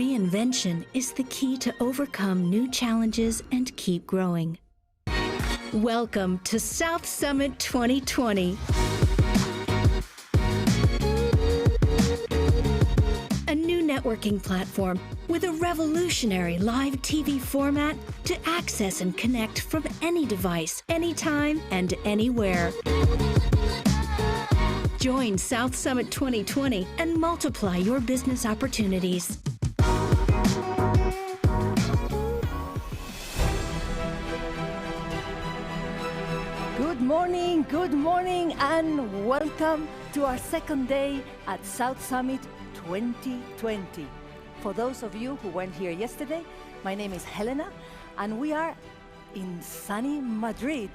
Reinvention is the key to overcome new challenges and keep growing. Welcome to South Summit 2020. A new networking platform with a revolutionary live TV format to access and connect from any device, anytime, and anywhere. Join South Summit 2020 and multiply your business opportunities. Good morning, and welcome to our second day at South Summit 2020. For those of you who weren't here yesterday, my name is Helena, and we are in sunny Madrid.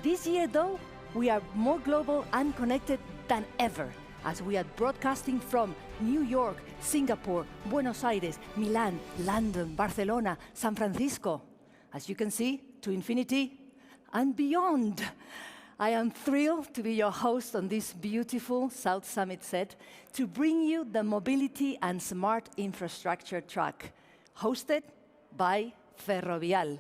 This year, though, we are more global and connected than ever, as we are broadcasting from New York, Singapore, Buenos Aires, Milan, London, Barcelona, San Francisco. As you can see, to infinity and beyond. I am thrilled to be your host on this beautiful South Summit set to bring you the mobility and smart infrastructure track, hosted by Ferrovial.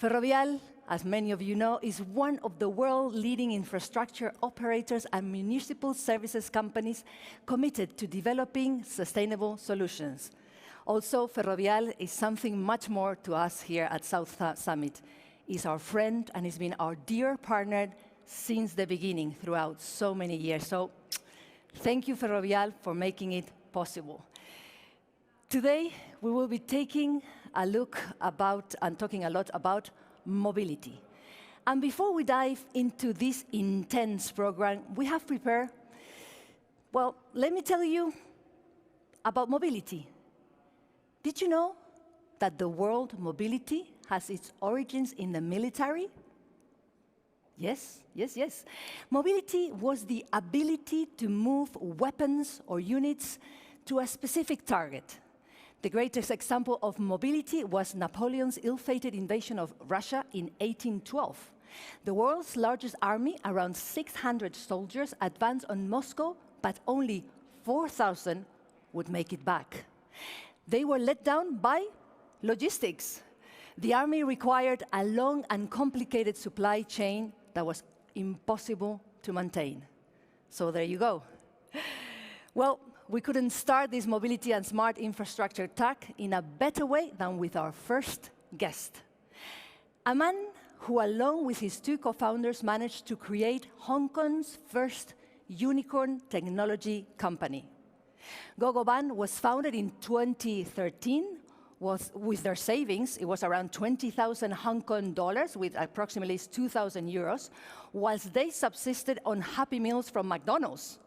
Ferrovial, as many of you know, is one of the world-leading infrastructure operators and municipal services companies committed to developing sustainable solutions. Also, Ferrovial is something much more to us here at South Summit. It's our friend and it's been our dear partner since the beginning, throughout so many years. So, thank you, Ferrovial, for making it possible. Today, we will be taking a look about and talking a lot about mobility. And before we dive into this intense program, we have prepared, well, let me tell you about mobility. Did you know that the word mobility has its origins in the military? Yes. Mobility was the ability to move weapons or units to a specific target. The greatest example of mobility was Napoleon's ill-fated invasion of Russia in 1812. The world's largest army, around 600 soldiers, advanced on Moscow, but only 4,000 would make it back. They were let down by logistics. The army required a long and complicated supply chain that was impossible to maintain. So there you go. Well, we couldn't start this mobility and smart infrastructure track in a better way than with our first guest. A man who, along with his two co-founders, managed to create Hong Kong's first unicorn technology company. Gogoban was founded in 2013. With their savings, it was around 20,000 Hong Kong dollars, with approximately 2,000 euros, whilst they subsisted on Happy Meals from McDonald's.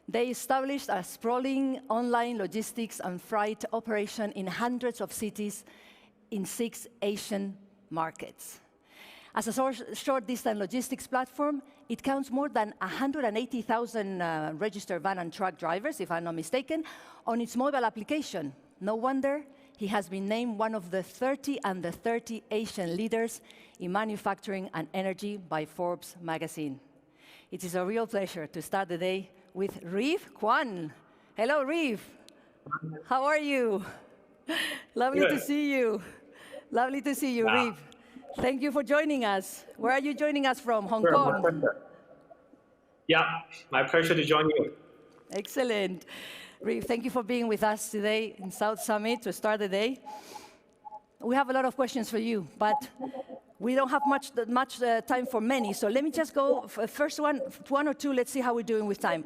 They established a sprawling online logistics and freight operation in hundreds of cities in 6 Asian markets. As a short-distance logistics platform, it counts more than 180,000 registered van and truck drivers, if I'm not mistaken, on its mobile application. No wonder he has been named one of the 30 under 30 Asian leaders in manufacturing and energy by Forbes magazine. It is a real pleasure to start the day with Reeve Kwan. Hello, Reeve. How are you? Lovely to see you. Lovely to see you, Reeve. Thank you for joining us. Where are you joining us from? Hong Kong? My pleasure. Yeah, my pleasure to join you. Excellent. Reeve, thank you for being with us today in South Summit to start the day. We have a lot of questions for you, but we don't have much time for many, so let me just go first one or two, let's see how we're doing with time.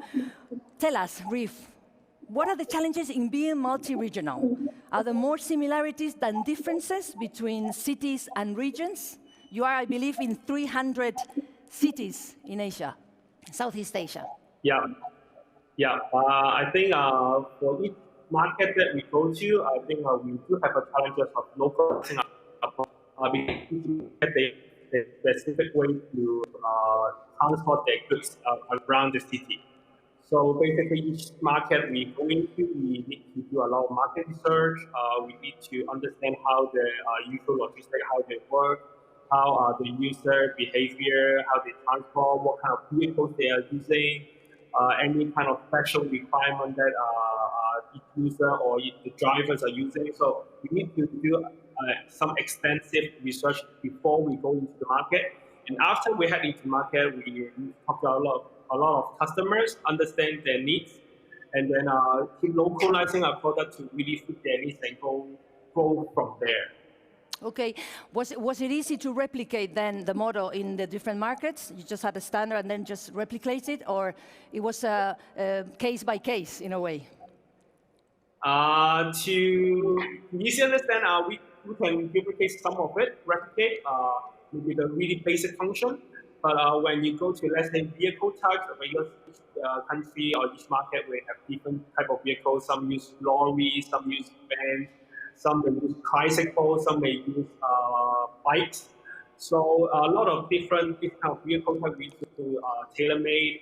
Tell us, Reeve, what are the challenges in being multi-regional? Are there more similarities than differences between cities and regions? You are, I believe, in 300 cities in Asia, Southeast Asia. Yeah. I think for each market that we go to, I think we do have a challenges of localizing the specific way to transport their goods around the city. So basically, each market we go into, we need to do a lot of market research. We need to understand how the usual logistics, how they work, how the user behavior, how they transport, what kind of vehicles they are using, any kind of special requirement that each user or the drivers are using. So we need to do some extensive research before we go into the market. And after we head into market, we talk to a lot of customers, understand their needs, and then keep localizing our product to really fit their needs and go from there. Okay, was it easy to replicate then the model in the different markets? You just had a standard and then just replicate it, or it was case by case in a way? To easily understand, we can duplicate some of it, replicate with a really basic function. But when you go to, let's say, vehicle types, because each country or each market will have different type of vehicles. Some use lorries, some use vans, some may use tricycles, some may use bikes. So a lot of different kind of vehicle types we need to tailor-made,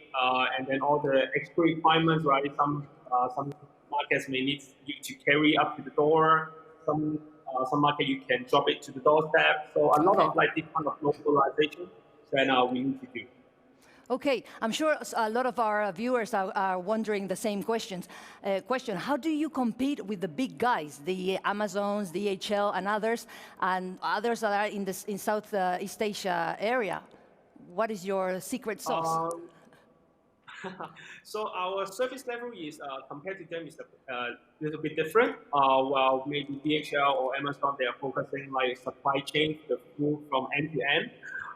and then all the extra requirements, right? Some markets may need you to carry up to the door. Some market you can drop it to the doorstep. So a lot of like this kind of localization that we need to do. Okay, I'm sure a lot of our viewers are wondering the same question. How do you compete with the big guys, the Amazons, the DHL, and others that are in Southeast Asia area? What is your secret sauce? So our service level is compared to them is a little bit different. While maybe DHL or Amazon, they are focusing like supply chain, the full from end to end.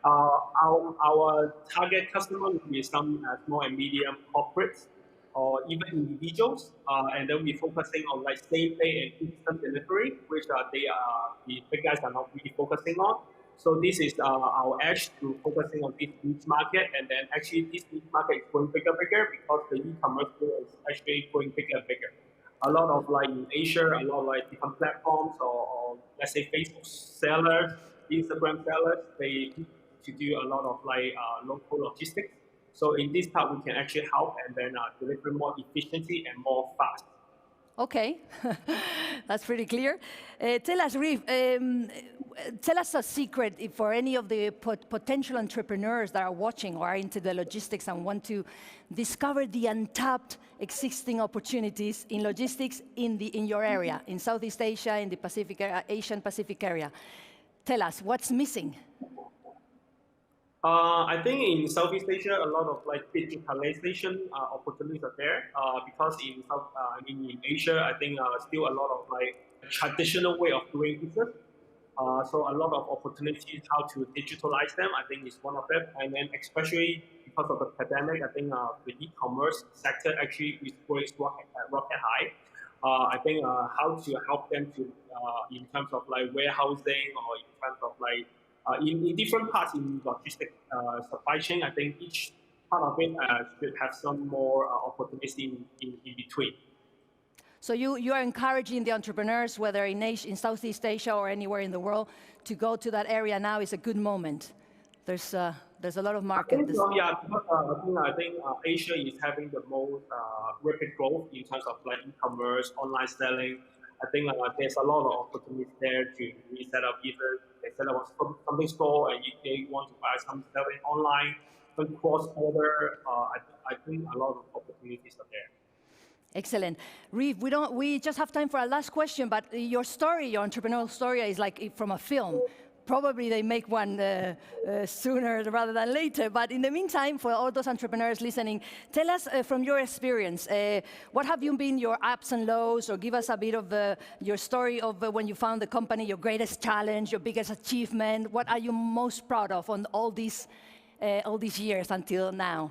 Our target customer will be some small and medium corporates or even individuals, and then we're focusing on like same day and instant delivery, which the big guys are not really focusing on. So this is our edge to focusing on this niche market, and then actually this niche market is going bigger because the e-commerce is actually going bigger and bigger. A lot of like in Asia, a lot of like different platforms or let's say Facebook sellers, Instagram sellers, they to do a lot of like local logistics. So in this part, we can actually help and then deliver more efficiency and more fast. Okay, that's pretty clear. Tell us, Reeve, tell us a secret for any of the potential entrepreneurs that are watching or are into the logistics and want to discover the untapped existing opportunities in logistics in your area, in Southeast Asia, in the Asian Pacific area. Tell us, what's missing? I think in Southeast Asia, a lot of like digitalization opportunities are there because in Asia, I think still a lot of like a traditional way of doing business. So a lot of opportunities how to digitalize them, I think is one of them. And then especially because of the pandemic, I think the e-commerce sector actually is going rocket high. I think how to help them to in terms of like warehousing or in terms of like in different parts in logistics supply chain, I think each part of it should have some more opportunities in between. So you are encouraging the entrepreneurs, whether in Southeast Asia or anywhere in the world, to go to that area now is a good moment. There's a lot of market. I think Asia is having the most rapid growth in terms of like e-commerce, online selling. I think there's a lot of opportunities there to reset up either they set up something store and they want to buy some selling online, but cross-border. I think a lot of opportunities are there. Excellent. Reeve, we just have time for our last question, but your story, your entrepreneurial story is like from a film. Probably they make one sooner rather than later. But in the meantime, for all those entrepreneurs listening, tell us from your experience, what have been your ups and lows, or give us a bit of your story of when you found the company, your greatest challenge, your biggest achievement. What are you most proud of on all these years until now?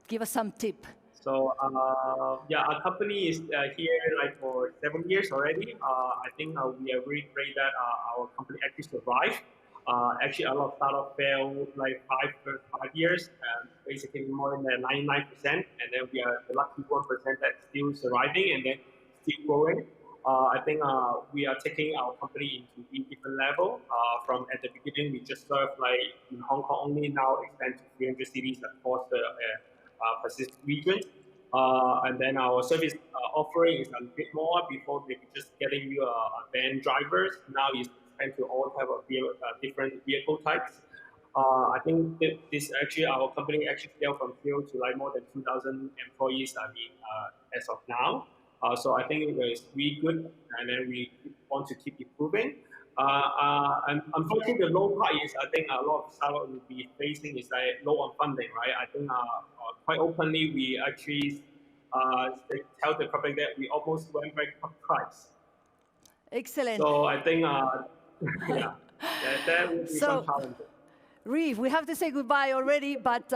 Give us some tip. So our company is here like for 7 years already. I think we are really great that our company actually survived. Actually, a lot of startups fail like 5 years, basically more than 99%, and then we are the lucky 1% that's still surviving and then still growing. I think we are taking our company into a different level. From at the beginning, we just served like in Hong Kong only, now expand to 300 cities across the Pacific region. And then our service offering is a bit more. Before they were just getting you van drivers. Now you expand to all type of different vehicle types. I think this actually our company actually scaled from 0 to like more than 2,000 employees. I mean, as of now. So I think it was really good, and then we want to keep improving. And unfortunately, the low part is I think a lot of startups will be facing is like low on funding, right? I think quite openly we actually tell the public that we almost went bankrupt twice. Excellent. So I think, yeah, there will be some challenges. Reeve, we have to say goodbye already, but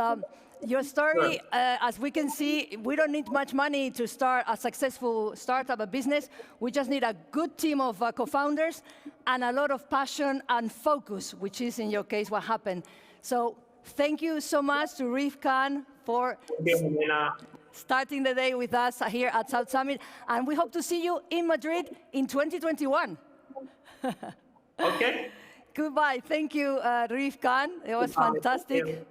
your story, Sure. as we can see, we don't need much money to start a successful startup, a business. We just need a good team of co-founders and a lot of passion and focus, which is, in your case, what happened. So thank you so much to Reeve Khan for starting the day with us here at South Summit, and we hope to see you in Madrid in 2021. Okay. Goodbye. Thank you, Reeve Khan. It was fantastic.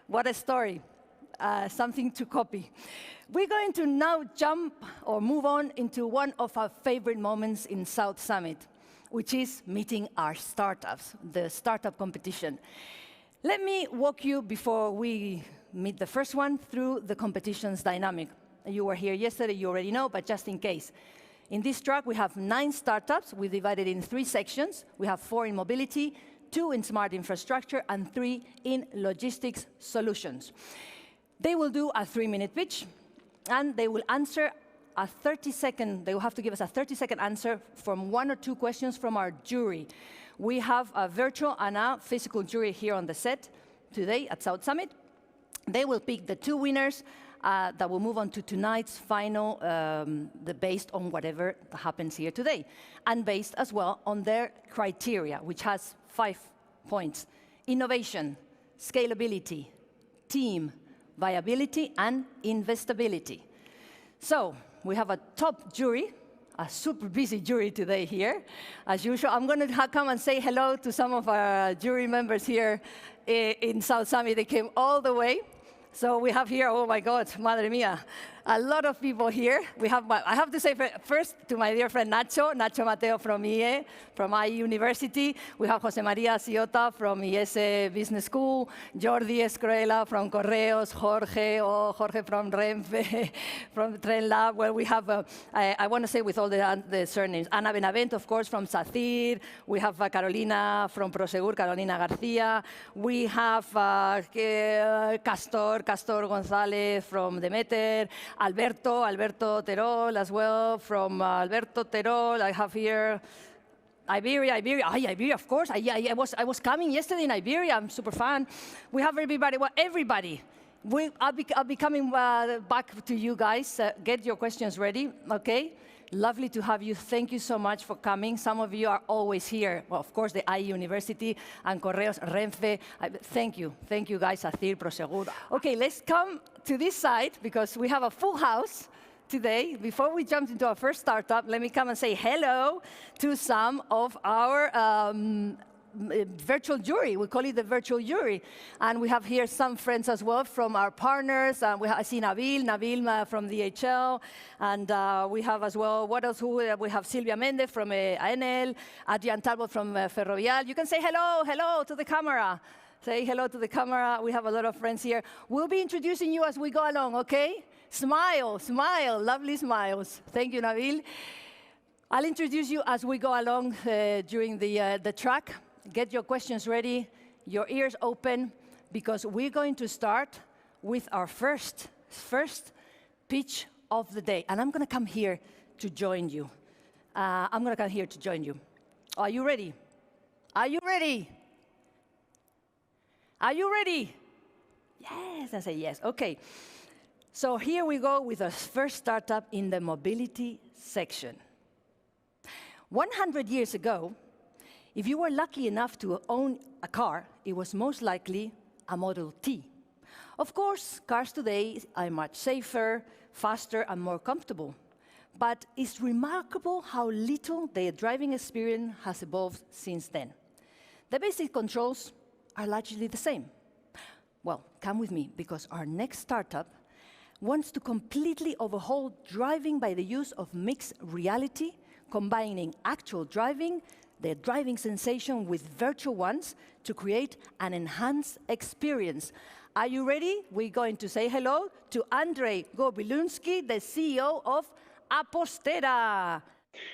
What a story. Something to copy. We're going to now jump or move on into one of our favorite moments in South Summit, which is meeting our startups, the startup competition. Let me walk you, before we meet the first one, through the competition's dynamic. You were here yesterday, you already know, but just in case. In this track, we have 9 startups. We divided in 3 sections. We have 4 in mobility, 2 in smart infrastructure, and 3 in logistics solutions. They will do a 3-minute pitch, and they will answer a 30-second, they will have to give us a 30-second answer from 1 or 2 questions from our jury. We have a virtual and a physical jury here on the set today at South Summit. They will pick the 2 winners that will move on to tonight's final, based on whatever happens here today, and based as well on their criteria, which has 5 points: innovation, scalability, team, viability, and investability. So we have a top jury, a super busy jury today here. As usual, I'm going to come and say hello to some of our jury members here in South Summit. They came all the way. So we have here, oh my God, madre mía, a lot of people here. We have, I have to say first to my dear friend Nacho Mateo from IE, from IE University. We have Jose Maria Ciota from IES Business School, Jordi Escruela from Correos, Jorge from Renfe, from Tren Lab. Well, we have, I want to say with all the surnames, Ana Benavent, of course, from SACIR. We have Carolina from Prosegur, Carolina Garcia. We have Castor González from Demeter. Alberto Terol as well, from Alberto Terol. I have here Iberia, Iberia, of course. I was coming yesterday in Iberia. I'm super fan. We have everybody. Well, everybody. I'll be coming back to you guys. Get your questions ready, okay? Lovely to have you. Thank you so much for coming. Some of you are always here. Well, of course, the IE University and Correos, Renfe. Thank you. Thank you, guys, Acir, Prosegur. OK, let's come to this side, because we have a full house today. Before we jump into our first startup, let me come and say hello to some of our virtual jury. We call it the virtual jury. And we have here some friends as well from our partners. I see Nabil from DHL. And we have as well, what else? We have Silvia Mendez from ANL, Adrian Talbot from Ferrovial. You can say hello to the camera. Say hello to the camera. We have a lot of friends here. We'll be introducing you as we go along, OK? Smile, lovely smiles. Thank you, Nabil. I'll introduce you as we go along during the track. Get your questions ready, your ears open, because we're going to start with our first pitch of the day. And I'm going to come here to join you. Are you ready? Are you ready? Are you ready? Yes, I say yes. OK. So here we go with our first startup in the mobility section. 100 years ago, if you were lucky enough to own a car, it was most likely a Model T. Of course, cars today are much safer, faster, and more comfortable. But it's remarkable how little the driving experience has evolved since then. The basic controls are largely the same. Well, come with me, because our next startup wants to completely overhaul driving by the use of mixed reality, combining actual driving, the driving sensation, with virtual ones to create an enhanced experience. Are you ready? We're going to say hello to Andrei Gobilinski, the CEO of Apostera.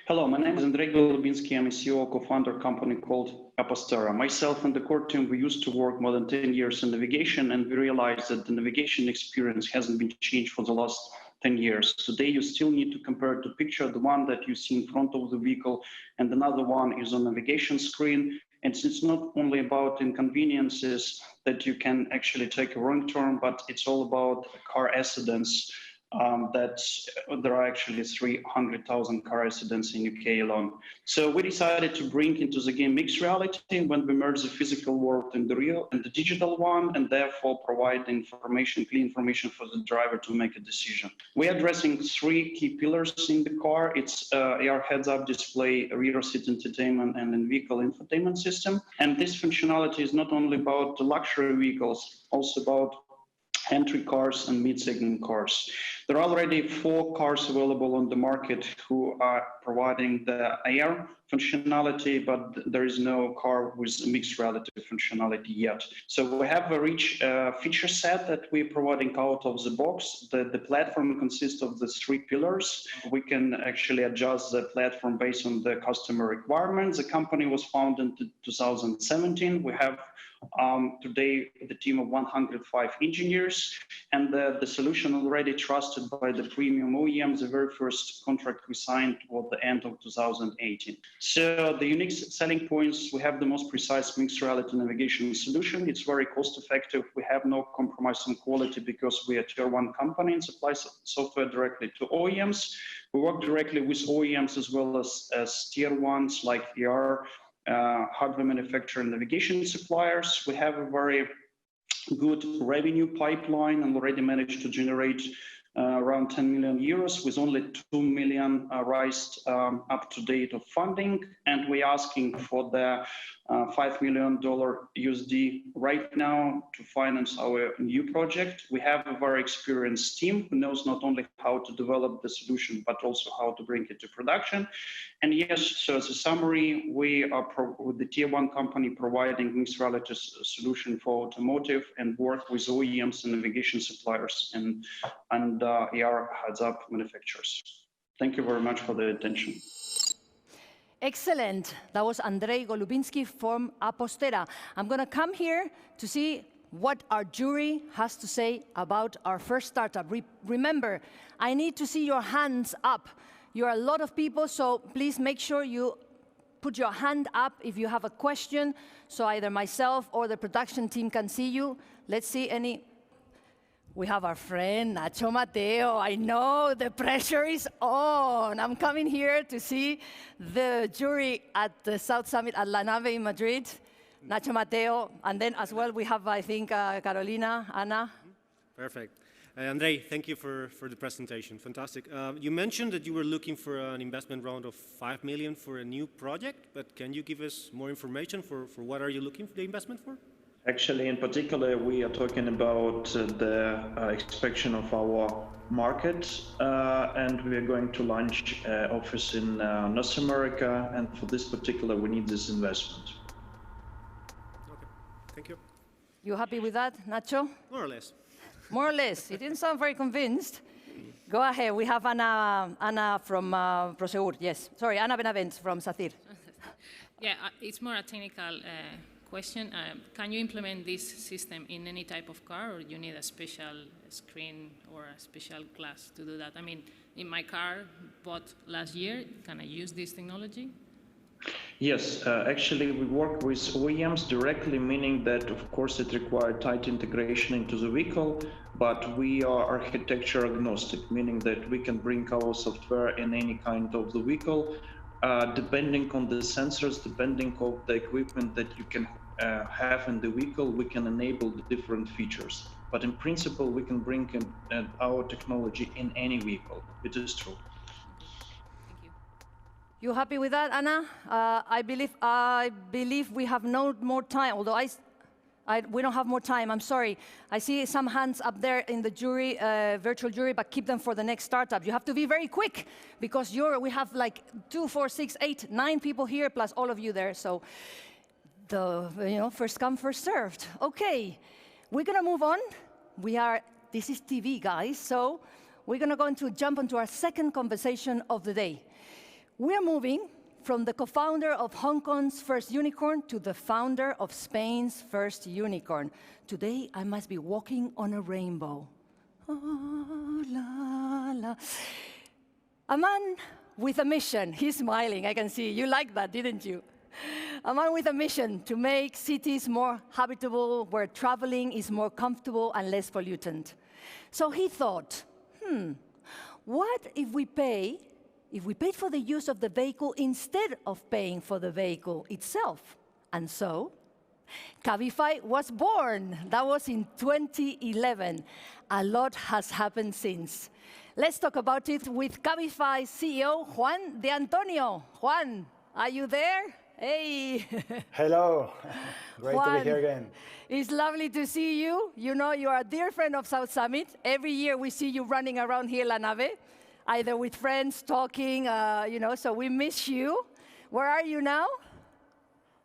Hello, my name is Gobilinski. I'm a CEO, co-founder company called Apostera. Myself and the core team, we used to work more than 10 years in navigation, and we realized that the navigation experience hasn't been changed for the last 10 years. Today, you still need to compare the picture, the one that you see in front of the vehicle, and another one is on navigation screen. And it's not only about inconveniences that you can actually take a wrong turn, but it's all about car accidents. That there are actually 300,000 car accidents in UK alone. So we decided to bring into the game mixed reality when we merge the physical world and the real and the digital one, and therefore provide information, clear information for the driver to make a decision. We're addressing three key pillars in the car. It's AR heads-up display, rear seat entertainment, and in-vehicle infotainment system. And this functionality is not only about the luxury vehicles, also about entry cars and mid-segment cars. There are already 4 cars available on the market who are providing the AR functionality, but there is no car with mixed reality functionality yet. So we have a rich feature set that we're providing out of the box. The platform consists of the 3 pillars. We can actually adjust the platform based on the customer requirements. The company was founded in 2017. We have today the team of 105 engineers, and the solution already trusted by the premium OEMs. The very first contract we signed was the end of 2018. So the unique selling points, we have the most precise mixed reality navigation solution. It's very cost effective. We have no compromise on quality because we are a tier 1 company and supply software directly to OEMs. We work directly with OEMs as well as tier 1s like AR, hardware manufacturer and navigation suppliers. We have a very good revenue pipeline and already managed to generate around 10 million euros with only 2 million raised up to date of funding. And we're asking for the $5 million USD right now to finance our new project. We have a very experienced team who knows not only how to develop the solution, but also how to bring it to production. And yes, so as a summary, we are with the tier 1 company providing mixed reality solution for automotive and work with OEMs and navigation suppliers and AR heads-up manufacturers. Thank you very much for the attention. Excellent. That was Andrei Gobilinski from Apostera. I'm going to come here to see what our jury has to say about our first startup. Remember, I need to see your hands up. You're a lot of people, so please make sure you put your hand up if you have a question, so either myself or the production team can see you. Let's see any. We have our friend Nacho Mateo. I know the pressure is on. I'm coming here to see the jury at the South Summit at La Nave in Madrid. Nacho Mateo, and then as well we have, I think, Carolina, Ana. Perfect. Andrei, thank you for the presentation. Fantastic. You mentioned that you were looking for an investment round of 5 million for a new project, but can you give us more information for what are you looking for the investment for? Actually, in particular, we are talking about the expansion of our market, and we are going to launch an office in North America, and for this particular, we need this investment. Okay, thank you. You happy with that, Nacho? More or less. More or less. You didn't sound very convinced. Go ahead. We have Ana from Prosegur. Yes. Sorry, Ana Benavent from Sacyr. Yeah, it's more a technical question. Can you implement this system in any type of car, or you need a special screen or a special glass to do that? I mean, in my car bought last year, can I use this technology? Yes, actually we work with OEMs directly, meaning that of course it requires tight integration into the vehicle, but we are architecture agnostic, meaning that we can bring our software in any kind of the vehicle, depending on the sensors, depending on the equipment that you can have in the vehicle, we can enable the different features. But in principle, we can bring in our technology in any vehicle. It is true. You happy with that, Anna? I believe we have no more time, although we don't have more time, I'm sorry. I see some hands up there in the jury, virtual jury, but keep them for the next startup. You have to be very quick, because we have like 2, 4, 6, 8, 9 people here, plus all of you there, so first come, first served. Okay, we're gonna move on. This is TV, guys, so we're going to jump into our second conversation of the day. We're moving from the co-founder of Hong Kong's first unicorn to the founder of Spain's first unicorn. Today, I must be walking on a rainbow. Oh, la, la. A man with a mission. He's smiling, I can see. You liked that, didn't you? A man with a mission to make cities more habitable, where traveling is more comfortable and less pollutant. So he thought, what if we paid for the use of the vehicle instead of paying for the vehicle itself? And so, Cabify was born. That was in 2011. A lot has happened since. Let's talk about it with Cabify CEO Juan de Antonio. Juan, are you there? Hey. Hello. Great Juan, to be here again. It's lovely to see you. You know, you are a dear friend of South Summit. Every year we see you running around here, La Nave, either with friends, talking, so we miss you. Where are you now?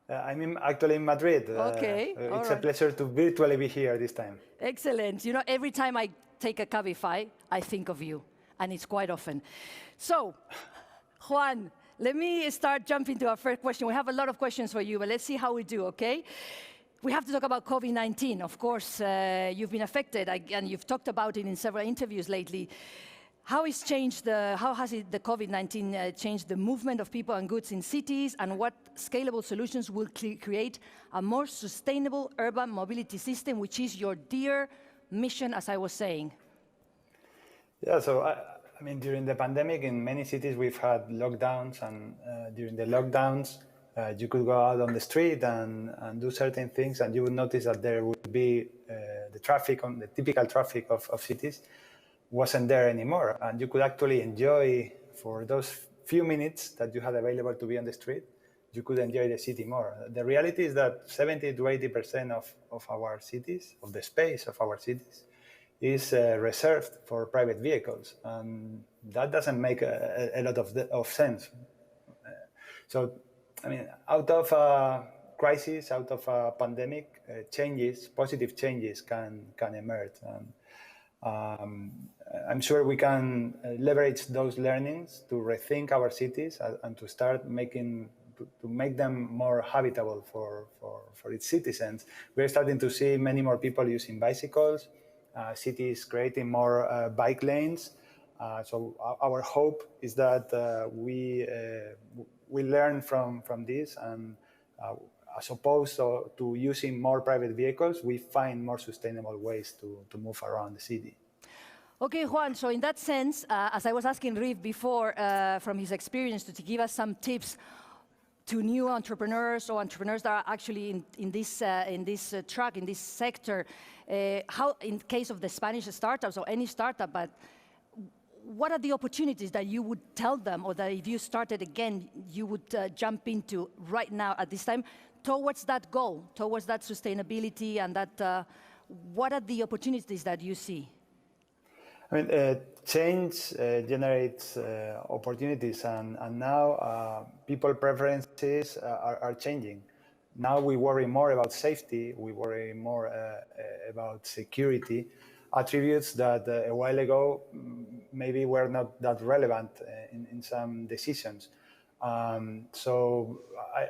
I'm actually in Madrid. Okay. It's a pleasure to virtually be here this time. Excellent. You know, every time I take a Cabify, I think of you, and it's quite often. So, Juan, let me start jumping to our first question. We have a lot of questions for you, but let's see how we do, okay? We have to talk about COVID-19. Of course, you've been affected, and you've talked about it in several interviews lately. How has the COVID-19 changed the movement of people and goods in cities, and what scalable solutions will create a more sustainable urban mobility system, which is your dear mission, as I was saying? Yeah, so I mean, during the pandemic, in many cities, we've had lockdowns, and during the lockdowns, you could go out on the street and do certain things, and you would notice that there would be the traffic, the typical traffic of cities wasn't there anymore. And you could actually enjoy, for those few minutes that you had available to be on the street, you could enjoy the city more. The reality is that 70 to 80% of our cities, of the space of our cities, is reserved for private vehicles, and that doesn't make a lot of sense. So, I mean, out of a crisis, out of a pandemic, positive changes can emerge. And I'm sure we can leverage those learnings to rethink our cities and to start to make them more habitable for its citizens. We're starting to see many more people using bicycles, cities creating more bike lanes. So our hope is that we learn from this, and as opposed to using more private vehicles, we find more sustainable ways to move around the city. Okay, Juan, so in that sense, as I was asking Riv before, from his experience, to give us some tips to new entrepreneurs or entrepreneurs that are actually in this track, in this sector, how, in case of the Spanish startups or any startup, but what are the opportunities that you would tell them, or that if you started again, you would jump into right now at this time towards that goal, towards that sustainability, and that, what are the opportunities that you see? I mean, change generates opportunities, and now people preferences are changing. Now we worry more about safety, we worry more about security, attributes that a while ago maybe were not that relevant in some decisions. So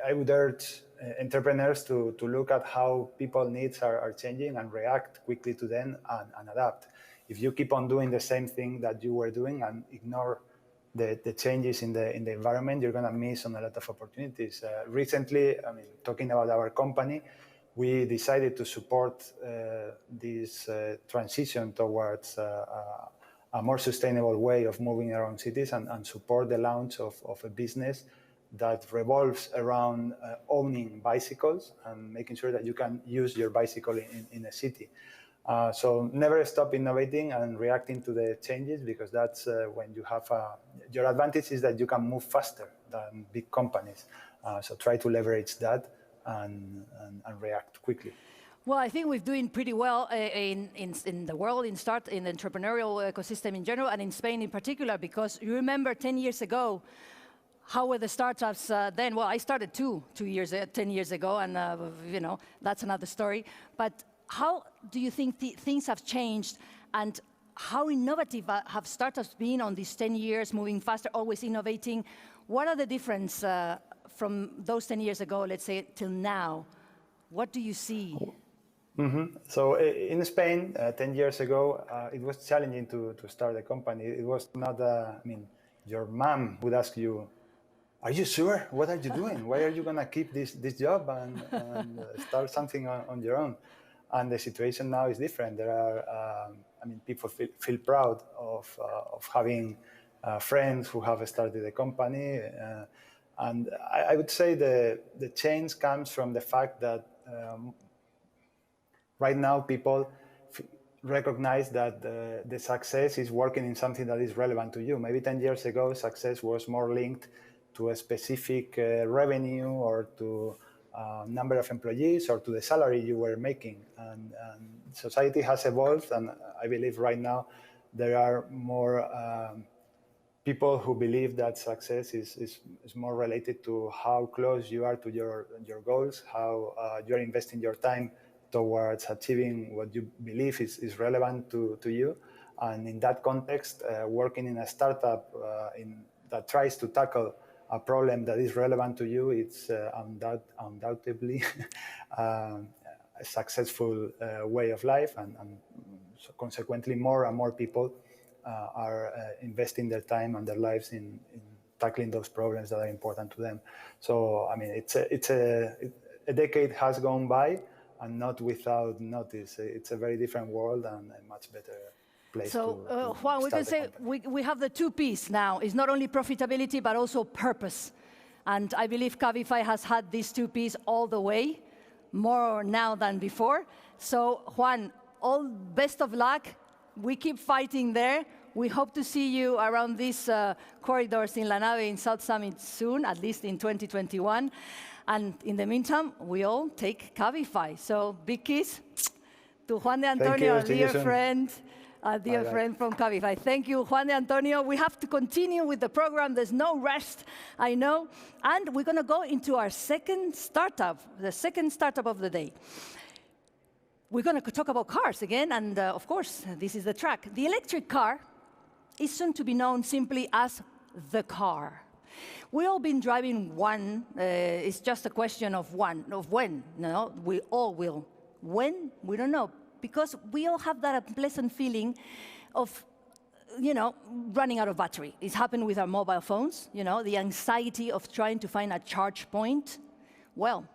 I would urge entrepreneurs to look at how people's needs are changing and react quickly to them and adapt. If you keep on doing the same thing that you were doing and ignore the changes in the environment, you're going to miss on a lot of opportunities. Recently, I mean, talking about our company, we decided to support this transition towards a more sustainable way of moving around cities, and support the launch of a business that revolves around owning bicycles and making sure that you can use your bicycle in a city. So never stop innovating and reacting to the changes, because that's when you have your advantage is that you can move faster than big companies. So try to leverage that and react quickly. Well, I think we're doing pretty well in the world, in the entrepreneurial ecosystem in general, and in Spain in particular, because you remember 10 years ago, how were the startups then? Well, I started 10 years ago, and that's another story. But how do you think things have changed, and how innovative have startups been on these 10 years, moving faster, always innovating? What are the difference from those 10 years ago, let's say, till now? What do you see? So in Spain, 10 years ago, it was challenging to start a company. It was not, I mean, your mom would ask you, are you sure? What are you doing? Why are you going to keep this job and start something on your own? And the situation now is different. There are, I mean, people feel proud of having friends who have started a company. And I would say the change comes from the fact that right now people recognize that the success is working in something that is relevant to you. Maybe 10 years ago, success was more linked to a specific revenue or to number of employees or to the salary you were making. And society has evolved, and I believe right now there are more people who believe that success is more related to how close you are to your goals, how you're investing your time towards achieving what you believe is relevant to you. And in that context, working in a startup that tries to tackle a problem that is relevant to you, it's undoubtedly a successful way of life, and so consequently more and more people are investing their time and their lives in tackling those problems that are important to them. So I mean, a decade has gone by, and not without notice. It's a very different world and a much better place. So, Juan, we can say we have the two P's now. It's not only profitability, but also purpose. And I believe Cabify has had these two P's all the way, more now than before. So, Juan, all best of luck. We keep fighting there. We hope to see you around these corridors in La Nave in South Summit soon, at least in 2021. And in the meantime, we all take Cabify. So big kiss to Juan de Antonio, dear friend from Cabify. Thank you, Juan de Antonio. We have to continue with the program. There's no rest, I know. And we're going to go into our second startup, the second startup of the day. We're going to talk about cars again. And of course, this is the track. The electric car is soon to be known simply as the car. We've all been driving one. It's just a question of when. No, we all will. When? We don't know. Because we all have that unpleasant feeling of, running out of battery. It's happened with our mobile phones, the anxiety of trying to find a charge point. Well,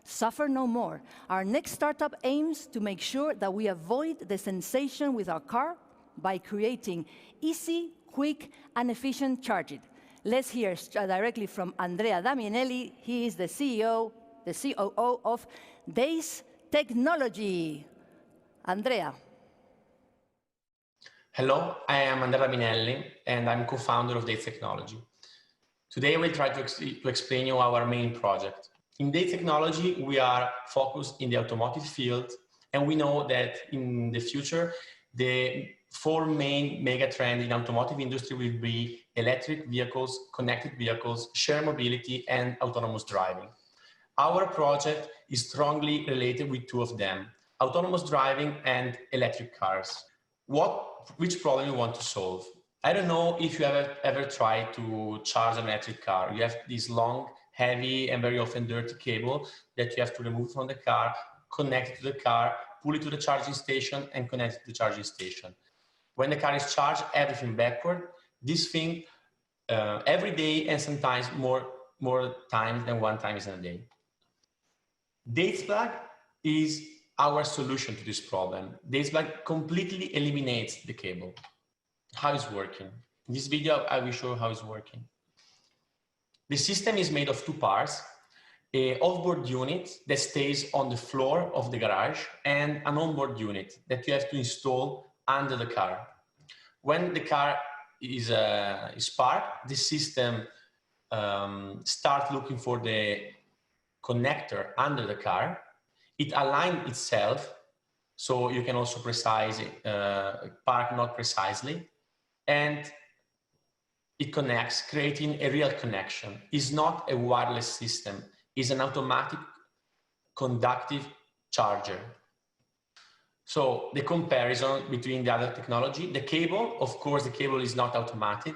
suffer no more. Our next startup aims to make sure that we avoid the sensation with our car by creating easy, quick, and efficient charging. Let's hear directly from Andrea Damianelli. He is the CEO, the COO of Days Technology. Andrea. Hello, I am Andrea Damianelli, and I'm co-founder of Days Technology. Today, we'll try to explain you our main project. In Days Technology, we are focused in the automotive field, and we know that in the future, the four main mega trends in automotive industry will be electric vehicles, connected vehicles, shared mobility, and autonomous driving. Our project is strongly related with two of them, autonomous driving and electric cars. Which problem you want to solve? I don't know if you ever tried to charge an electric car. You have this long, heavy, and very often dirty cable that you have to remove from the car, connect it to the car, pull it to the charging station, and connect it to the charging station. When the car is charged, everything backward. This thing every day, and sometimes more times than one time in a day. DatePlug is our solution to this problem. DatePlug completely eliminates the cable. How it's working? In this video, I will show you how it's working. The system is made of two parts: an off-board unit that stays on the floor of the garage, and an onboard unit that you have to install under the car. When the car is parked, the system starts looking for the connector under the car. It aligns itself, so you can also park not precisely, and it connects, creating a real connection. It's not a wireless system. It's an automatic conductive charger. So the comparison between the other technology, the cable, of course, the cable is not automatic.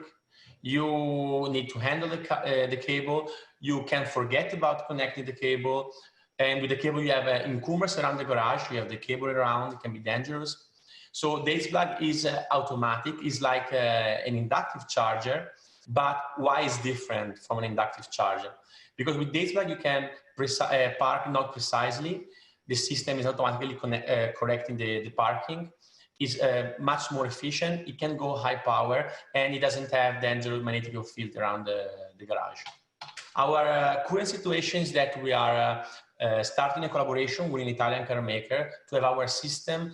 You need to handle the cable. You can forget about connecting the cable. And with the cable, you have encumbrance around the garage. You have the cable around, it can be dangerous. So the plug is automatic, it's like an inductive charger, but why is different from an inductive charger? Because with the plug, you can park not precisely. The system is automatically correcting the parking. It's much more efficient. It can go high power, and it doesn't have dangerous magnetic field around the garage. Our current situation is that we are starting a collaboration with an Italian car maker to have our system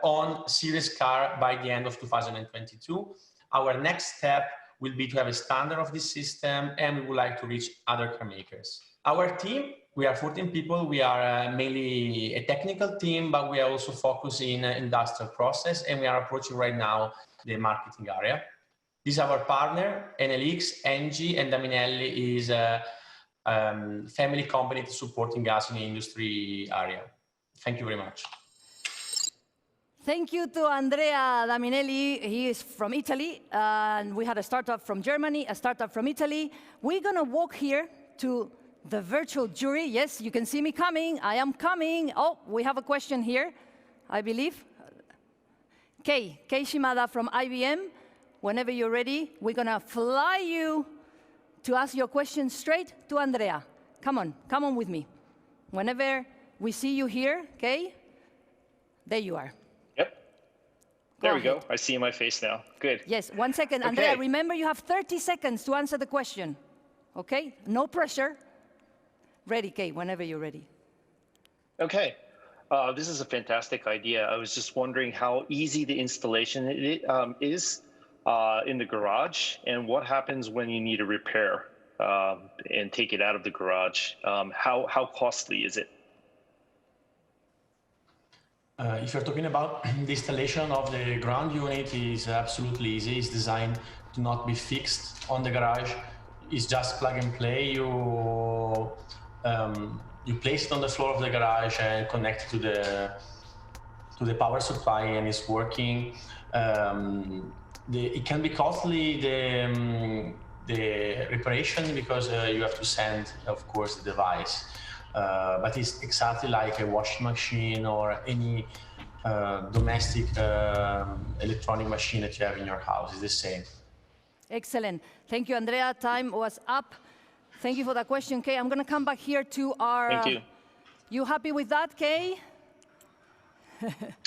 on series car by the end of 2022. Our next step will be to have a standard of this system, and we would like to reach other car makers. Our team, we are 14 people. We are mainly a technical team, but we are also focused in industrial process, and we are approaching right now the marketing area. This is our partner, NLX, Engie, and Daminelli is a family company supporting us in the industry area. Thank you very much. Thank you to Andrea Daminelli. He is from Italy, and we had a startup from Germany, a startup from Italy. We're going to walk here to the virtual jury. Yes, you can see me coming. I am coming. Oh, we have a question here, I believe. Kei Shimada from IBM. Whenever you're ready, we're going to fly you to ask your question straight to Andrea. Come on with me. Whenever we see you here, Kei, there you are. There we go. I see my face now. Good. Yes, 1 second. Okay. Andrea, remember you have 30 seconds to answer the question. Okay? No pressure. Ready, Kei, whenever you're ready. Okay. This is a fantastic idea. I was just wondering how easy the installation is in the garage, and what happens when you need a repair and take it out of the garage. How costly is it? If you're talking about the installation of the ground unit, is absolutely easy. It's designed to not be fixed on the garage. It's just plug and play. You place it on the floor of the garage and connect it to the power supply, and it's working. It can be costly, the reparation, because you have to send, of course, the device. But it's exactly like a washing machine or any domestic electronic machine that you have in your house. It's the same. Excellent. Thank you, Andrea. Time was up. Thank you for that question, Kei. I'm going to come back here to our... Thank you. You happy with that, Kei?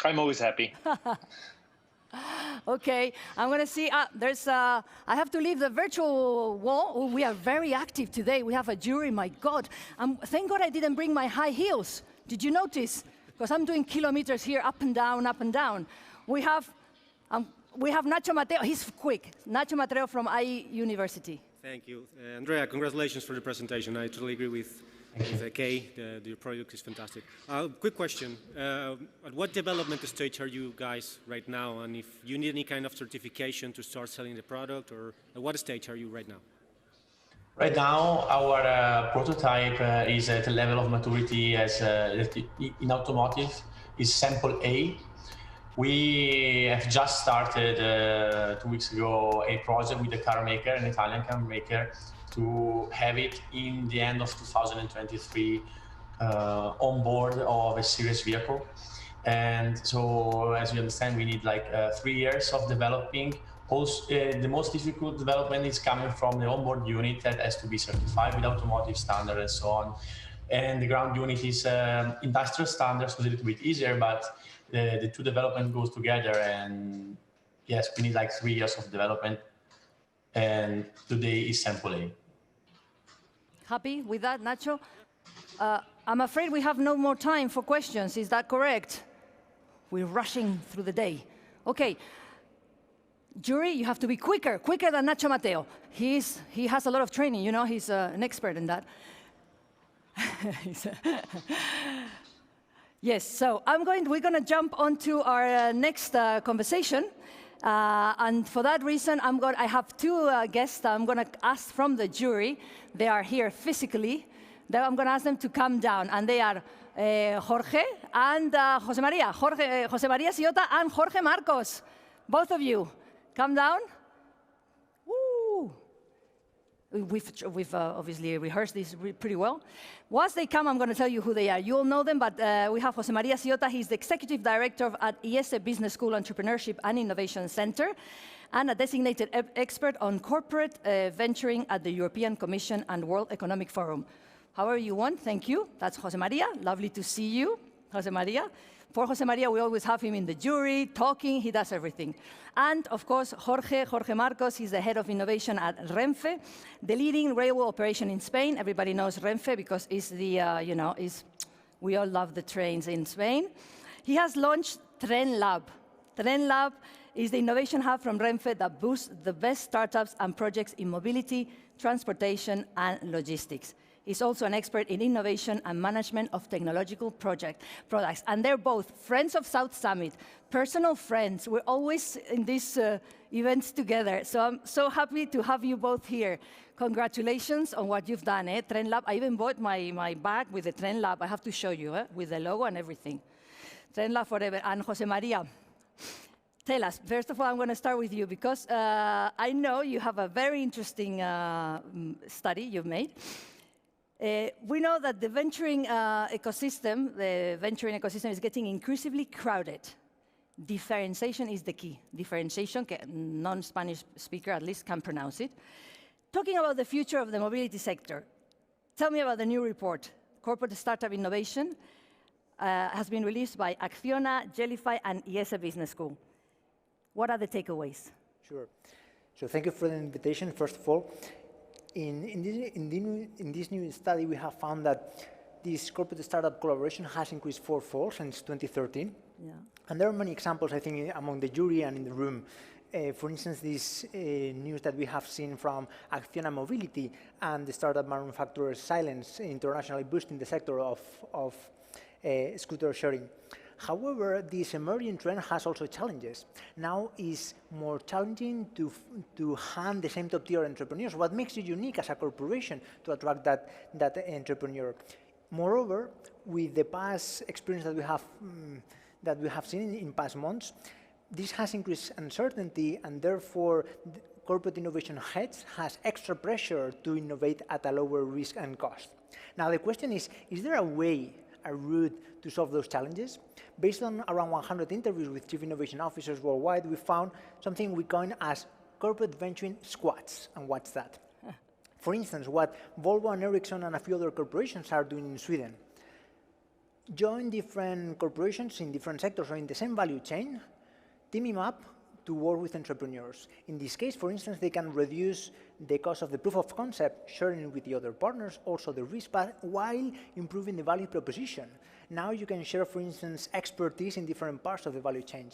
I'm always happy. Okay, I'm going to see, I have to leave the virtual wall. Oh, we are very active today. We have a jury, my God. Thank God I didn't bring my high heels. Did you notice? Because I'm doing kilometers here, up and down, up and down. We have Nacho Mateo, he's quick. Nacho Mateo from IE University. Thank you. Andrea, congratulations for the presentation. I totally agree with Kei. Your product is fantastic. Quick question. At what development stage are you guys right now? And if you need any kind of certification to start selling the product, or at what stage are you right now? Right now, our prototype is at a level of maturity as in automotive is sample A. We have just started 2 weeks ago a project with a car maker, an Italian car maker, to have it in the end of 2023 on board of a serious vehicle. And so, as you understand, we need like 3 years of developing. Also, the most difficult development is coming from the onboard unit that has to be certified with automotive standard and so on. And the ground unit is industrial standards, so it's a little bit easier, but the two development goes together. And yes, we need like 3 years of development. And today is sample A. Happy with that, Nacho? I'm afraid we have no more time for questions. Is that correct? We're rushing through the day. Okay. Jury, you have to be quicker than Nacho Mateo. He has a lot of training, you know, he's an expert in that. Yes, so we're going to jump onto our next conversation. And for that reason, I have two guests I'm going to ask from the jury. They are here physically. I'm going to ask them to come down, and they are Jorge and Jose Maria. Jose Maria Ciota and Jorge Marcos. Both of you, come down. Woo. We've obviously rehearsed this pretty well. Once they come, I'm going to tell you who they are. You all know them, but we have Jose Maria Ciota. He's the Executive Director at IESE Business School Entrepreneurship and Innovation Center, and a designated expert on corporate venturing at the European Commission and World Economic Forum. However you want, thank you. That's Jose Maria. Lovely to see you, Jose Maria. For Jose Maria, we always have him in the jury, talking, he does everything. And of course, Jorge Marcos, he's the head of innovation at Renfe, the leading railway operation in Spain. Everybody knows Renfe because it's the, we all love the trains in Spain. He has launched Tren Lab. Tren Lab is the innovation hub from Renfe that boosts the best startups and projects in mobility, transportation, and logistics. He's also an expert in innovation and management of technological products. And they're both friends of South Summit, personal friends. We're always in these events together. So I'm so happy to have you both here. Congratulations on what you've done, Tren Lab. I even bought my bag with the Tren Lab. I have to show you, with the logo and everything. Tren Lab forever. And Jose Maria, tell us, first of all, I'm going to start with you because I know you have a very interesting study you've made. We know that the venturing ecosystem is getting increasingly crowded. Differentiation is the key. Differentiation, non-Spanish speaker at least can pronounce it. Talking about the future of the mobility sector, tell me about the new report. Corporate Startup Innovation has been released by Acciona, Jellyfy, and IESE Business School. What are the takeaways? Sure. So thank you for the invitation, first of all. In this new study, we have found that this corporate startup collaboration has increased fourfold since 2013. Yeah. And there are many examples, I think, among the jury and in the room. For instance, this news that we have seen from Acciona Mobility and the startup manufacturer Silence internationally boosting the sector of scooter sharing. However, this emerging trend has also challenges. Now it's more challenging to hand the same top-tier entrepreneurs. What makes you unique as a corporation to attract that entrepreneur? Moreover, with the past experience that we have seen in past months, this has increased uncertainty, and therefore corporate innovation heads has extra pressure to innovate at a lower risk and cost. Now the question is there a route to solve those challenges? Based on around 100 interviews with chief innovation officers worldwide, we found something we coin as corporate venturing squads. And what's that? For instance, what Volvo and Ericsson and a few other corporations are doing in Sweden. Join different corporations in different sectors or in the same value chain, teaming up to work with entrepreneurs. In this case, for instance, they can reduce the cost of the proof of concept, sharing with the other partners, also the risk, but while improving the value proposition. Now you can share, for instance, expertise in different parts of the value chain.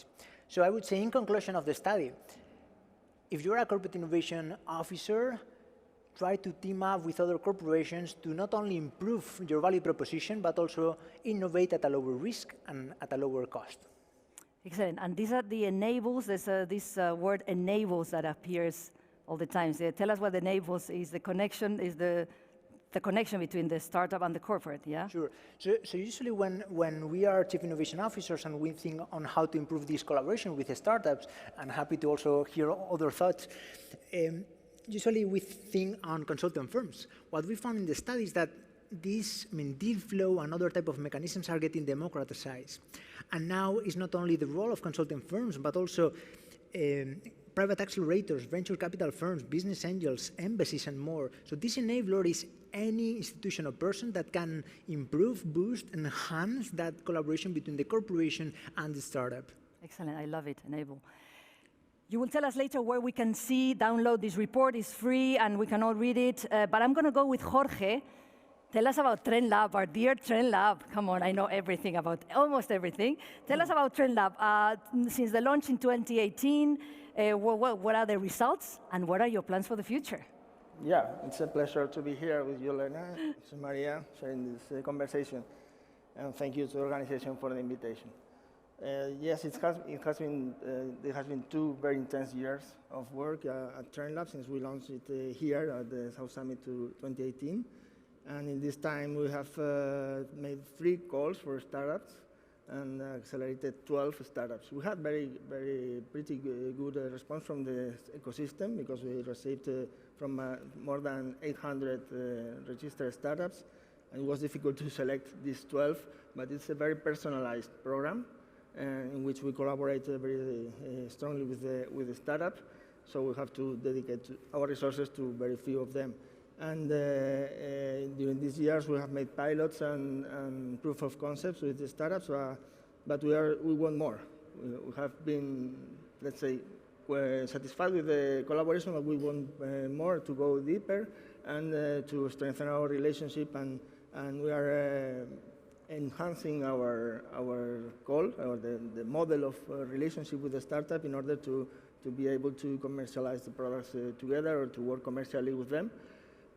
So I would say, in conclusion of the study, if you're a corporate innovation officer, try to team up with other corporations to not only improve your value proposition, but also innovate at a lower risk and at a lower cost. Excellent. And these are the enables. There's this word enables that appears all the time. So tell us what enables is. The connection is the connection between the startup and the corporate, yeah? Sure. So usually when we are chief innovation officers and we think on how to improve this collaboration with the startups, and happy to also hear other thoughts, usually we think on consultant firms. What we found in the study is that deal flow and other type of mechanisms are getting democratized. And now it's not only the role of consulting firms, but also private accelerators, venture capital firms, business angels, embassies, and more. So this enabler is any institution or person that can improve, boost, enhance that collaboration between the corporation and the startup. Excellent. I love it, enable. You will tell us later where we can download this report. It's free, and we can all read it. But I'm going to go with Jorge. Tell us about Tren Lab, our dear Tren Lab. Come on, I know everything about, almost everything. Tell us about Tren Lab. Since the launch in 2018, what are the results, and what are your plans for the future? Yeah, it's a pleasure to be here with you, Elena, and Maria, sharing this conversation. And thank you to the organization for the invitation. Yes, there has been 2 very intense years of work at Tren Lab since we launched it here at the South Summit 2018. And in this time, we have made 3 calls for startups and accelerated 12 startups. We had pretty good response from the ecosystem because we received from more than 800 registered startups. And it was difficult to select these 12, but it's a very personalized program in which we collaborate very strongly with the startup. So we have to dedicate our resources to very few of them. And during these years, we have made pilots and proof of concepts with the startups, but we want more. We have been, let's say, we're satisfied with the collaboration, but we want more to go deeper and to strengthen our relationship. And we are enhancing our call, or the model of relationship with the startup in order to be able to commercialize the products together or to work commercially with them.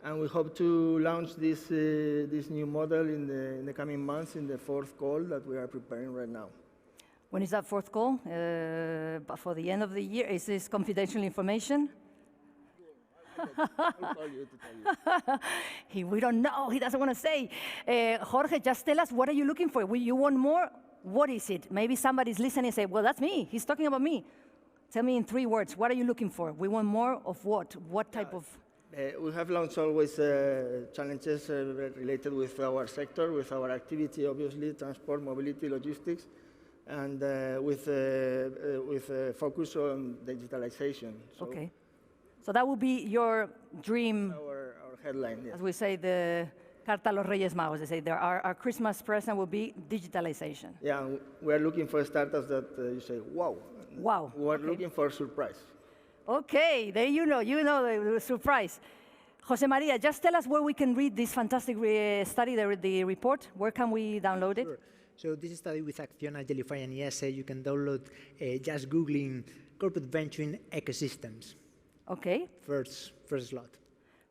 And we hope to launch this new model in the coming months in the 4th call that we are preparing right now. When is that 4th call? For the end of the year? Is this confidential information? I'll call you to tell you. We don't know. He doesn't want to say. Jorge, just tell us, what are you looking for? You want more? What is it? Maybe somebody's listening and say, well, that's me. He's talking about me. Tell me in 3 words, what are you looking for? We want more of what? What type of? We have launched always challenges related with our sector, with our activity, obviously, transport, mobility, logistics, and with focus on digitalization. So okay. So that would be your dream. Our headline, yes. As we say, the Carta a los Reyes Magos, they say our Christmas present will be digitalization. Yeah, we're looking for startups that you say, wow. Wow. We're looking for surprise. Okay, there you know the surprise. Jose Maria, just tell us where we can read this fantastic study, the report. Where can we download it? Sure. So this study with Acciona, Jellyfy, and ESA, you can download just Googling corporate venturing ecosystems. Okay. First slot.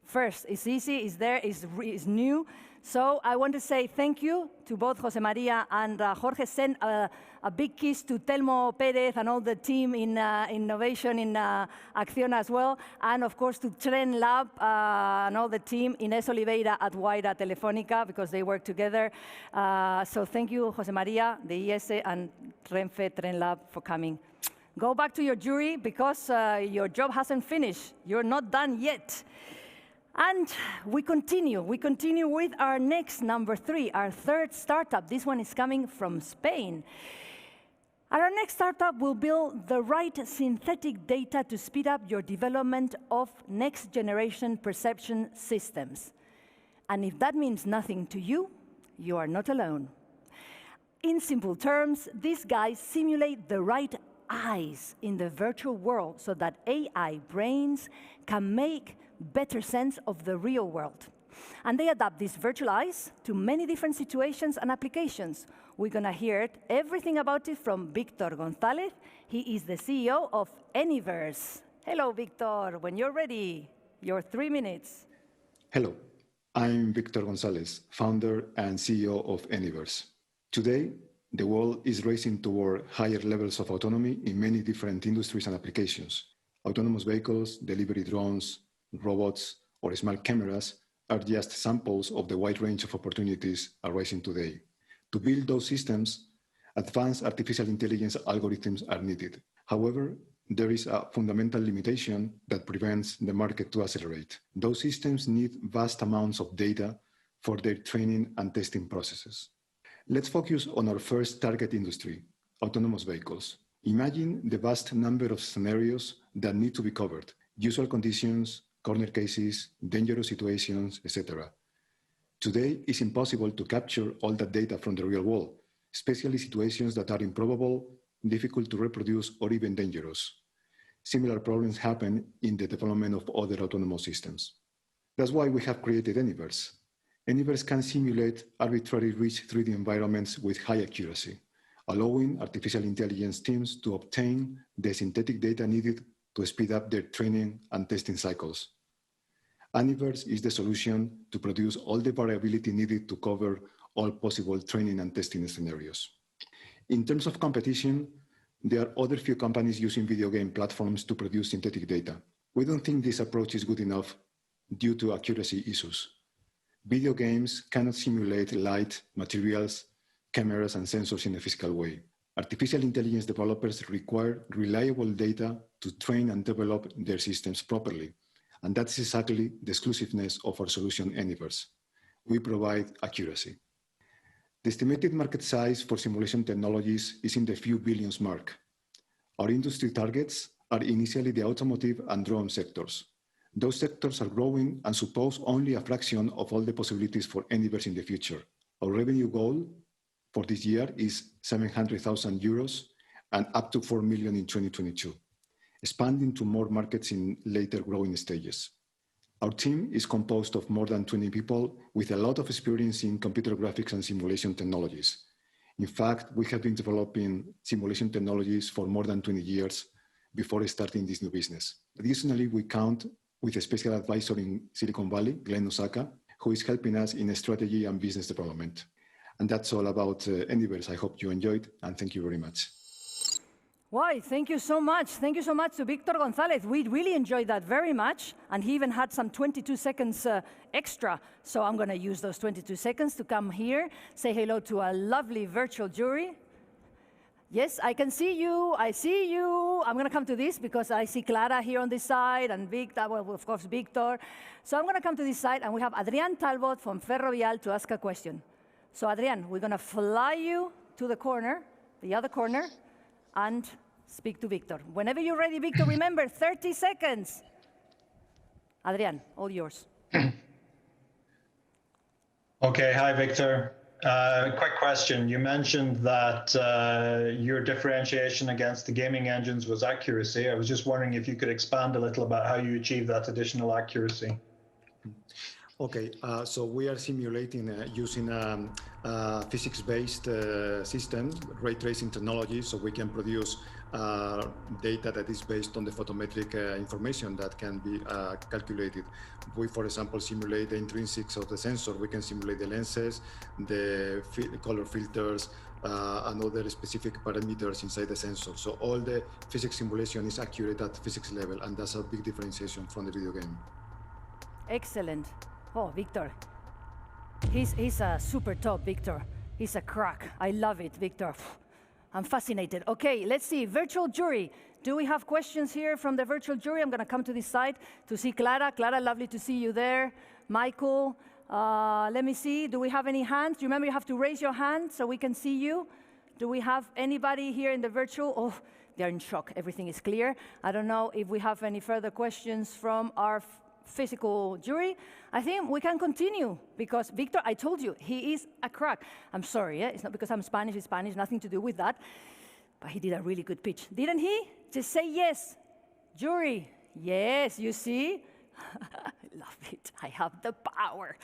First, it's easy, it's there, it's new. So I want to say thank you to both Jose Maria and Jorge. Send a big kiss to Telmo Perez and all the team in innovation in Acciona as well. And of course to Tren Lab and all the team, Inés Oliveira at Guaira Telefónica, because they work together. So thank you, Jose Maria, the ESA, and Renfe Tren Lab for coming. Go back to your jury because your job hasn't finished. You're not done yet. And we continue with our next number 3, our 3rd startup. This one is coming from Spain. And our next startup will build the right synthetic data to speed up your development of next generation perception systems. And if that means nothing to you, you are not alone. In simple terms, these guys simulate the right eyes in the virtual world so that AI brains can make better sense of the real world. And they adapt these virtual eyes to many different situations and applications. We're going to hear everything about it from Victor González. He is the CEO of Anyverse. Hello, Victor. When you're ready, your 3 minutes. Hello, I'm Victor González, founder and CEO of Anyverse. Today, the world is racing toward higher levels of autonomy in many different industries and applications. Autonomous vehicles, delivery drones, robots, or smart cameras are just samples of the wide range of opportunities arising today. To build those systems, advanced artificial intelligence algorithms are needed. However, there is a fundamental limitation that prevents the market to accelerate. Those systems need vast amounts of data for their training and testing processes. Let's focus on our first target industry, autonomous vehicles. Imagine the vast number of scenarios that need to be covered: usual conditions, corner cases, dangerous situations, etc. Today, it's impossible to capture all that data from the real world, especially situations that are improbable, difficult to reproduce, or even dangerous. Similar problems happen in the development of other autonomous systems. That's why we have created Anyverse. Anyverse can simulate arbitrary rich 3D environments with high accuracy, allowing artificial intelligence teams to obtain the synthetic data needed to speed up their training and testing cycles. Anyverse is the solution to produce all the variability needed to cover all possible training and testing scenarios. In terms of competition, there are other few companies using video game platforms to produce synthetic data. We don't think this approach is good enough due to accuracy issues. Video games cannot simulate light, materials, cameras, and sensors in a physical way. Artificial intelligence developers require reliable data to train and develop their systems properly. And that's exactly the exclusiveness of our solution, Anyverse. We provide accuracy. The estimated market size for simulation technologies is in the few billions mark. Our industry targets are initially the automotive and drone sectors. Those sectors are growing and suppose only a fraction of all the possibilities for Anyverse in the future. Our revenue goal for this year is 700,000 euros and up to 4 million in 2022, expanding to more markets in later growing stages. Our team is composed of more than 20 people with a lot of experience in computer graphics and simulation technologies. In fact, we have been developing simulation technologies for more than 20 years before starting this new business. Additionally, we count with a special advisor in Silicon Valley, Glenn Osaka, who is helping us in strategy and business development. And that's all about Anyverse. I hope you enjoyed, and thank you very much. Why, thank you so much. Thank you so much to Victor Gonzalez. We really enjoyed that very much, and he even had some 22 seconds extra. So I'm going to use those 22 seconds to come here, say hello to a lovely virtual jury. Yes, I can see you. I see you. I'm going to come to this because I see Clara here on this side and Victor, well, of course, Victor. So I'm going to come to this side, and we have Adrián Talbot from Ferrovial to ask a question. So Adrián, we're going to fly you to the corner, the other corner, and speak to Victor. Whenever you're ready, Victor, remember, 30 seconds. Adrián, all yours. Okay, hi, Victor. Quick question. You mentioned that your differentiation against the gaming engines was accuracy. I was just wondering if you could expand a little about how you achieve that additional accuracy. Okay, so we are simulating using a physics-based system, ray tracing technology, so we can produce data that is based on the photometric information that can be calculated. We, for example, simulate the intrinsics of the sensor. We can simulate the lenses, the color filters, and other specific parameters inside the sensor. So all the physics simulation is accurate at physics level, and that's a big differentiation from the video game. Excellent. Oh, Victor. He's a super top, Victor. He's a crack. I love it, Victor. I'm fascinated. Okay, let's see. Virtual jury. Do we have questions here from the virtual jury? I'm going to come to this side to see Clara. Clara, lovely to see you there. Michael, let me see. Do we have any hands? Remember, you have to raise your hand so we can see you. Do we have anybody here in the virtual? Oh, they're in shock. Everything is clear. I don't know if we have any further questions from our physical jury. I think we can continue because Victor, I told you, he is a crack. I'm sorry, it's not because I'm Spanish, it's Spanish, nothing to do with that. But he did a really good pitch, didn't he? Just say yes. Jury, yes, you see? I love it, I have the power.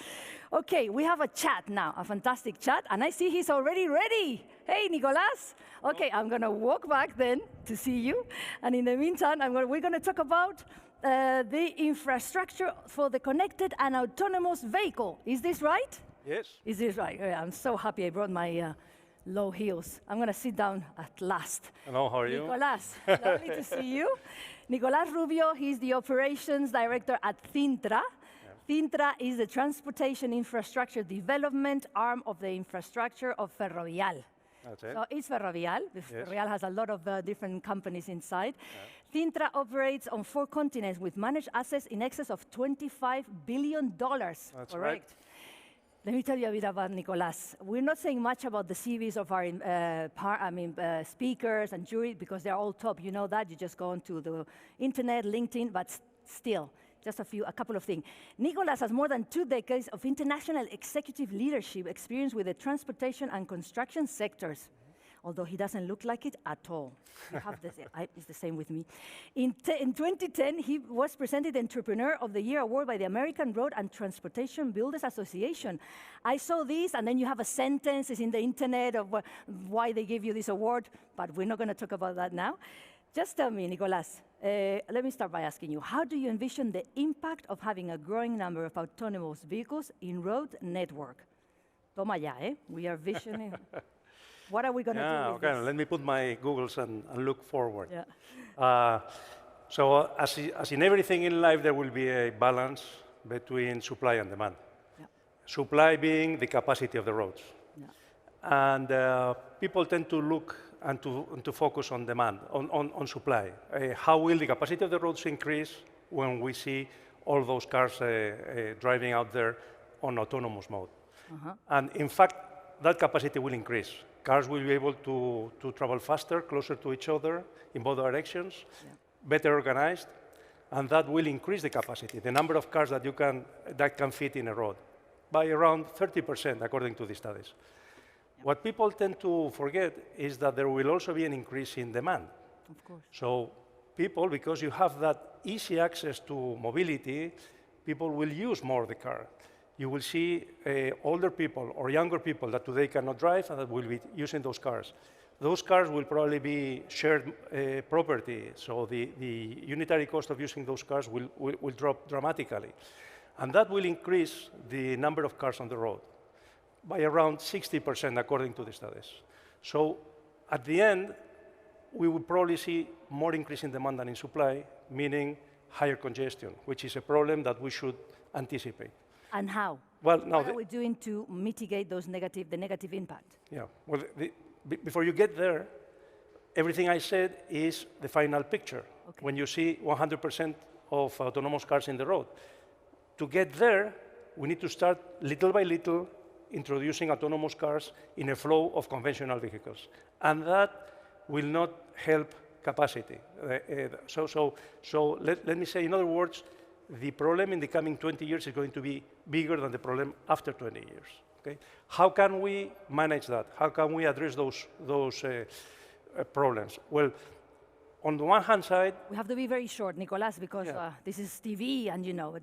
Okay, we have a chat now, a fantastic chat, and I see he's already ready. Hey, Nicolas. Okay, I'm gonna walk back then to see you. And in the meantime, we're gonna talk about the infrastructure for the connected and autonomous vehicle. Is this right? Yes. Is this right? I'm so happy I brought my low heels. I'm going to sit down at last. Hello, how are you? Nicolas, lovely to see you. Nicolas Rubio, he's the operations director at Cintra. Yeah. Cintra is the transportation infrastructure development arm of the infrastructure of Ferrovial. That's it. So it's Ferrovial. Yes. Ferrovial has a lot of different companies inside. Yeah. Cintra operates on 4 continents with managed assets in excess of $25 billion. That's correct? Right. Let me tell you a bit about Nicolas. We're not saying much about the CVs of our speakers and jury because they're all top. You know that. You just go onto the internet, LinkedIn, but still, just a couple of things. Nicolas has more than 2 decades of international executive leadership experience with the transportation and construction sectors, although he doesn't look like it at all. You have it's the same with me. In 2010, he was presented Entrepreneur of the Year award by the American Road and Transportation Builders Association. I saw this, and then you have a sentence in the internet of why they gave you this award, but we're not going to talk about that now. Just tell me, Nicolas, let me start by asking you, how do you envision the impact of having a growing number of autonomous vehicles in road network? Toma ya, eh? We are visioning. What are we going to do with this? Let me put my goggles and look forward. Yeah. So as in everything in life, there will be a balance between supply and demand. Yeah. Supply being the capacity of the roads. Yeah. And people tend to look and to focus on demand, on supply. How will the capacity of the roads increase when we see all those cars driving out there on autonomous mode? And in fact, that capacity will increase. Cars will be able to travel faster, closer to each other in both directions, better organized, and that will increase the capacity, the number of cars that can fit in a road, by around 30%, according to the studies. What people tend to forget is that there will also be an increase in demand. Of course. So people, because you have that easy access to mobility, people will use more the car. You will see older people or younger people that today cannot drive and that will be using those cars. Those cars will probably be shared property, so the unitary cost of using those cars will drop dramatically. And that will increase the number of cars on the road by around 60%, according to the studies. So at the end, we will probably see more increase in demand than in supply, meaning higher congestion, which is a problem that we should anticipate. And how? Well, now what are we doing to mitigate the negative impact? Yeah, well, before you get there, everything I said is the final picture. Okay. When you see 100% of autonomous cars in the road. To get there, we need to start little by little introducing autonomous cars in a flow of conventional vehicles. And that will not help capacity. So let me say, in other words, the problem in the coming 20 years is going to be bigger than the problem after 20 years. Okay? How can we manage that? How can we address those problems? Well, on the one hand side... We have to be very short, Nicolas, because this is TV and you know.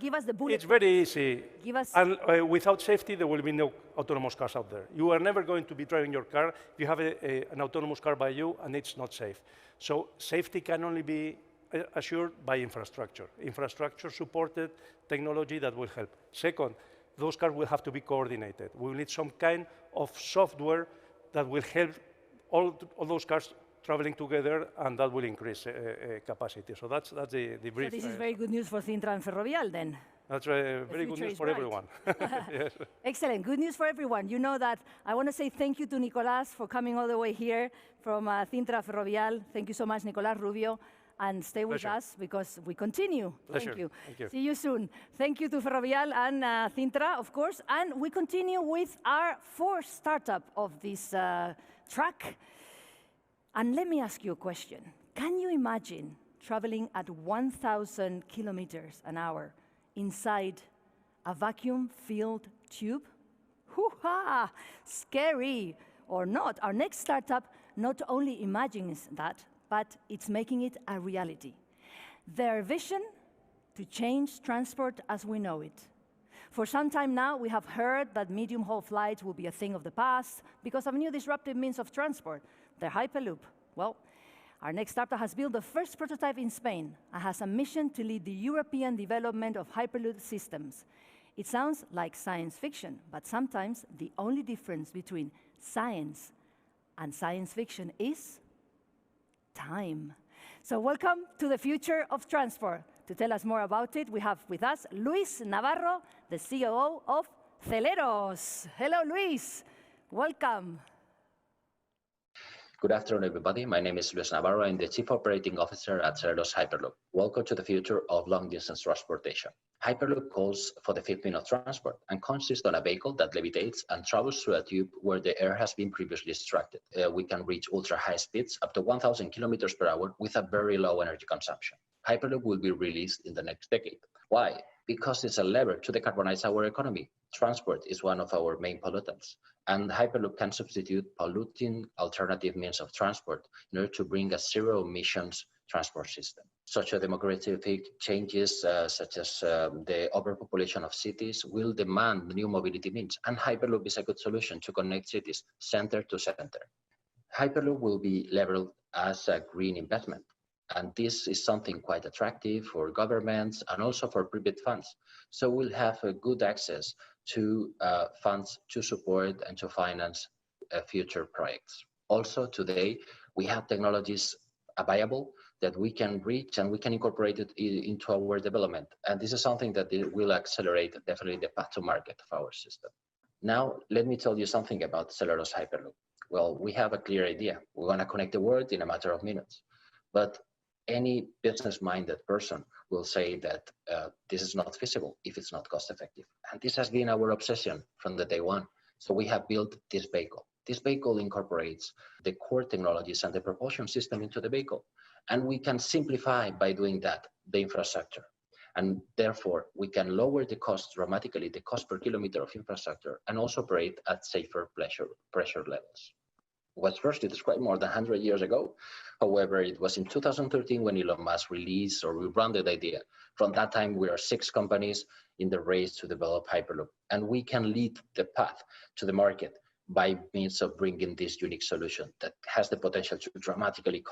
Give us the bullet. It's very easy. Give us... And without safety, there will be no autonomous cars out there. You are never going to be driving your car if you have an autonomous car by you and it's not safe. So safety can only be assured by infrastructure. Infrastructure-supported technology that will help. Second, those cars will have to be coordinated. We will need some kind of software that will help all those cars traveling together, and that will increase capacity. So that's the brief. So this is very good news for Cintra and Ferrovial, then. That's very good news for everyone. Yes. Excellent. Good news for everyone. You know that I want to say thank you to Nicolas for coming all the way here from Cintra Ferrovial. Thank you so much, Nicolas Rubio. And stay with us because we continue. Pleasure. Thank you. Thank you. See you soon. Thank you to Ferrovial and Cintra, of course. And we continue with our fourth startup of this track. And let me ask you a question. Can you imagine traveling at 1,000 kilometers an hour inside a vacuum-filled tube? Hoo-ha! Scary or not. Our next startup not only imagines that, but it's making it a reality. Their vision to change transport as we know it. For some time now, we have heard that medium-haul flights will be a thing of the past because of new disruptive means of transport, the Hyperloop. Well, our next startup has built the first prototype in Spain and has a mission to lead the European development of Hyperloop systems. It sounds like science fiction, but sometimes the only difference between science and science fiction is time. So welcome to the future of transport. To tell us more about it, we have with us Luis Navarro, the CEO of Cellulose. Hello, Luis. Welcome. Good afternoon, everybody. My name is Luis Navarro. I'm the Chief Operating Officer at Cellulose Hyperloop. Welcome to the future of long-distance transportation. Hyperloop calls for the fifth mean of transport and consists on a vehicle that levitates and travels through a tube where the air has been previously extracted. We can reach ultra-high speeds up to 1,000 kilometers per hour with a very low energy consumption. Hyperloop will be released in the next decade. Why? Because it's a lever to decarbonize our economy. Transport is one of our main pollutants, and Hyperloop can substitute polluting alternative means of transport in order to bring a zero emissions transport system. Socio-demographic changes such as the overpopulation of cities will demand new mobility means, and Hyperloop is a good solution to connect cities center to center. Hyperloop will be labeled as a green investment, and this is something quite attractive for governments and also for private funds. So we'll have a good access to funds to support and to finance future projects. Also today, we have technologies available that we can reach and we can incorporate it into our development. And this is something that will accelerate definitely the path to market of our system. Now, let me tell you something about Cellulose Hyperloop. Well, we have a clear idea. We want to connect the world in a matter of minutes. But any business-minded person will say that this is not feasible if it's not cost-effective. And this has been our obsession from the day one. So we have built this vehicle. This vehicle incorporates the core technologies and the propulsion system into the vehicle. And we can simplify by doing that, the infrastructure. And therefore, we can lower the cost dramatically, the cost per kilometer of infrastructure, and also operate at safer pressure levels. Was first described more than 100 years ago. However, it was in 2013 when Elon Musk released or rebranded the idea. From that time, we are 6 companies in the race to develop Hyperloop, and we can lead the path to the market by means of bringing this unique solution that has the potential to dramatically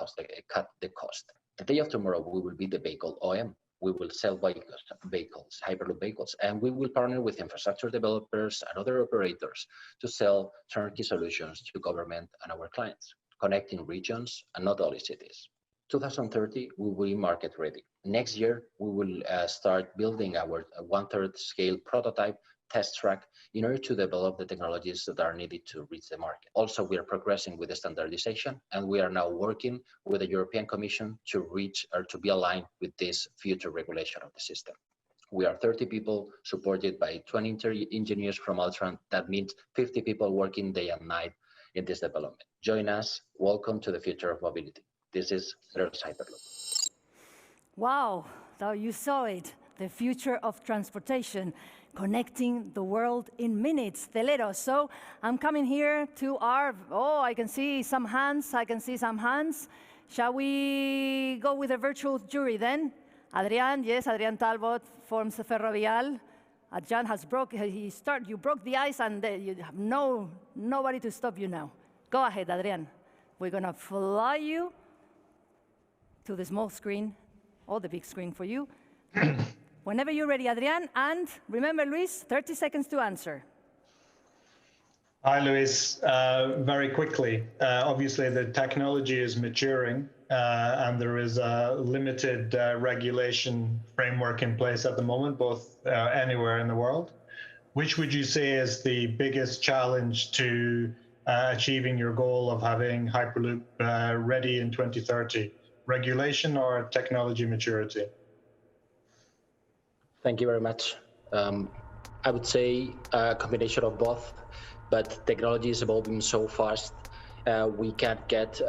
cut the cost. The day of tomorrow, we will be the vehicle OEM. We will sell vehicles, Hyperloop vehicles, and we will partner with infrastructure developers and other operators to sell turnkey solutions to government and our clients, connecting regions and not only cities. 2030, we will be market ready. Next year, we will start building our 1/3 scale prototype test track in order to develop the technologies that are needed to reach the market. Also, we are progressing with the standardization, and we are now working with the European Commission to reach or to be aligned with this future regulation of the system. We are 30 people supported by 20 engineers from Altran. That means 50 people working day and night in this development. Join us. Welcome to the future of mobility. This is Cellulose Hyperloop. Wow, now you saw it, the future of transportation, connecting the world in minutes, Cellulose. So I'm coming here to our, I can see some hands, Shall we go with a virtual jury then? Adrian, yes, Adrian Talbot forms the Ferrovial. Adrian has you broke the ice and you have nobody to stop you now. Go ahead, Adrian. We're gonna fly you to the small screen, or the big screen for you. Whenever you're ready, Adrian, and remember, Luis, 30 seconds to answer. Hi, Luis. Very quickly, obviously the technology is maturing and there is a limited regulation framework in place at the moment, both anywhere in the world. Which would you say is the biggest challenge to achieving your goal of having Hyperloop ready in 2030? Regulation or technology maturity? Thank you very much. I would say a combination of both, but technology is evolving so fast. We can't get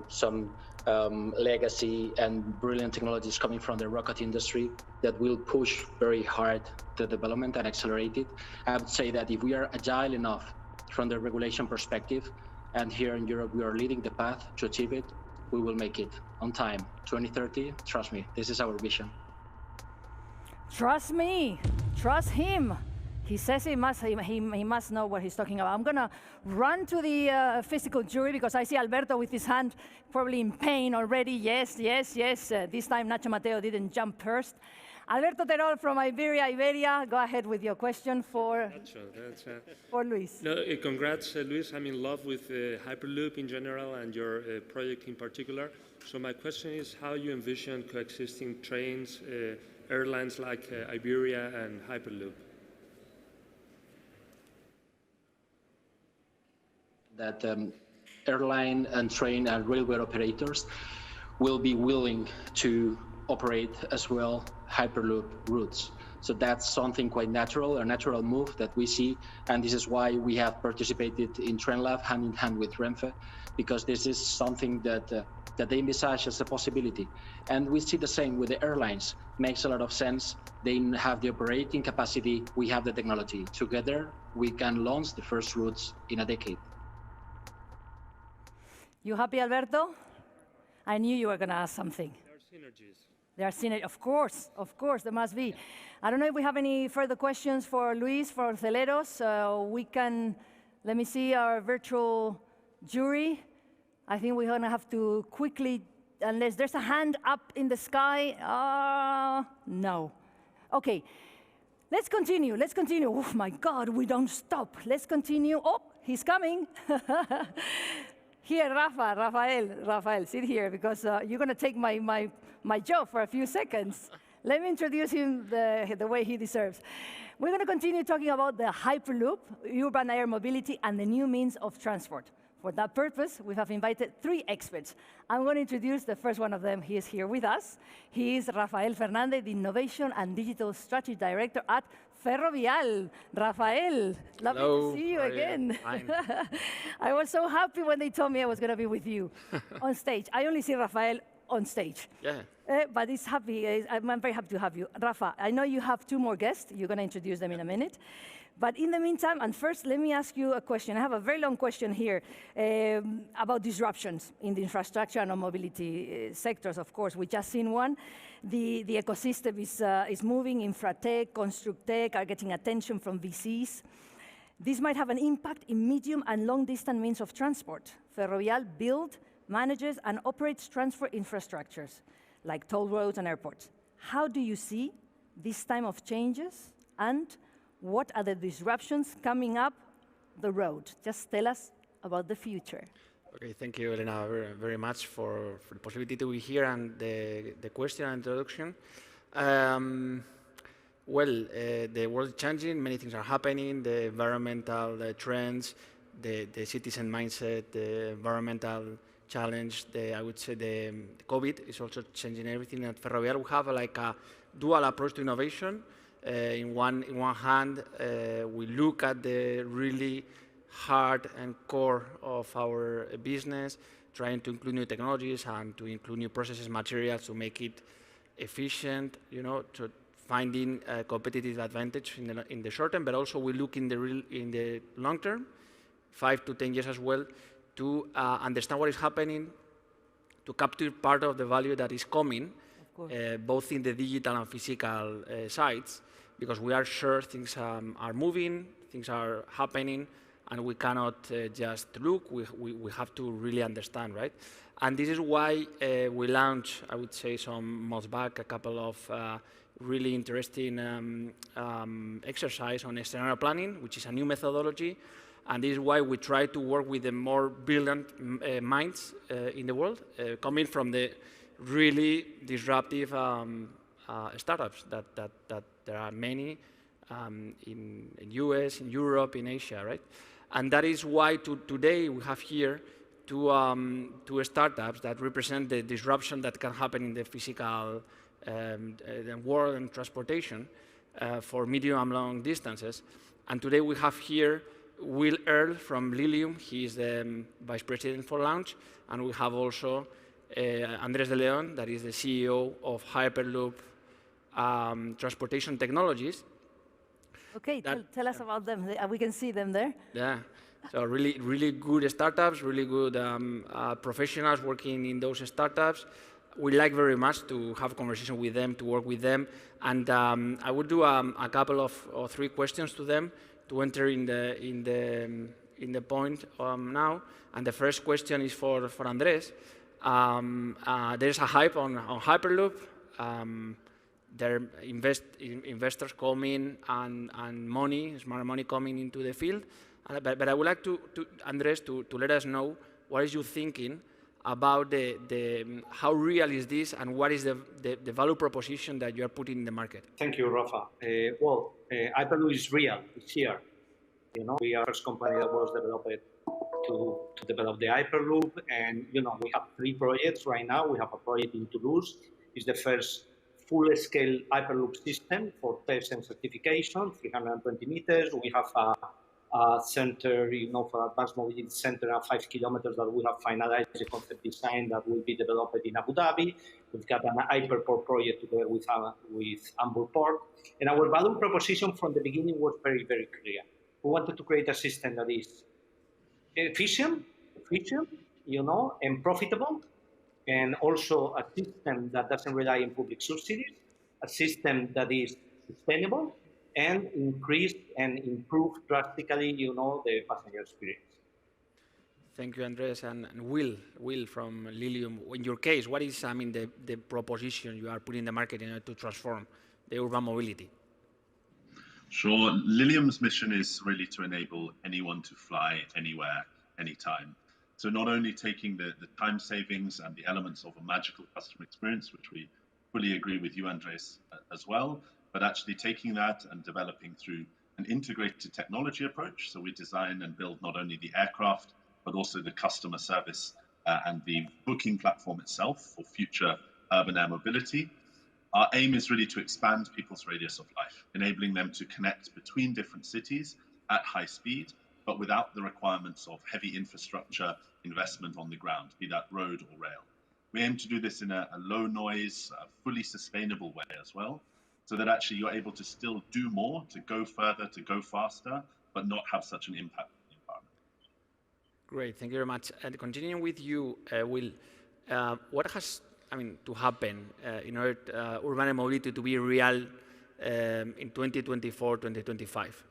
some legacy and brilliant technologies coming from the rocket industry that will push very hard the development and accelerate it. I would say that if we are agile enough from the regulation perspective, and here in Europe we are leading the path to achieve it, we will make it on time. 2030, trust me, this is our vision. Trust me, trust him. He says he must know what he's talking about. I'm gonna run to the physical jury because I see Alberto with his hand probably in pain already. Yes. This time Nacho Mateo didn't jump first. Alberto Terol from Iberia, go ahead with your question for Luis. No, congrats, Luis. I'm in love with Hyperloop in general and your project in particular. So my question is how you envision coexisting trains, airlines like Iberia and Hyperloop? That airline and train and railway operators will be willing to operate as well Hyperloop routes. So that's something quite natural, a natural move that we see. And this is why we have participated in TrainLab hand in hand with Renfe, because this is something that they envisage as a possibility. And we see the same with the airlines. Makes a lot of sense. They have the operating capacity. We have the technology. Together, we can launch the first routes in a decade. You happy, Alberto? I knew you were going to ask something. There are synergies. There are synergies, of course, there must be. I don't know if we have any further questions for Luis, for Cellulose. We can, let me see our virtual jury. I think we're going to have to quickly, unless there's a hand up in the sky. No. Okay, let's continue. Oh my God, we don't stop. Let's continue. Oh, he's coming. Here, Rafael, sit here, because you're going to take my job for a few seconds. Let me introduce him the way he deserves. We're going to continue talking about the Hyperloop, urban air mobility, and the new means of transport. For that purpose, we have invited 3 experts. I'm going to introduce the first one of them. He is here with us. He is Rafael Fernandez, the Innovation and Digital Strategy Director at Ferrovial. Rafael, lovely to see you again. I was so happy when they told me I was going to be with you on stage. I only see Rafael on stage. Yeah. But I'm very happy to have you. Rafa, I know you have 2 more guests. You're going to introduce them in a minute. But in the meantime, and first, let me ask you a question. I have a very long question here about disruptions in the infrastructure and mobility sectors, of course. We just seen one. The ecosystem is moving. Infratech, Constructech are getting attention from VCs. This might have an impact in medium and long-distance means of transport. Ferrovial builds, manages, and operates transport infrastructures, like toll roads and airports. How do you see this time of changes, and what are the disruptions coming up the road? Just tell us about the future. Okay, thank you, Elena, very much for the possibility to be here and the question and introduction. The world is changing, many things are happening, the environmental trends, the citizen mindset, the environmental challenge, I would say the COVID is also changing everything. At Ferrovial, we have like a dual approach to innovation. In one hand, we look at the really heart and core of our business, trying to include new technologies and to include new processes, materials to make it efficient, to finding a competitive advantage in the short term, but also we look in the long term, 5 to 10 years as well, to understand what is happening, to capture part of the value that is coming, both in the digital and physical sides, because we are sure things are moving, things are happening, and we cannot just look, we have to really understand, right? And this is why we launched, I would say some months back, a couple of really interesting exercise on scenario planning, which is a new methodology. And this is why we try to work with the more brilliant minds in the world, coming from the really disruptive startups that there are many in US, in Europe, in Asia, right? And that is why today we have here two startups that represent the disruption that can happen in the physical world and transportation for medium and long distances. And today we have here Will Earl from Lilium. He is the Vice President for Launch. And we have also Andres de Leon, that is the CEO of Hyperloop Transportation Technologies. Okay, tell us about them. We can see them there. Yeah, so really good startups, really good professionals working in those startups. We like very much to have a conversation with them, to work with them. And I would do a couple of or 3 questions to them to enter in the point now. And the first question is for Andres. There's a hype on Hyperloop. There are investors coming and money, smart money coming into the field. But I would like Andres to let us know what is your thinking about how real is this and what is the value proposition that you are putting in the market. Thank you, Rafa. Hyperloop is real. It's here. We are the first company that was developed to develop the Hyperloop, and we have 3 projects right now. We have a project in Toulouse. It's the first full-scale Hyperloop system for test and certification, 320 meters. We have a center, for advanced mobility center at 5 kilometers that we have finalized the concept design that will be developed in Abu Dhabi. We've got an Hyperport project together with Hamburg Port. And our value proposition from the beginning was very, very clear. We wanted to create a system that is efficient, and profitable, and also a system that doesn't rely on public subsidies, a system that is sustainable, and increase and improve drastically, the passenger experience. Thank you, Andres. And Will from Lilium. In your case, what is, the proposition you are putting in the market in order to transform the urban mobility? Sure. Lilium's mission is really to enable anyone to fly anywhere, anytime. So not only taking the time savings and the elements of a magical customer experience, which we fully agree with you, Andres, as well, but actually taking that and developing through an integrated technology approach. So we design and build not only the aircraft, but also the customer service and the booking platform itself for future urban air mobility. Our aim is really to expand people's radius of life, enabling them to connect between different cities at high speed, but without the requirements of heavy infrastructure investment on the ground, be that road or rail. We aim to do this in a low noise, fully sustainable way as well, so that actually you're able to still do more, to go further, to go faster, but not have such an impact on the environment. Great, thank you very much. And continuing with you, Will, what has to happen in order urban air mobility to be real in 2024, 2025?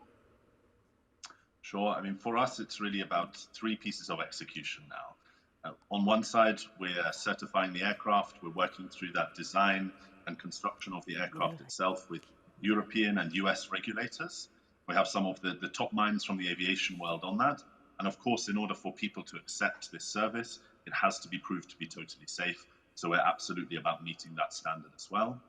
Sure. For us, it's really about three pieces of execution now. On one side, we're certifying the aircraft. We're working through that design and construction of the aircraft itself with European and US regulators. We have some of the top minds from the aviation world on that. And of course, in order for people to accept this service, it has to be proved to be totally safe. So we're absolutely about meeting that standard as well.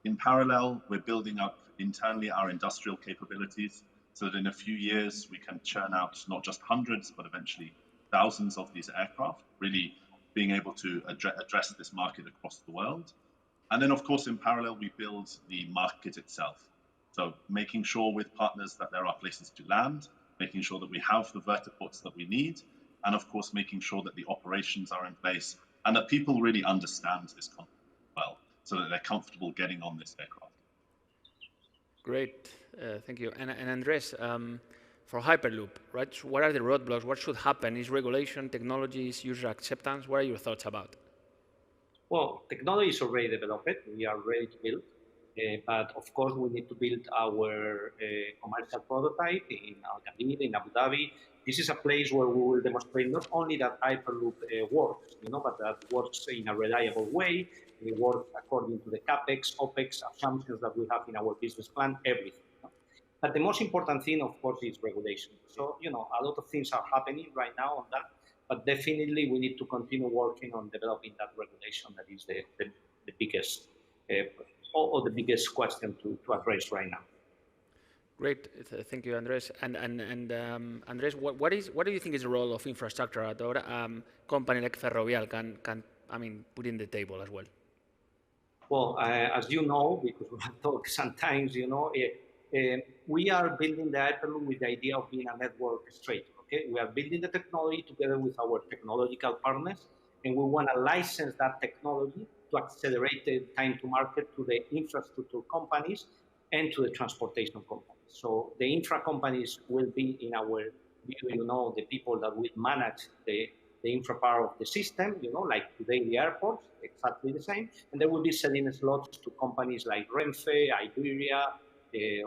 In parallel, we're building up internally our industrial capabilities so that in a few years we can churn out not just hundreds, but eventually thousands of these aircraft, really being able to address this market across the world. And then, of course, in parallel, we build the market itself. So making sure with partners that there are places to land, making sure that we have the vertiports that we need, and of course, making sure that the operations are in place and that people really understand this concept well, so that they're comfortable getting on this aircraft. Great, thank you. And Andres, for Hyperloop, right? What are the roadblocks? What should happen? Is regulation, technologies, user acceptance? What are your thoughts about? Well, technology is already developed. We are ready to build. But of course, we need to build our commercial prototype in Al Ghamid, in Abu Dhabi. This is a place where we will demonstrate not only that Hyperloop works, but that works in a reliable way. It works according to the CapEx, OpEx assumptions that we have in our business plan, everything. But the most important thing, of course, is regulation. So, a lot of things are happening right now on that, but definitely we need to continue working on developing that regulation. That is the biggest or the biggest question to address right now. Great, thank you, Andres. And Andres, what do you think is the role of infrastructure at a company like Ferrovial can put in the table as well? Well, as you know, because we have talked sometimes, we are building the Hyperloop with the idea of being a network straight. Okay, we are building the technology together with our technological partners, and we want to license that technology to accelerate the time to market to the infrastructure companies and to the transportation companies. So the infra companies will be, in our view, the people that will manage the infra part of the system, like today the airports, exactly the same. And they will be selling slots to companies like Renfe, Iberia,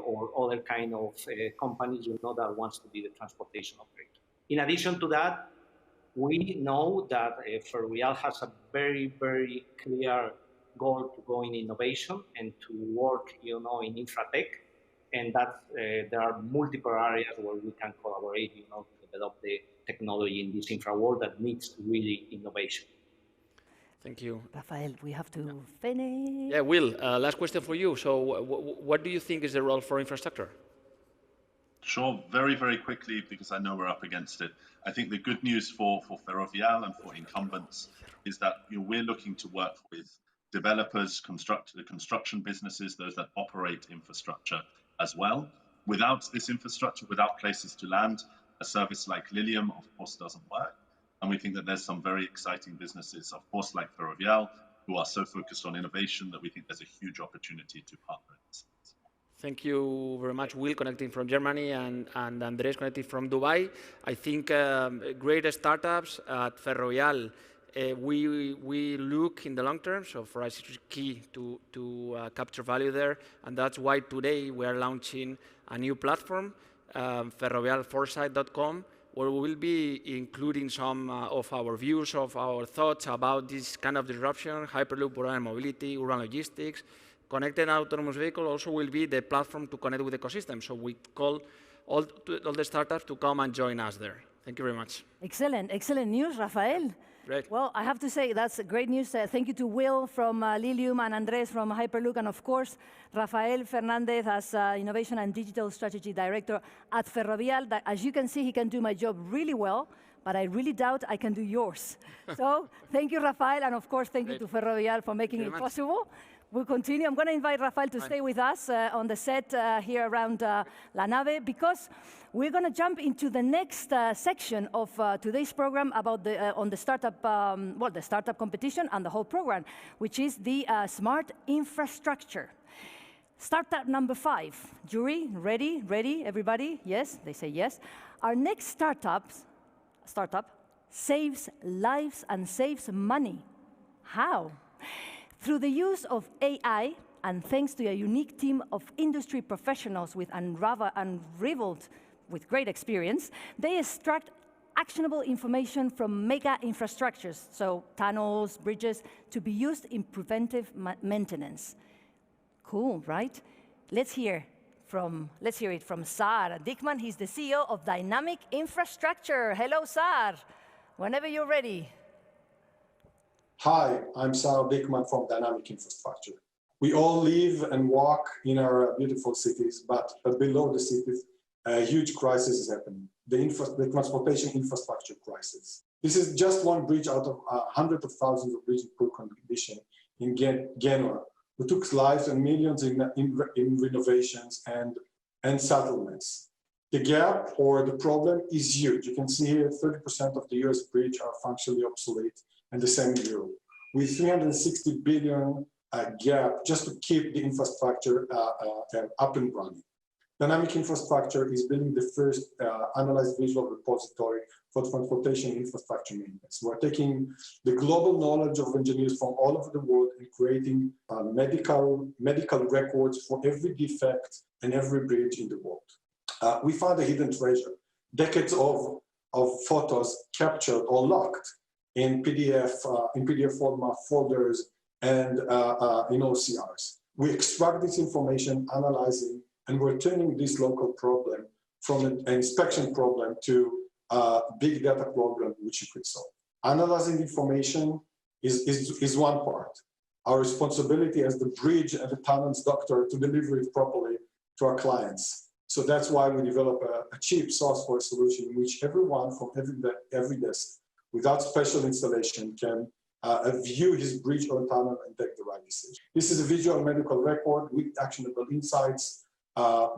or other kind of companies, that wants to be the transportation operator. In addition to that, we know that Ferrovial has a very, very clear goal to go in innovation and to work, in infratech, and that there are multiple areas where we can collaborate, to develop the technology in this infra world that needs really innovation. Thank you. Rafael, we have to finish. Yeah, Will, last question for you. So what do you think is the role for infrastructure? Sure, very, very quickly, because I know we're up against it. I think the good news for Ferrovial and for incumbents is that we're looking to work with developers, construction businesses, those that operate infrastructure as well. Without this infrastructure, without places to land, a service like Lilium, of course, doesn't work. And we think that there's some very exciting businesses, of course, like Ferrovial, who are so focused on innovation that we think there's a huge opportunity to partner in this. Thank you very much, Will, connecting from Germany, and Andres connecting from Dubai. I think great startups at Ferrovial, we look in the long term, so for us it's key to capture value there, and that's why today we are launching a new platform, ferrovialforesight.com, where we will be including some of our views, of our thoughts about this kind of disruption, Hyperloop, urban mobility, urban logistics. Connected autonomous vehicle also will be the platform to connect with the ecosystem. So we call all the startups to come and join us there. Thank you very much. Excellent, excellent news, Rafael. Great. Well, I have to say that's great news. Thank you to Will from Lilium and Andres from Hyperloop, and of course, Rafael Fernandez as Innovation and Digital Strategy Director at Ferrovial. That, as you can see, he can do my job really well, but I really doubt I can do yours. So thank you, Rafael, and of course, thank you to Ferrovial for making it possible. We'll continue. I'm going to invite Rafael to stay with us on the set here around La Nave, because we're going to jump into the next section of today's program about the startup, the startup competition and the whole program, which is the smart infrastructure. Startup number 5. Jury, ready, everybody? Yes, they say yes. Our next startup saves lives and saves money. How? Through the use of AI, and thanks to a unique team of industry professionals with unrivaled with great experience, they extract actionable information from mega infrastructures, so tunnels, bridges, to be used in preventive maintenance. Cool, right? Let's hear it from Sar Dickman. He's the CEO of Dynamic Infrastructure. Hello, Sar. Whenever you're ready. Hi, I'm Sal Dickman from Dynamic Infrastructure. We all live and walk in our beautiful cities, but below the cities, a huge crisis is happening, the transportation infrastructure crisis. This is just one bridge out of hundreds of thousands of bridges in poor condition in Genoa, who took lives and millions in renovations and settlements. The gap or the problem is huge. You can see here 30% of the US bridge are functionally obsolete, and the same in Europe, with 360 billion gap just to keep the infrastructure up and running. Dynamic Infrastructure is building the first analyzed visual repository for transportation infrastructure maintenance. We're taking the global knowledge of engineers from all over the world and creating medical records for every defect and every bridge in the world. We found a hidden treasure, decades of photos captured or locked in PDF format folders and in OCRs. We extract this information, analyzing, and we're turning this local problem from an inspection problem to a big data problem which you could solve. Analyzing information is one part. Our responsibility as the bridge and the tunnels doctor to deliver it properly to our clients. So that's why we develop a cheap software solution in which everyone from every desk, without special installation, can view his bridge or tunnel and take the right decision. This is a visual medical record with actionable insights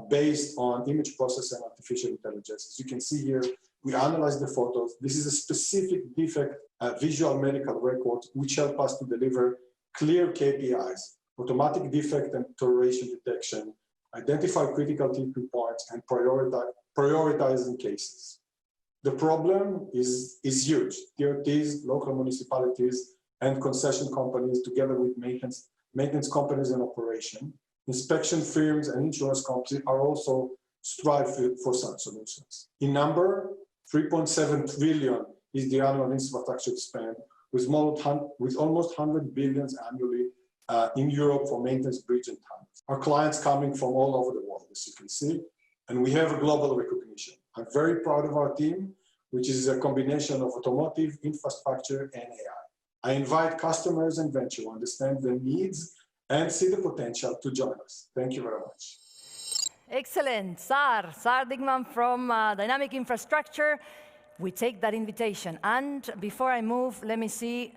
based on image processing and artificial intelligence. As you can see here, we analyze the photos. This is a specific defect visual medical record which help us to deliver clear KPIs, automatic defect and deterioration detection, identify critical tipping points, and prioritizing cases. The problem is huge. DOTs, local municipalities, and concession companies, together with maintenance companies in operation, inspection firms and insurance companies are also striving for such solutions. In number, 3.7 trillion is the annual infrastructure spend, with almost 100 billion annually in Europe for maintenance, bridge, and tunnels. Our clients coming from all over the world, as you can see, and we have a global recognition. I'm very proud of our team, which is a combination of automotive, infrastructure, and AI. I invite customers and venture to understand the needs and see the potential to join us. Thank you very much. Excellent. Sar Dickman from Dynamic Infrastructure. We take that invitation. And before I move, let me see,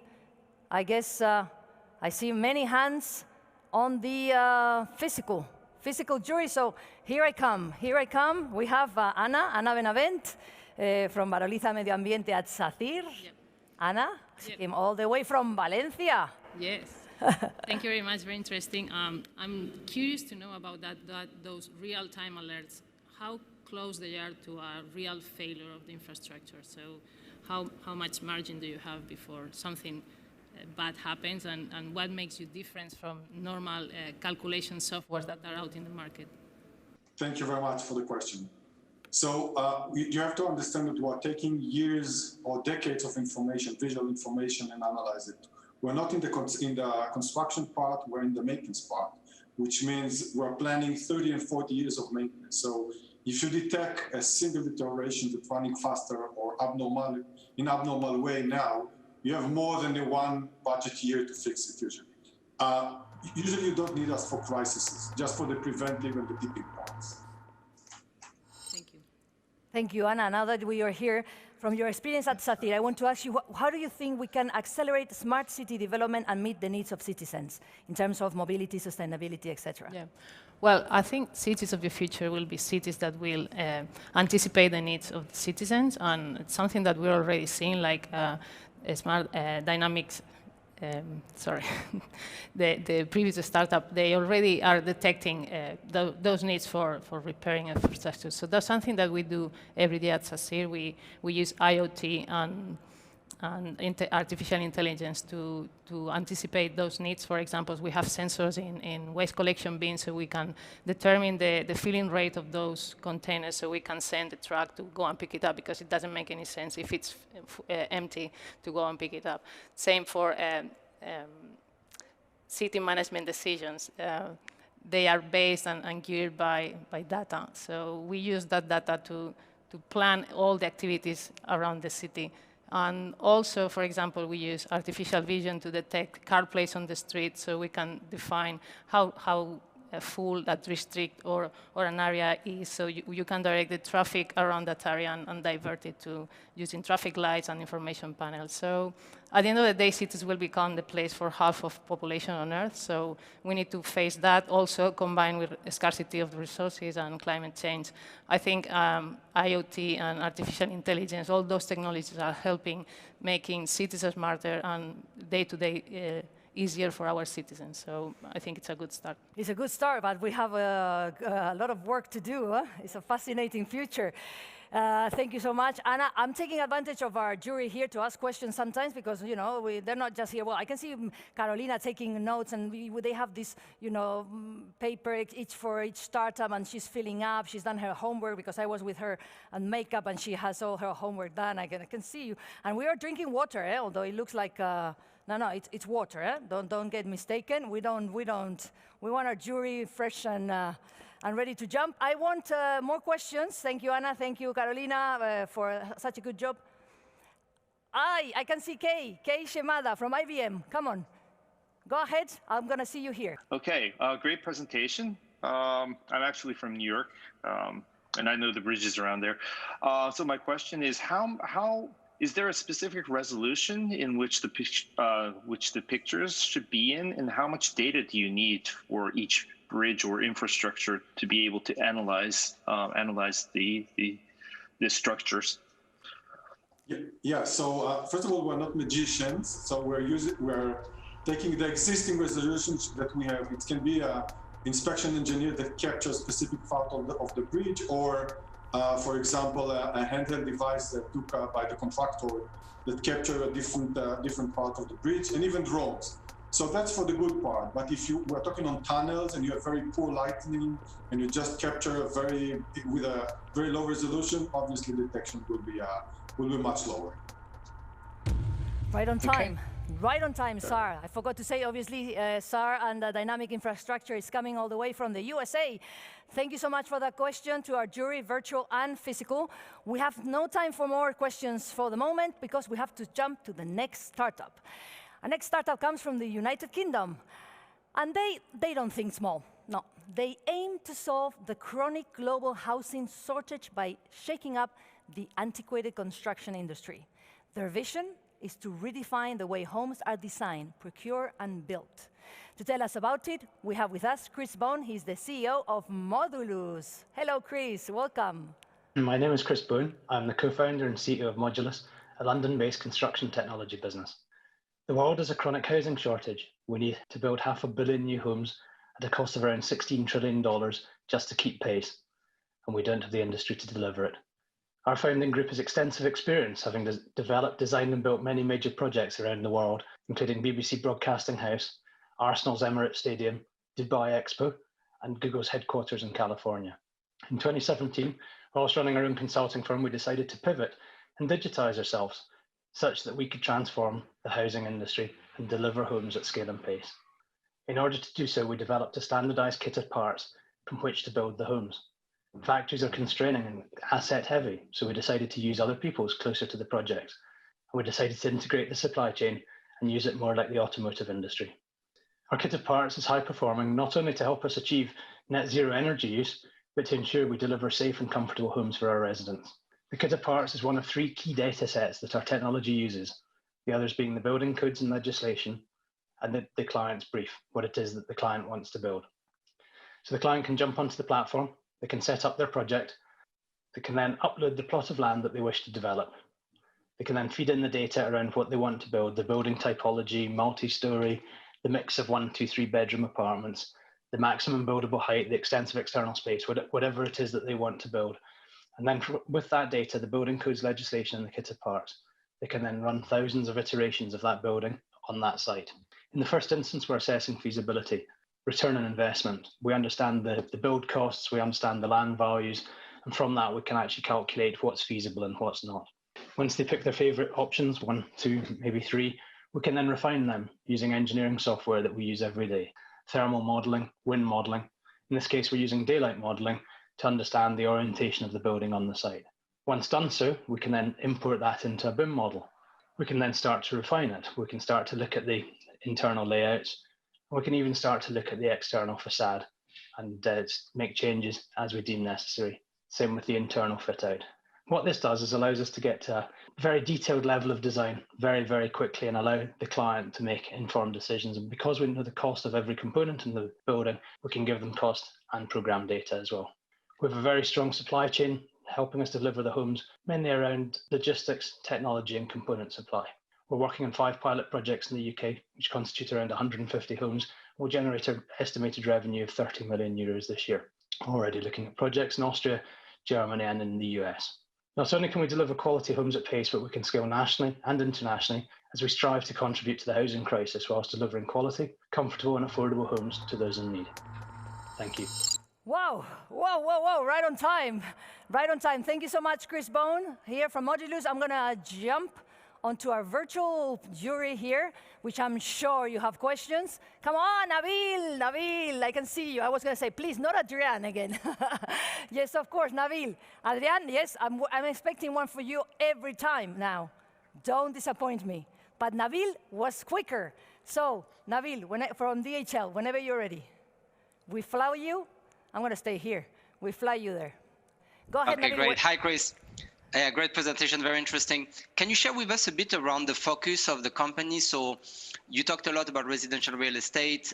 I guess I see many hands on the physical jury. So here I come. We have Ana Benavent from Baroliza Medio Ambiente at SACIR. Yep. Ana came all the way from Valencia. Yes. Thank you very much. Very interesting. I'm curious to know about those real-time alerts. How close they are to a real failure of the infrastructure. So how much margin do you have before something bad happens, and what makes you different from normal calculation softwares that are out in the market? Thank you very much for the question. So you have to understand that we're taking years or decades of information, visual information, and analyze it. We're not in the construction part, we're in the maintenance part, which means we're planning 30 and 40 years of maintenance. So if you detect a single deterioration that's running faster or or abnormal way now, you have more than one budget year to fix it usually. Usually you don't need us for crises, just for the preventive and the tipping points. Thank you. Thank you, Anna. Now that we are here, from your experience at Satir, I want to ask you, how do you think we can accelerate smart city development and meet the needs of citizens in terms of mobility, sustainability, etc.? Yeah. Well, I think cities of the future will be cities that will anticipate the needs of the citizens, and it's something that we're already seeing, like smart dynamics. The previous startup, they already are detecting those needs for repairing infrastructure. So that's something that we do every day at Satir. We use IoT and artificial intelligence to anticipate those needs. For example, we have sensors in waste collection bins, so we can determine the filling rate of those containers, so we can send the truck to go and pick it up, because it doesn't make any sense if it's empty to go and pick it up. Same for city management decisions. They are based and geared by data. So we use that data to plan all the activities around the city. And also, for example, we use artificial vision to detect car plates on the street, so we can define how full that district or an area is. So you can direct the traffic around that area and divert it to using traffic lights and information panels. So at the end of the day, cities will become the place for half of population on Earth. So we need to face that, also combined with scarcity of resources and climate change. I think IoT and artificial intelligence, all those technologies are helping making cities smarter and day-to-day easier for our citizens. So I think it's a good start. It's a good start, but we have a lot of work to do. Huh? It's a fascinating future. Thank you so much. Anna, I'm taking advantage of our jury here to ask questions sometimes, because, you know, they're not just here. Well, I can see Carolina taking notes, and they have this, you know, paper for each startup, and she's filling up. She's done her homework, because I was with her on makeup, and she has all her homework done. I can see you. And we are drinking water, although it looks like... No, it's water. Eh? Don't get mistaken. We want our jury fresh and ready to jump. I want more questions. Thank you, Anna. Thank you, Carolina, for such a good job. I can see Kei Shimada from IBM. Come on, go ahead. I'm gonna see you here. Okay, great presentation. I'm actually from New York, and I know the bridges around there. So my question is, how is there a specific resolution in which the pictures should be in, and how much data do you need for each bridge or infrastructure to be able to analyze the structures? Yeah. So first of all, we're not magicians, so we're taking the existing resolutions that we have. It can be an inspection engineer that captures specific part of the bridge, or for example, a handheld device that took by the contractor that capture a different part of the bridge, and even drones. So that's for the good part. But if we're talking on tunnels and you have very poor lighting and you just capture with a very low resolution, obviously detection will be much lower. Right on time. Right on time, SAR. I forgot to say, obviously, SAR and Dynamic Infrastructure is coming all the way from the USA. Thank you so much for that question to our jury, virtual and physical. We have no time for more questions for the moment, because we have to jump to the next startup. Our next startup comes from the United Kingdom, and they don't think small. No, they aim to solve the chronic global housing shortage by shaking up the antiquated construction industry. Their vision is to redefine the way homes are designed, procured, and built. To tell us about it, we have with us Chris Bone. He's the CEO of Modulus. Hello, Chris. Welcome. My name is Chris Bone. I'm the co-founder and CEO of Modulus, a London-based construction technology business. The world has a chronic housing shortage. We need to build 500 million new homes at a cost of around $16 trillion just to keep pace, and we don't have the industry to deliver it. Our founding group has extensive experience, having developed, designed and built many major projects around the world, including BBC Broadcasting House, Arsenal's Emirates Stadium, Dubai Expo, and Google's headquarters in California. In 2017, whilst running our own consulting firm, we decided to pivot and digitize ourselves such that we could transform the housing industry and deliver homes at scale and pace. In order to do so, we developed a standardized kit of parts from which to build the homes. Factories are constraining and asset heavy, so we decided to use other people's closer to the projects. And we decided to integrate the supply chain and use it more like the automotive industry. Our kit of parts is high performing, not only to help us achieve net zero energy use, but to ensure we deliver safe and comfortable homes for our residents. The kit of parts is one of 3 key data sets that our technology uses, the others being the building codes and legislation, and the client's brief, what it is that the client wants to build. So the client can jump onto the platform, they can set up their project, they can then upload the plot of land that they wish to develop. They can then feed in the data around what they want to build, the building typology, multi-story, the mix of 1, 2, 3 bedroom apartments, the maximum buildable height, the extensive external space, whatever it is that they want to build. And then with that data, the building codes legislation and the kit of parts, they can then run thousands of iterations of that building on that site. In the first instance, we're assessing feasibility, return on investment. We understand the build costs, we understand the land values, and from that we can actually calculate what's feasible and what's not. Once they pick their favorite options, 1, 2, maybe 3, we can then refine them using engineering software that we use every day. Thermal modeling, wind modeling. In this case, we're using daylight modeling to understand the orientation of the building on the site. Once done so, we can then import that into a BIM model. We can then start to refine it. We can start to look at the internal layouts. We can even start to look at the external facade and make changes as we deem necessary. Same with the internal fit out. What this does is allows us to get to a very detailed level of design very, very quickly and allow the client to make informed decisions. And because we know the cost of every component in the building, we can give them cost and program data as well. We have a very strong supply chain helping us deliver the homes, mainly around logistics, technology and component supply. We're working on 5 pilot projects in the UK, which constitute around 150 homes. We'll generate an estimated revenue of 30 million euros this year. Already looking at projects in Austria, Germany and in the US. Not only can we deliver quality homes at pace, but we can scale nationally and internationally as we strive to contribute to the housing crisis whilst delivering quality, comfortable and affordable homes to those in need. Thank you. Wow, whoa, whoa, whoa, right on time. Right on time. Thank you so much, Chris Bone, here from Modulus. I'm gonna jump onto our virtual jury here, which I'm sure you have questions. Come on, Nabil, I can see you. I was gonna say, please, not Adrian again. Yes, of course, Nabil. Adrian, yes, I'm expecting one for you every time now. Don't disappoint me. But Nabil was quicker. So, Nabil, from DHL, whenever you're ready. We fly you. I'm gonna stay here. We fly you there. Go ahead, Okay, Nabil. great. Hi, Chris. Great presentation, very interesting. Can you share with us a bit around the focus of the company? So you talked a lot about residential real estate.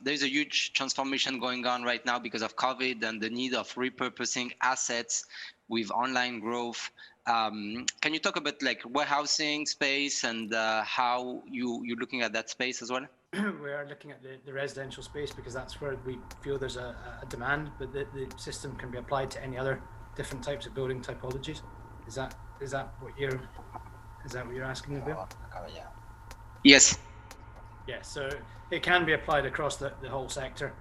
There's a huge transformation going on right now because of COVID and the need of repurposing assets with online growth. Can you talk about like warehousing space and how you're looking at that space as well? We are looking at the residential space because that's where we feel there's a demand, but the system can be applied to any other different types of building typologies. Is that what you're asking about? Yes. Yeah, so it can be applied across the whole sector,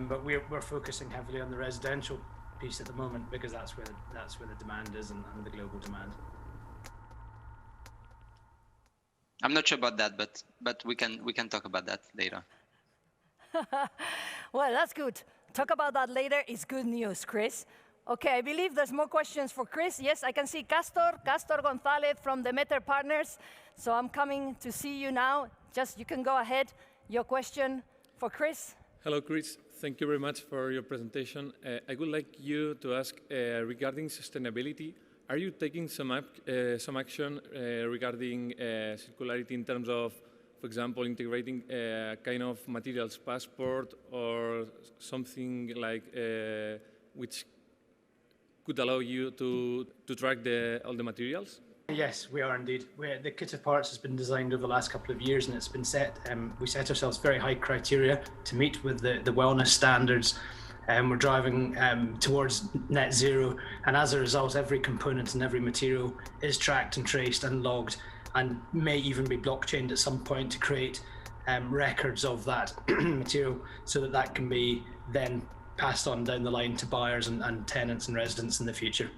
but we're focusing heavily on the residential piece at the moment because that's where the demand is and the global demand. I'm not sure about that, but we can talk about that later. Well, that's good. Talk about that later is good news, Chris. Okay, I believe there's more questions for Chris. Yes, I can see Castor Gonzalez from Demeter Partners. So I'm coming to see you now. Just, you can go ahead. Your question for Chris. Hello, Chris. Thank you very much for your presentation. I would like you to ask regarding sustainability. Are you taking some action regarding circularity in terms of, for example, integrating a kind of materials passport or something like which could allow you to track all the materials? Yes, we are indeed. The kit of parts has been designed over the last couple of years, and it's been set. We set ourselves very high criteria to meet with the wellness standards. We're driving towards net zero, and as a result, every component and every material is tracked and traced and logged, and may even be blockchained at some point to create records of that material, so that can be then passed on down the line to buyers and tenants and residents in the future.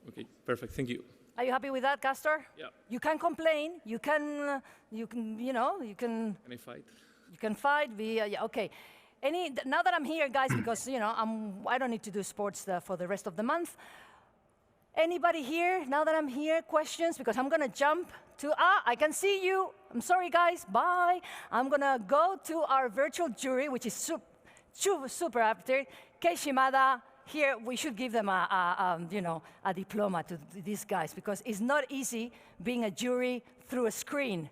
Okay, perfect. Thank you. Are you happy with that, Castor? Yeah. You can complain. You can, you know, you can. Can I fight? You can fight. Yeah, okay. Now that I'm here, guys, because I don't need to do sports for the rest of the month. Anybody here, now that I'm here, questions? Because I'm gonna jump to, I can see you. I'm sorry, guys, bye. I'm gonna go to our virtual jury, which is super after. Kei Shimada, here we should give them a diploma to these guys, because it's not easy being a jury through a screen.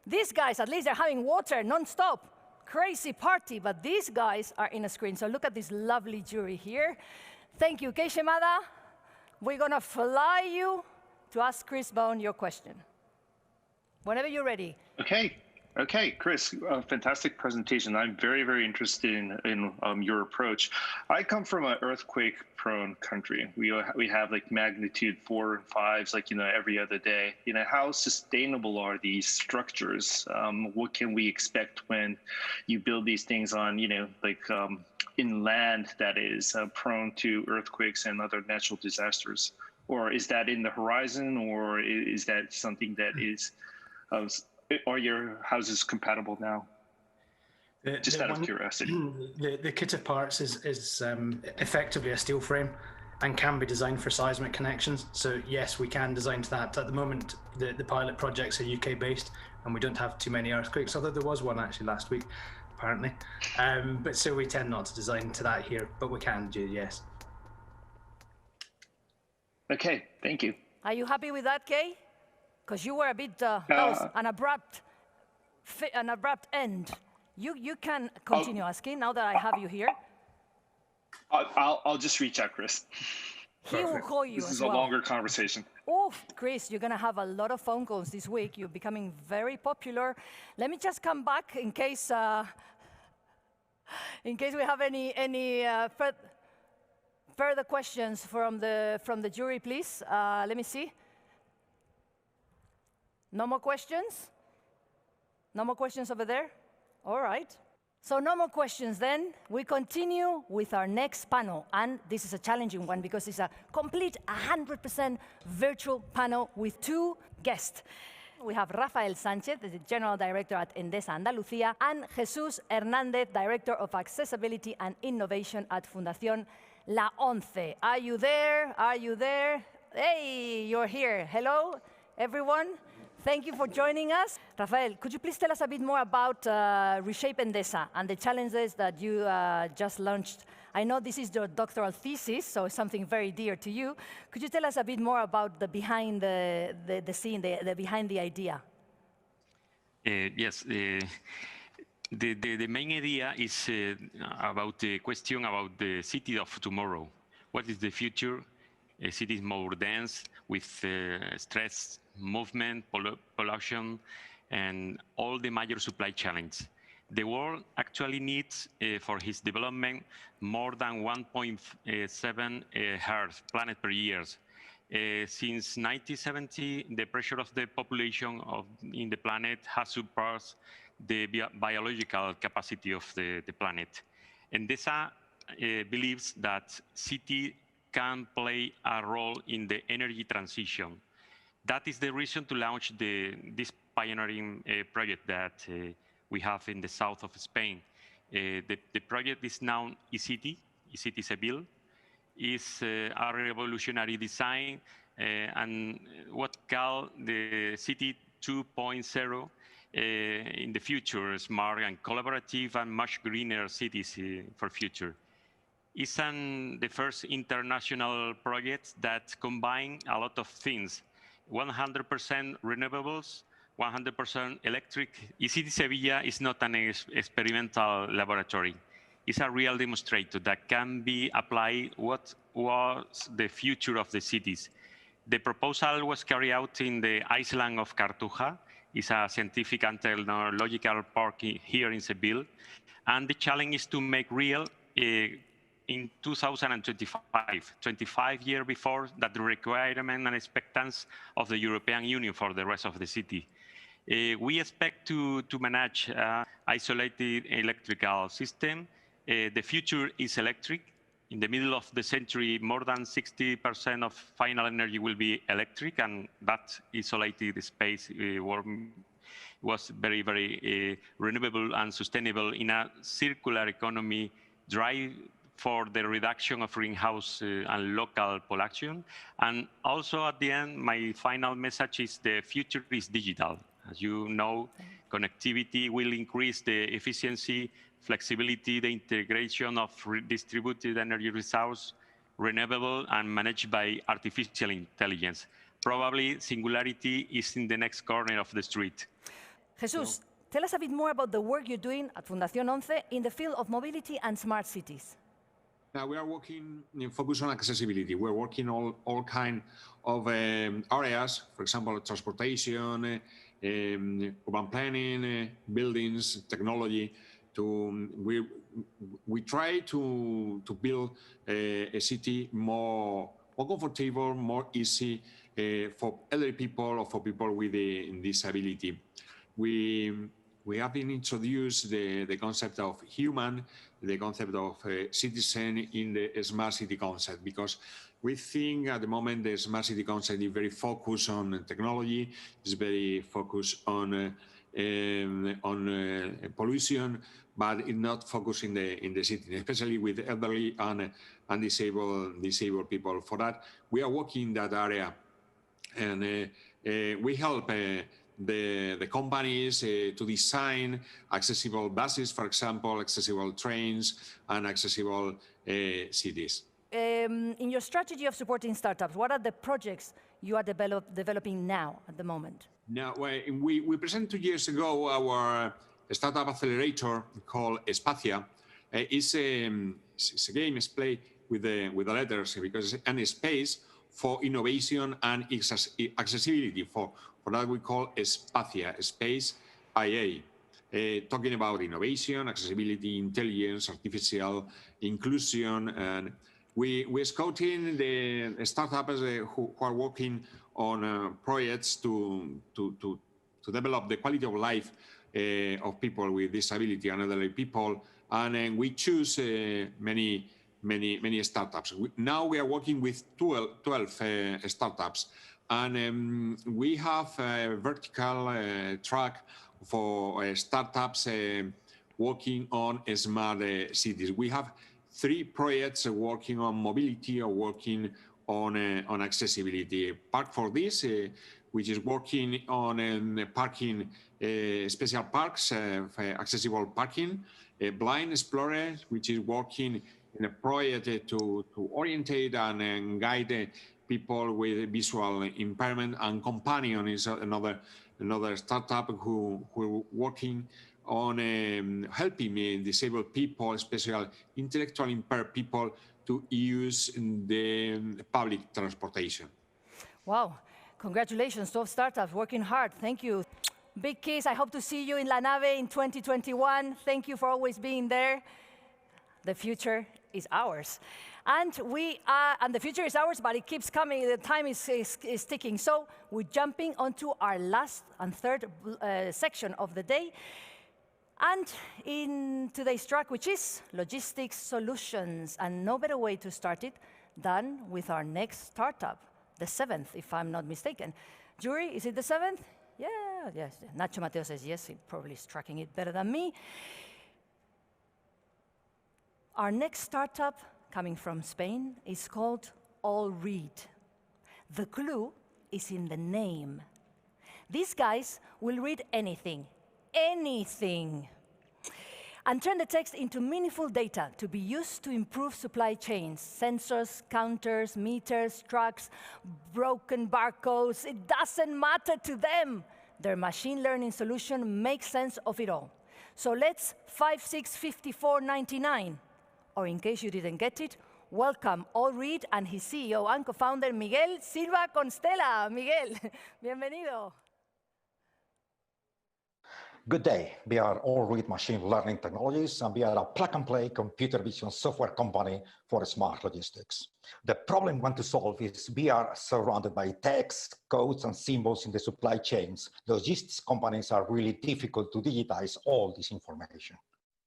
These guys, at least they're having water non-stop. Crazy party, but these guys are in a screen. So look at this lovely jury here. Thank you, Kei Shimada. We're gonna fly you to ask Chris Bone your question. Whenever you're ready. Okay, Chris, fantastic presentation. I'm very, very interested in your approach. I come from an earthquake-prone country. We have like magnitude 4 and 5s, like every other day. How sustainable are these structures? What can we expect when you build these things on, in land that is prone to earthquakes and other natural disasters? Or is that in the horizon, or is that something that is? Are your houses compatible now? Just out of curiosity. The kit of parts is effectively a steel frame and can be designed for seismic connections. So yes, we can design to that. At the moment, the pilot projects are UK based, and we don't have too many earthquakes, although there was one actually last week, apparently. But so we tend not to design to that here, but we can do, yes. Okay, thank you. Are you happy with that, Kay? Because you were a bit, that was an abrupt end. You can continue asking now that I have you here. I'll just reach out, Chris. He will call you. This is a longer conversation. Oh, Chris, you're gonna have a lot of phone calls this week. You're becoming very popular. Let me just come back in case we have any further questions from the jury, please. Let me see. No more questions? No more questions over there? All right. So no more questions then. We continue with our next panel. And this is a challenging one because it's a complete 100% virtual panel with two guests. We have Rafael Sanchez, the General Director at Endesa Andalucía, and Jesús Hernández, Director of Accessibility and Innovation at Fundación La Once. Are you there? Are you there? Hey, you're here. Hello, everyone. Thank you for joining us. Rafael, could you please tell us a bit more about Reshape Endesa and the challenges that you just launched? I know this is your doctoral thesis, so it's something very dear to you. Could you tell us a bit more about the behind the scene, the behind the idea? Yes. The main idea is about the question about the city of tomorrow. What is the future? A city is more dense with stress, movement, pollution, and all the major supply challenges. The world actually needs, for its development, more than 1.7 Earth planet per year. Since 1970, the pressure of the population in the planet has surpassed the biological capacity of the planet. Endesa believes that city can play a role in the energy transition. That is the reason to launch this pioneering project that we have in the south of Spain. The project is now eCity Seville. It's a revolutionary design and what called the City 2.0 in the future, smart and collaborative and much greener cities for future. It's the first international project that combines a lot of things. 100% renewables, 100% electric. eCity Sevilla is not an experimental laboratory. It's a real demonstrator that can be applied what was the future of the cities. The proposal was carried out in the island of Cartuja. It's a scientific and technological park here in Seville. And the challenge is to make real in 2025, 25 years before that the requirement and expectancy of the European Union for the rest of the city. We expect to manage isolated electrical system. The future is electric. In the middle of the century, more than 60% of final energy will be electric, and that isolated space was very, very renewable and sustainable in a circular economy drive for the reduction of greenhouse and local pollution. And also at the end, my final message is the future is digital. As you know, connectivity will increase the efficiency, flexibility, the integration of distributed energy resource, renewable and managed by artificial intelligence. Probably singularity is in the next corner of the street. Jesus, tell us a bit more about the work you're doing at Fundación 11 in the field of mobility and smart cities. Now we are working in focus on accessibility. We're working all kind of areas, for example, transportation, urban planning, buildings, technology. We try to build a city more comfortable, more easy for elderly people or for people with a disability. We have been introduced the concept of human, the concept of citizen in the smart city concept, because we think at the moment the smart city concept is very focused on technology, is very focused on pollution, but it's not focused in the city, especially with elderly and disabled people. For that, we are working in that area, and we help the companies to design accessible buses, for example, accessible trains, and accessible cities. In your strategy of supporting startups, what are the projects you are developing now at the moment? Now, we presented 2 years ago our startup accelerator called Espacia. It's a game, it's play with the letters, because it's a space for innovation and accessibility. For that we call Espacia, Space IA, talking about innovation, accessibility, intelligence, artificial inclusion, and we're scouting the startups who are working on projects to develop the quality of life of people with disability and elderly people, and we choose many startups. Now we are working with 12 startups, and we have a vertical track for startups working on smart cities. We have 3 projects working on mobility or working on accessibility. Park for this, which is working on parking, special parks, accessible parking. Blind Explorer, which is working in a project to orientate and guide people with visual impairment, and Companion is another startup who working on helping disabled people, especially intellectually impaired people, to use the public transportation. Wow, congratulations, 12 startups working hard. Thank you. Big kiss. I hope to see you in La Nave in 2021. Thank you for always being there. The future is ours. And the future is ours, but it keeps coming. The time is ticking. So we're jumping onto our last and third section of the day. And in today's track, which is logistics solutions, and no better way to start it than with our next startup, the 7th, if I'm not mistaken. Jury, is it the 7th? Yeah, yes. Nacho Mateo says yes, he probably is tracking it better than me. Our next startup, coming from Spain, is called AllRead. The clue is in the name. These guys will read anything, and turn the text into meaningful data to be used to improve supply chains, sensors, counters, meters, trucks, broken barcodes. It doesn't matter to them. Their machine learning solution makes sense of it all. So let's 5654.99. Or in case you didn't get it, welcome AllRead and his CEO and co-founder, Miguel Silva Constella. Miguel, bienvenido. Good day. We are AllRead Machine Learning Technologies, and we are a plug-and-play computer vision software company for smart logistics. The problem we want to solve is we are surrounded by text, codes, and symbols in the supply chains. Logistics companies are really difficult to digitize all this information.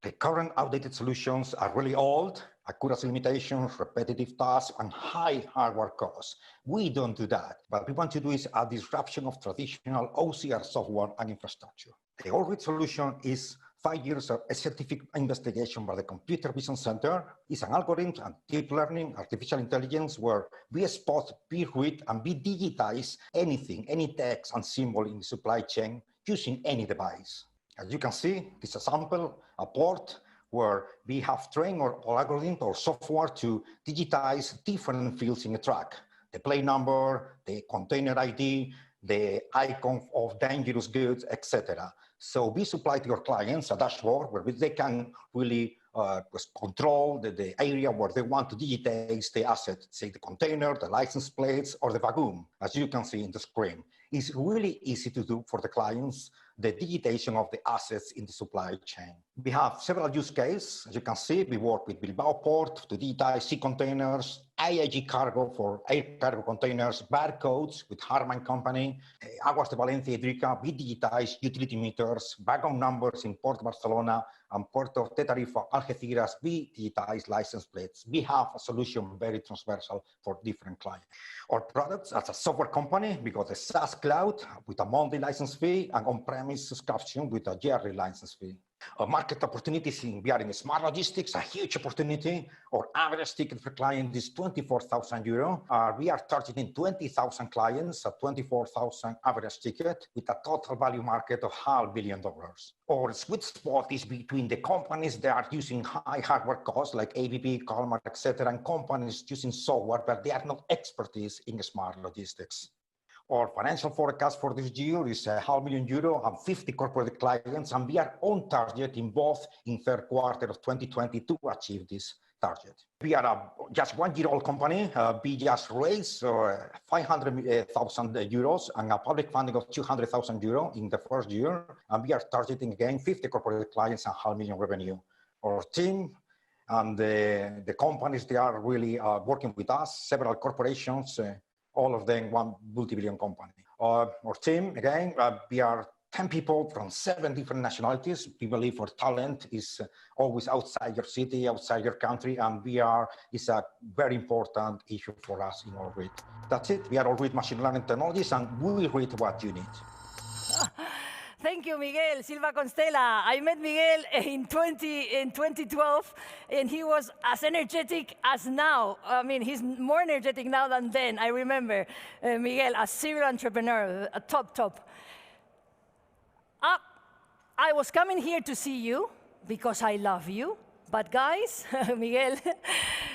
The current outdated solutions are really old, accuracy limitations, repetitive tasks, and high hardware costs. We don't do that. What we want to do is a disruption of traditional OCR software and infrastructure. The Allread solution is 5 years of scientific investigation by the Computer Vision Center. It's an algorithm and deep learning, artificial intelligence, where we spot, we read, and we digitize anything, any text and symbol in the supply chain using any device. As you can see, this is a sample, a port, where we have trained our algorithm or software to digitize different fields in a truck. The plate number, the container ID, the icon of dangerous goods, etc. So we supply to our clients a dashboard where they can really control the area where they want to digitize the asset, say the container, the license plates, or the vacuum, as you can see in the screen. It's really easy to do for the clients, the digitization of the assets in the supply chain. We have several use cases. As you can see, we work with Bilbao Port to digitize sea containers, IAG Cargo for air cargo containers, barcodes with Harman Company, Aguas de Valencia Hidrica, we digitize utility meters, wagon numbers in Port Barcelona, and Puerto de Tarifa, Algeciras, we digitize license plates. We have a solution very transversal for different clients. Our products as a software company, we got a SaaS cloud with a monthly license fee and on-premise subscription with a yearly license fee. Our market opportunities we are in smart logistics, a huge opportunity. Our average ticket per client is 24,000 euro. We are targeting 20,000 clients at 24,000 average ticket with a total value market of $500 million. Our sweet spot is between the companies that are using high hardware costs like ABB, Kalmar, etc., and companies using software, but they are not expertise in smart logistics. Our financial forecast for this year is €500,000 and 50 corporate clients, and we are on target in both in third quarter of 2020 to achieve this target. We are a just 1 year old company. We just raised €500,000 and a public funding of €200,000 in the first year, and we are targeting again 50 corporate clients and $500,000 revenue. Our team and the companies, they are really working with us, several corporations, all of them one multi-billion company. Our team, again, we are 10 people from 7 different nationalities. We believe our talent is always outside your city, outside your country, and it's a very important issue for us in Allread. That's it. We are Allread Machine Learning Technologies, and we read what you need. Thank you, Miguel Silva Constela. I met Miguel in 2012, and he was as energetic as now. I mean, he's more energetic now than then. I remember Miguel, a serial entrepreneur, a top. I was coming here to see you because I love you. But guys, Miguel,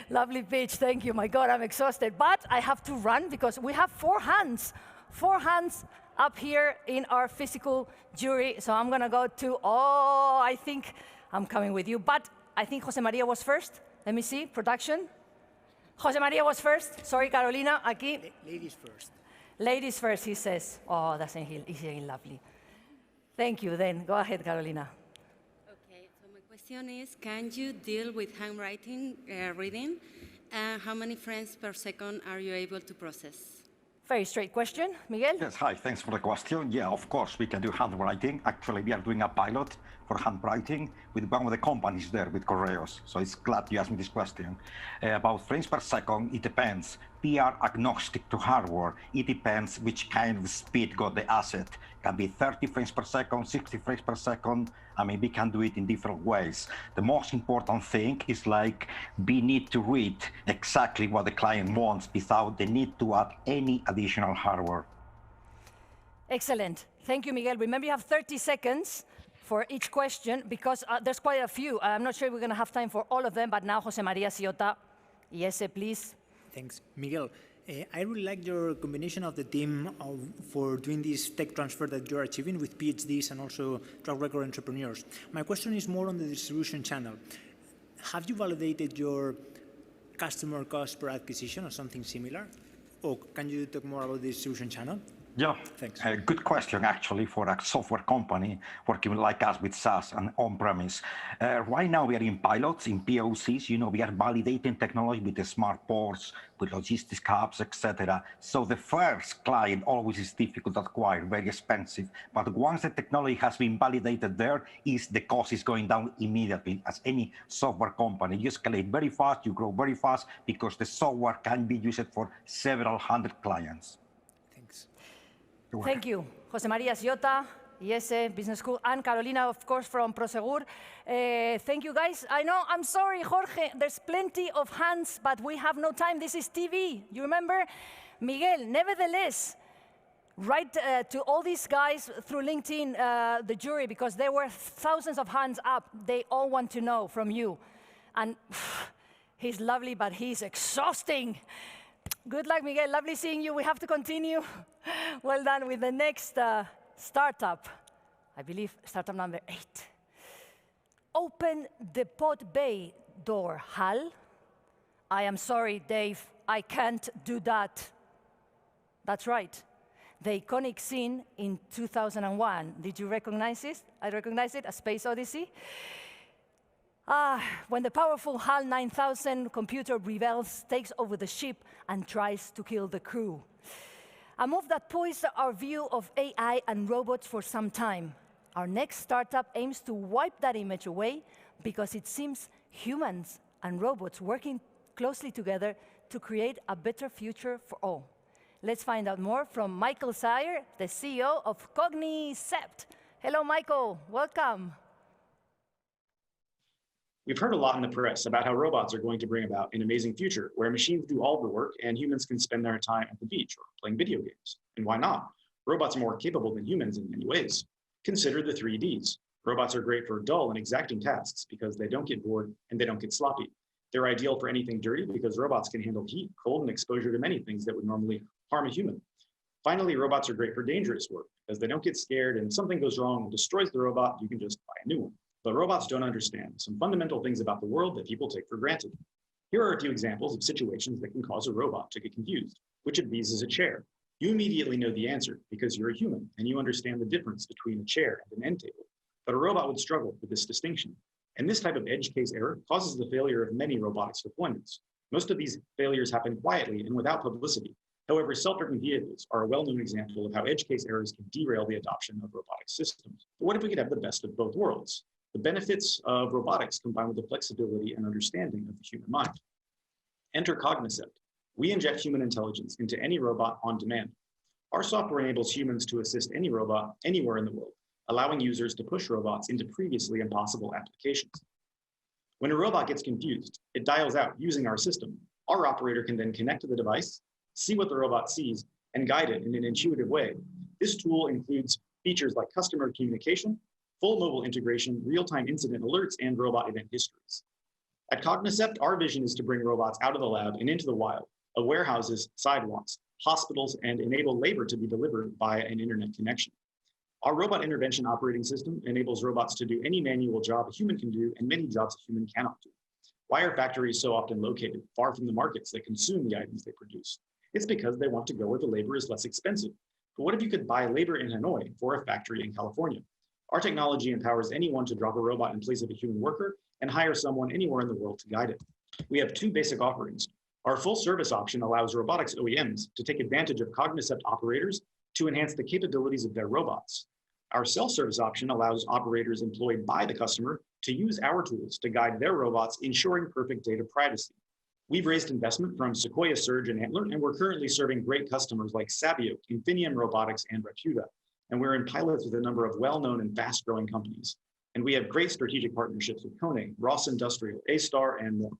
lovely pitch, thank you. My God, I'm exhausted. But I have to run because we have 4 hands up here in our physical jury. So I'm gonna go to, I think I'm coming with you. But I think Jose Maria was first. Let me see, production. Jose Maria was first. Sorry, Carolina, aquí. Ladies first. Ladies first, he says. Oh, that's lovely. Thank you, then. Go ahead, Carolina. Okay, so my question is, can you deal with handwriting reading? And how many frames per second are you able to process? Very straight question. Miguel? Yes, hi, thanks for the question. Yeah, of course, we can do handwriting. Actually, we are doing a pilot for handwriting with one of the companies there, with Cortes. So it's glad you asked me this question. About frames per second, it depends. We are agnostic to hardware. It depends which kind of speed got the asset. Can be 30 frames per second, 60 frames per second. I mean, we can do it in different ways. The most important thing is like we need to read exactly what the client wants without the need to add any additional hardware. Excellent. Thank you, Miguel. Remember, you have 30 seconds for each question because there's quite a few. I'm not sure we're going to have time for all of them, but now Jose Maria Ciota. Yes, please. Thanks. Miguel, I really like your combination of the team for doing this tech transfer that you're achieving with PhDs and also track record entrepreneurs. My question is more on the distribution channel. Have you validated your customer cost per acquisition or something similar? Or can you talk more about the distribution channel? Yeah, Thanks. Good question, actually, for a software company working like us with SaaS and on-premise. Right now, we are in pilots, in POCs. We are validating technology with the smart ports, with logistics hubs, etc. So the first client always is difficult to acquire, very expensive. But once the technology has been validated there, the cost is going down immediately. As any software company, you escalate very fast, you grow very fast, because the software can be used for several hundred clients. Thank you, Jose Maria Ciota, IESE Business School, and Carolina, of course, from Prosegur. Thank you, guys. I'm sorry, Jorge, there's plenty of hands, but we have no time. This is TV, you remember? Miguel, nevertheless, write to all these guys through LinkedIn, the jury, because there were thousands of hands up. They all want to know from you. And he's lovely, but he's exhausting. Good luck, Miguel. Lovely seeing you. We have to continue. Well done with the next startup. I believe startup number 8. Open the pod bay door, Hal. I am sorry, Dave. I can't do that. That's right. The iconic scene in 2001. Did you recognize it? I recognize it, A Space Odyssey. When the powerful HAL 9000 computer rebels, takes over the ship, and tries to kill the crew. A move that poised our view of AI and robots for some time. Our next startup aims to wipe that image away because it seems humans and robots working closely together to create a better future for all. Let's find out more from Michael Sayer, the CEO of Cognicept. Hello, Michael. Welcome. We've heard a lot in the press about how robots are going to bring about an amazing future where machines do all the work and humans can spend their time at the beach or playing video games. And why not? Robots are more capable than humans in many ways. Consider the 3 Ds. Robots are great for dull and exacting tasks because they don't get bored and they don't get sloppy. They're ideal for anything dirty because robots can handle heat, cold, and exposure to many things that would normally harm a human. Finally, robots are great for dangerous work because they don't get scared, and if something goes wrong and destroys the robot, you can just buy a new one. But robots don't understand some fundamental things about the world that people take for granted. Here are a few examples of situations that can cause a robot to get confused. Which of these is a chair? You immediately know the answer because you're a human and you understand the difference between a chair and an end table. But a robot would struggle with this distinction. And this type of edge case error causes the failure of many robotics deployments. Most of these failures happen quietly and without publicity. However, self-driving vehicles are a well-known example of how edge case errors can derail the adoption of robotic systems. But what if we could have the best of both worlds? The benefits of robotics combined with the flexibility and understanding of the human mind. Enter Cognicept. We inject human intelligence into any robot on demand. Our software enables humans to assist any robot anywhere in the world, allowing users to push robots into previously impossible applications. When a robot gets confused, it dials out using our system. Our operator can then connect to the device, see what the robot sees, and guide it in an intuitive way. This tool includes features like customer communication, full mobile integration, real-time incident alerts, and robot event histories. At Cognicept, our vision is to bring robots out of the lab and into the wild, of warehouses, sidewalks, hospitals, and enable labor to be delivered via an internet connection. Our robot intervention operating system enables robots to do any manual job a human can do and many jobs a human cannot do. Why are factories so often located far from the markets that consume the items they produce? It's because they want to go where the labor is less expensive. But what if you could buy labor in Hanoi for a factory in California? Our technology empowers anyone to drop a robot in place of a human worker and hire someone anywhere in the world to guide it. We have 2 basic offerings. Our full service option allows robotics OEMs to take advantage of Cognicept operators to enhance the capabilities of their robots. Our self-service option allows operators employed by the customer to use our tools to guide their robots, ensuring perfect data privacy. We've raised investment from Sequoia, Surge, and Antler, and we're currently serving great customers like Sabio, Infinium Robotics, and Reputa. And we're in pilots with a number of well-known and fast-growing companies. And we have great strategic partnerships with Kone, Ross Industrial, A-Star, and more.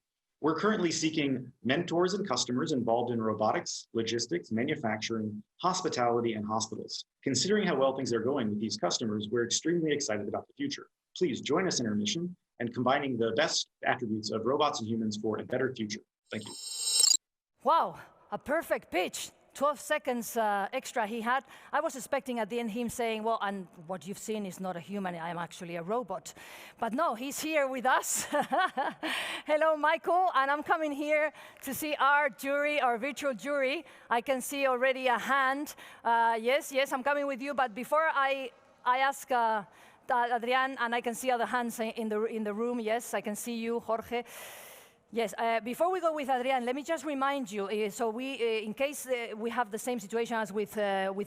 We're currently seeking mentors and customers involved in robotics, logistics, manufacturing, hospitality, and hospitals. Considering how well things are going with these customers, we're extremely excited about the future. Please join us in our mission and combining the best attributes of robots and humans for a better future. Thank you. Wow, a perfect pitch. 12 seconds extra he had. I was expecting at the end him saying, well, and what you've seen is not a human, I'm actually a robot. But no, he's here with us. Hello, Michael, and I'm coming here to see our jury, our virtual jury. I can see already a hand. Yes, I'm coming with you, but before I ask Adrian, and I can see other hands in the room. Yes, I can see you, Jorge. Yes, before we go with Adrian, let me just remind you, so in case we have the same situation as with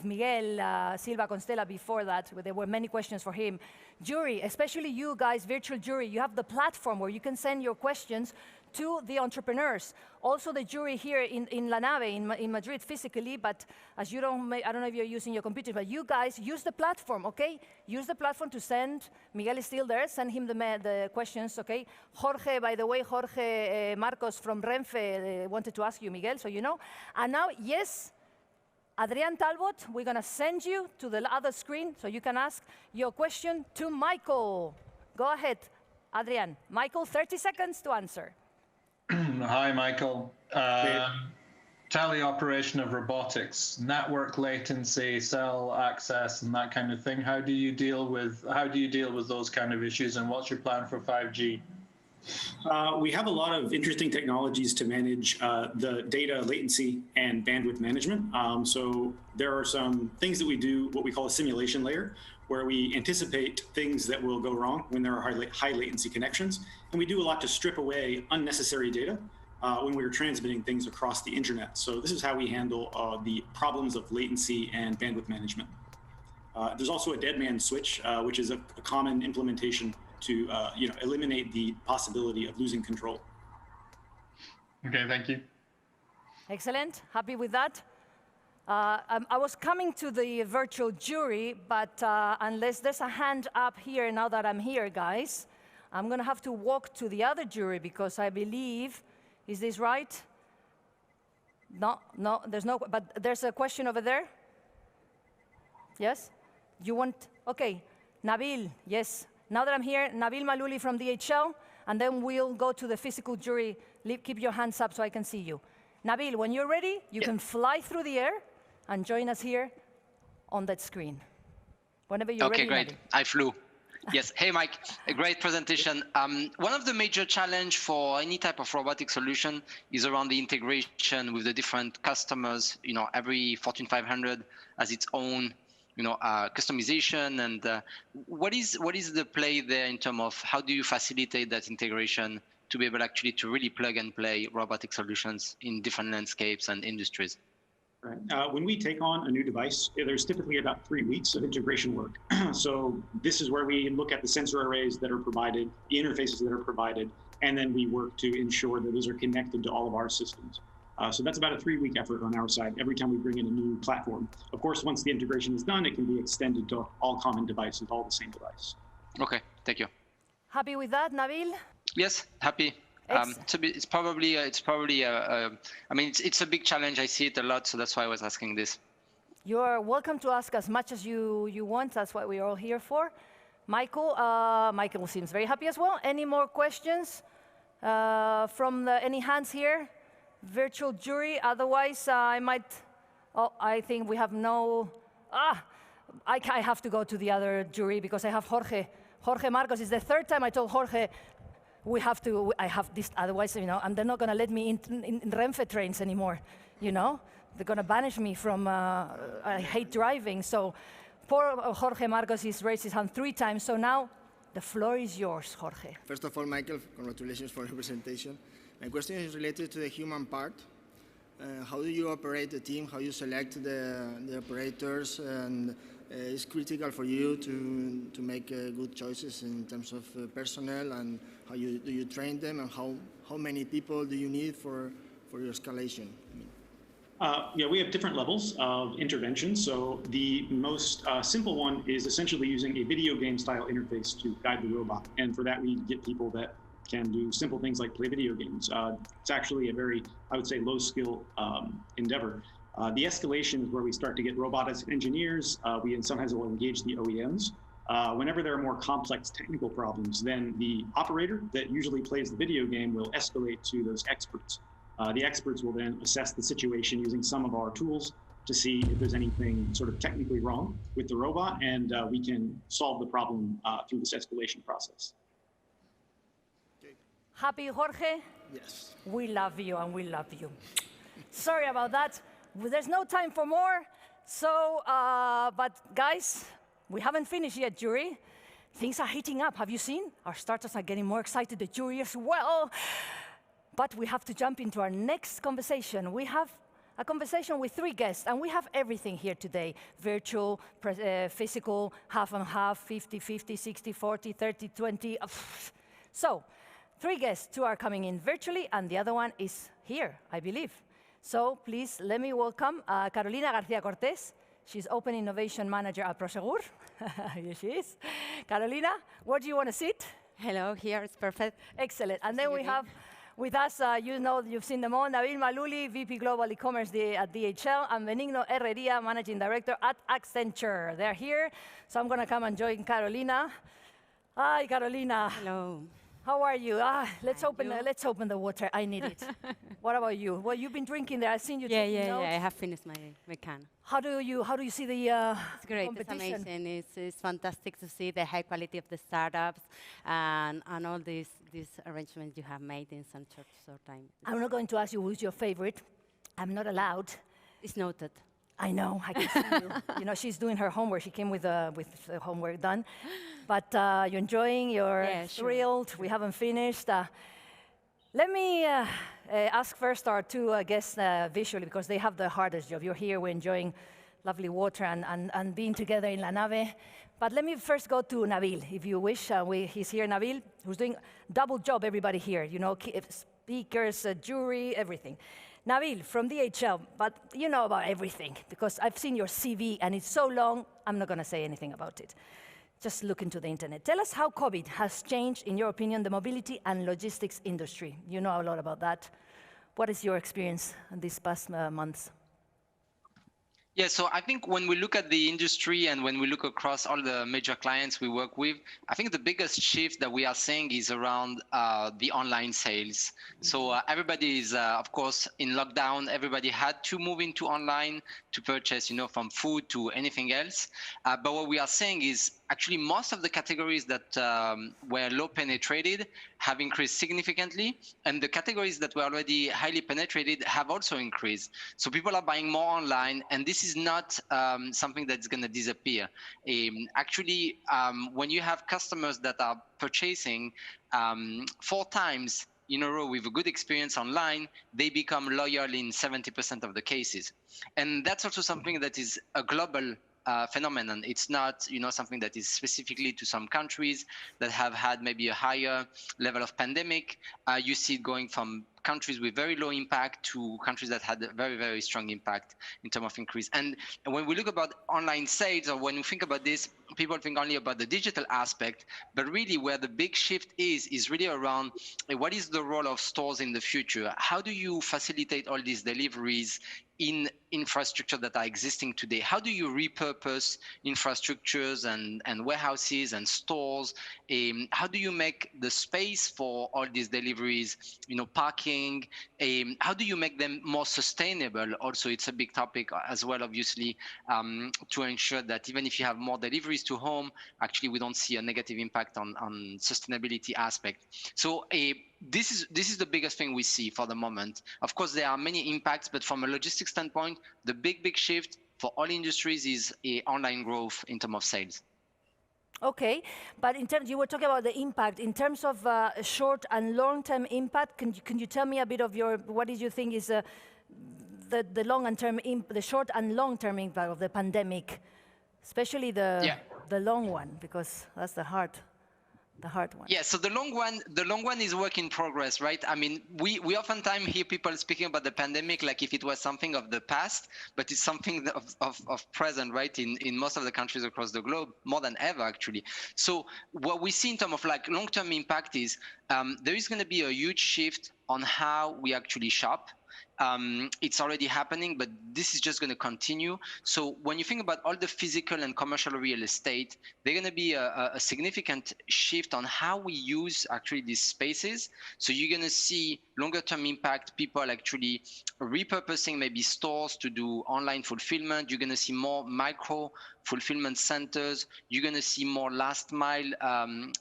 Miguel Silva Constella before that, where there were many questions for him. Jury, especially you guys, virtual jury, you have the platform where you can send your questions to the entrepreneurs. Also the jury here in La Nave, in Madrid physically, but as you don't, I don't know if you're using your computer, but you guys use the platform, okay? Use the platform to send, Miguel is still there, send him the questions, okay? Jorge, by the way, Jorge Marcos from Renfe wanted to ask you, Miguel, so you know. And now, yes, Adrian Talbot, we're gonna send you to the other screen so you can ask your question to Michael. Go ahead, Adrian. Michael, 30 seconds to answer. Hi, Michael. Teleoperation of robotics, network latency, cell access, and that kind of thing. How do you deal with those kind of issues, and what's your plan for 5G? We have a lot of interesting technologies to manage the data latency and bandwidth management. So there are some things that we do, what we call a simulation layer, where we anticipate things that will go wrong when there are high latency connections. And we do a lot to strip away unnecessary data when we're transmitting things across the internet. So this is how we handle the problems of latency and bandwidth management. There's also a dead man switch, which is a common implementation to eliminate the possibility of losing control. Okay, thank you. Excellent, happy with that. I was coming to the virtual jury, but unless there's a hand up here now that I'm here, guys, I'm gonna have to walk to the other jury because I believe, is this right? No, there's no, but there's a question over there. Yes? You want, okay, Nabil, yes. Now that I'm here, Nabil Malouli from DHL, and then we'll go to the physical jury. Keep your hands up so I can see you. Nabil, when you're ready, you can fly through the air and join us here on that screen. Whenever you're ready. Okay, great. Nabil. I flew. Yes. Hey, Mike. A great presentation. One of the major challenge for any type of robotic solution is around the integration with the different customers. You know, every Fortune 500 has its own, customization. And what is the play there in terms of how do you facilitate that integration to be able actually to really plug and play robotic solutions in different landscapes and industries? Right. When we take on a new device, there's typically about 3 weeks of integration work. So this is where we look at the sensor arrays that are provided, the interfaces that are provided, and then we work to ensure that those are connected to all of our systems. So that's about a 3-week effort on our side every time we bring in a new platform. Of course, once the integration is done, it can be extended to all common devices, all the same device. Okay, thank you. Happy with that, Nabil? Yes, happy. It's probably I mean, it's a big challenge. I see it a lot, so that's why I was asking this. You are welcome to ask as much as you want. That's what we're all here for. Michael, Michael seems very happy as well. Any more questions from any hands here? Virtual jury. Otherwise, I might. Oh, I think we have no. I have to go to the other jury because I have Jorge. Jorge Marcos. It's the third time I told Jorge. I have this, otherwise, and they're not going to let me in Renfe trains anymore, They're going to banish me from, I hate driving. So poor Jorge Marcos has raised his hand 3 times. So now the floor is yours, Jorge. First of all, Michael, congratulations for your presentation. My question is related to the human part. How do you operate the team? How you select the operators? And it's critical for you to make good choices in terms of personnel, and how do you train them, and how many people do you need for your escalation? Yeah, we have different levels of intervention. So the most simple one is essentially using a video game style interface to guide the robot. And for that, we get people that can do simple things like play video games. It's actually a very, I would say, low skill endeavor. The escalation is where we start to get robotics engineers. We sometimes will engage the OEMs. Whenever there are more complex technical problems, then the operator that usually plays the video game will escalate to those experts. The experts will then assess the situation using some of our tools to see if there's anything sort of technically wrong with the robot, and we can solve the problem through this escalation process. Happy, Jorge? Yes. We love you and we love you. Sorry about that. There's no time for more. So, but guys, we haven't finished yet, jury. Things are heating up. Have you seen? Our starters are getting more excited, the jury as well. But we have to jump into our next conversation. We have a conversation with 3 guests, and we have everything here today. Virtual, physical, half and half, 50-50, 60-40, 30-20. So, 3 guests, 2 are coming in virtually, and the other one is here, I believe. So please let me welcome Carolina Garcia Cortes. She's Open Innovation Manager at Prosegur. Here she is. Carolina, where do you want to sit? Hello, here, it's perfect. Excellent. And then we have with us, you know, you've seen them all, Nabil Maluli, VP Global E-Commerce at DHL, and Benigno Herreria, Managing Director at Accenture. They're here, so I'm going to come and join Carolina. Hi, Carolina. Hello. How are you? Let's open the water. I need it. What about you? Well, you've been drinking there. I've seen you taking notes. Yeah, I have finished my can. How do you see the It's great. competition? It's amazing. It's fantastic to see the high quality of the startups and all these arrangements you have made in some short time. I'm not going to ask you who's your favorite. I'm not allowed. It's noted. I know, I can see you. You know, she's doing her homework. She came with the homework done. But you're enjoying, you're thrilled. Sure. We haven't finished. Let me ask first our 2 guests visually, because they have the hardest job. You're here, we're enjoying lovely water and being together in La Nave. But let me first go to Nabil, if you wish. He's here, Nabil, who's doing double job, everybody here. You know, speakers, jury, everything. Nabil, from DHL, but you know about everything, because I've seen your CV and it's so long, I'm not going to say anything about it. Just look into the internet. Tell us how COVID has changed, in your opinion, the mobility and logistics industry. You know a lot about that. What is your experience in these past months? Yeah, so I think when we look at the industry and when we look across all the major clients we work with, I think the biggest shift that we are seeing is around the online sales. So everybody is, of course, in lockdown. Everybody had to move into online to purchase, you know, from food to anything else. But what we are seeing is actually most of the categories that were low penetrated have increased significantly, and the categories that were already highly penetrated have also increased. So people are buying more online, and this is not something that's going to disappear. Actually, when you have customers that are purchasing 4 times in a row with a good experience online, they become loyal in 70% of the cases. And that's also something that is a global phenomenon. It's not, you know, something that is specifically to some countries that have had maybe a higher level of pandemic. You see it going from countries with very low impact to countries that had a very, very strong impact in terms of increase. And when we look about online sales, or when we think about this, people think only about the digital aspect, but really where the big shift is really around what is the role of stores in the future? How do you facilitate all these deliveries in infrastructure that are existing today? How do you repurpose infrastructures and warehouses and stores? How do you make the space for all these deliveries, you know, parking? How do you make them more sustainable? Also, it's a big topic as well, obviously, to ensure that even if you have more deliveries to home, actually we don't see a negative impact on sustainability aspect. So this is the biggest thing we see for the moment. Of course, there are many impacts, but from a logistics standpoint, the big shift for all industries is online growth in terms of sales. Okay, but in terms, you were talking about the impact. In terms of short and long-term impact, can you tell me a bit of what did you think is the short and long-term impact of the pandemic, especially the long one, because that's the hard one. Yeah, so the long one is work in progress, right? I mean, we oftentimes hear people speaking about the pandemic like if it was something of the past, but it's something of present, right? In most of the countries across the globe, more than ever, actually. So what we see in terms of like long-term impact is there is going to be a huge shift on how we actually shop. It's already happening, but this is just going to continue. So when you think about all the physical and commercial real estate, there's going to be a significant shift on how we use actually these spaces. So you're going to see longer term impact, people actually repurposing maybe stores to do online fulfillment. You're going to see more micro fulfillment centers. You're going to see more last mile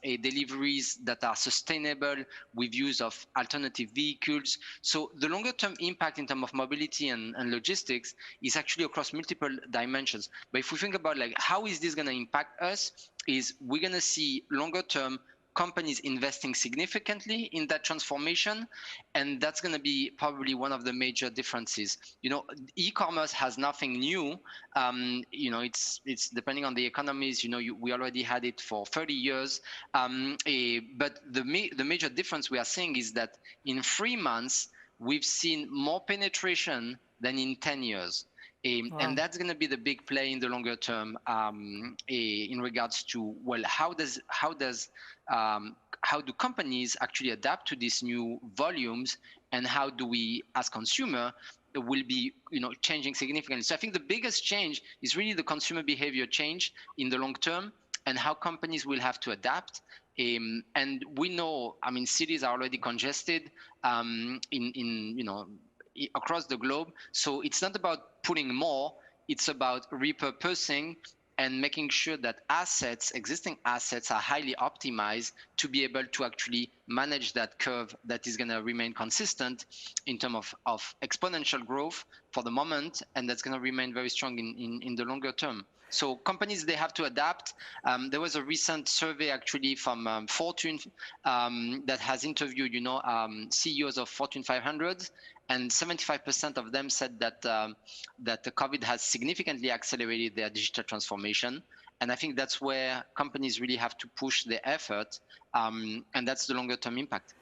deliveries that are sustainable with use of alternative vehicles. So the longer term impact in terms of mobility and logistics is actually across multiple dimensions. But if we think about like how is this going to impact us, is we're going to see longer term companies investing significantly in that transformation, and that's going to be probably one of the major differences. You know, e-commerce has nothing new. You know, it's depending on the economies. You know, we already had it for 30 years. But the major difference we are seeing is that in 3 months we've seen more penetration than in 10 years. Wow. And that's going to be the big play in the longer term in regards to, well, how do companies actually adapt to these new volumes, and how do we as consumer will be, you know, changing significantly. So I think the biggest change is really the consumer behavior change in the long term, and how companies will have to adapt. And we know, I mean, cities are already congested you know, across the globe. So it's not about putting more, it's about repurposing and making sure that existing assets are highly optimized to be able to actually manage that curve that is going to remain consistent in terms of exponential growth for the moment, and that's going to remain very strong in the longer term. So companies, they have to adapt. There was a recent survey actually from Fortune that has interviewed, you know, CEOs of Fortune 500, and 75% of them said that that the COVID has significantly accelerated their digital transformation. And I think that's where companies really have to push their effort, and that's the longer term impact.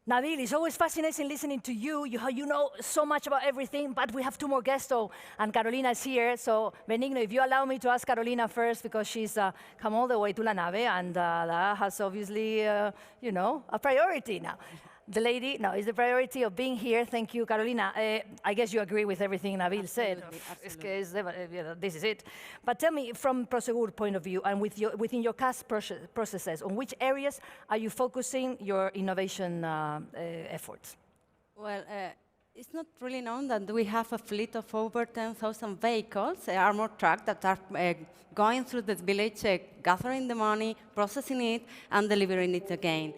Nabil, it's always fascinating listening to you. You know so much about everything, but we have 2 more guests, and Carolina is here. So, Benigno, if you allow me to ask Carolina first, because she's come all the way to La Nave, and that has obviously, you know, a priority now. The lady, no, it's the priority of being here. Thank you, Carolina. I guess you agree with everything Nabil said. This is it. But tell me, from Prosegur point of view, and within your CAS processes, on which areas are you focusing your innovation efforts? Well, it's not really known that we have a fleet of over 10,000 vehicles, armored trucks, that are going through the village, gathering the money, processing it, and delivering it again.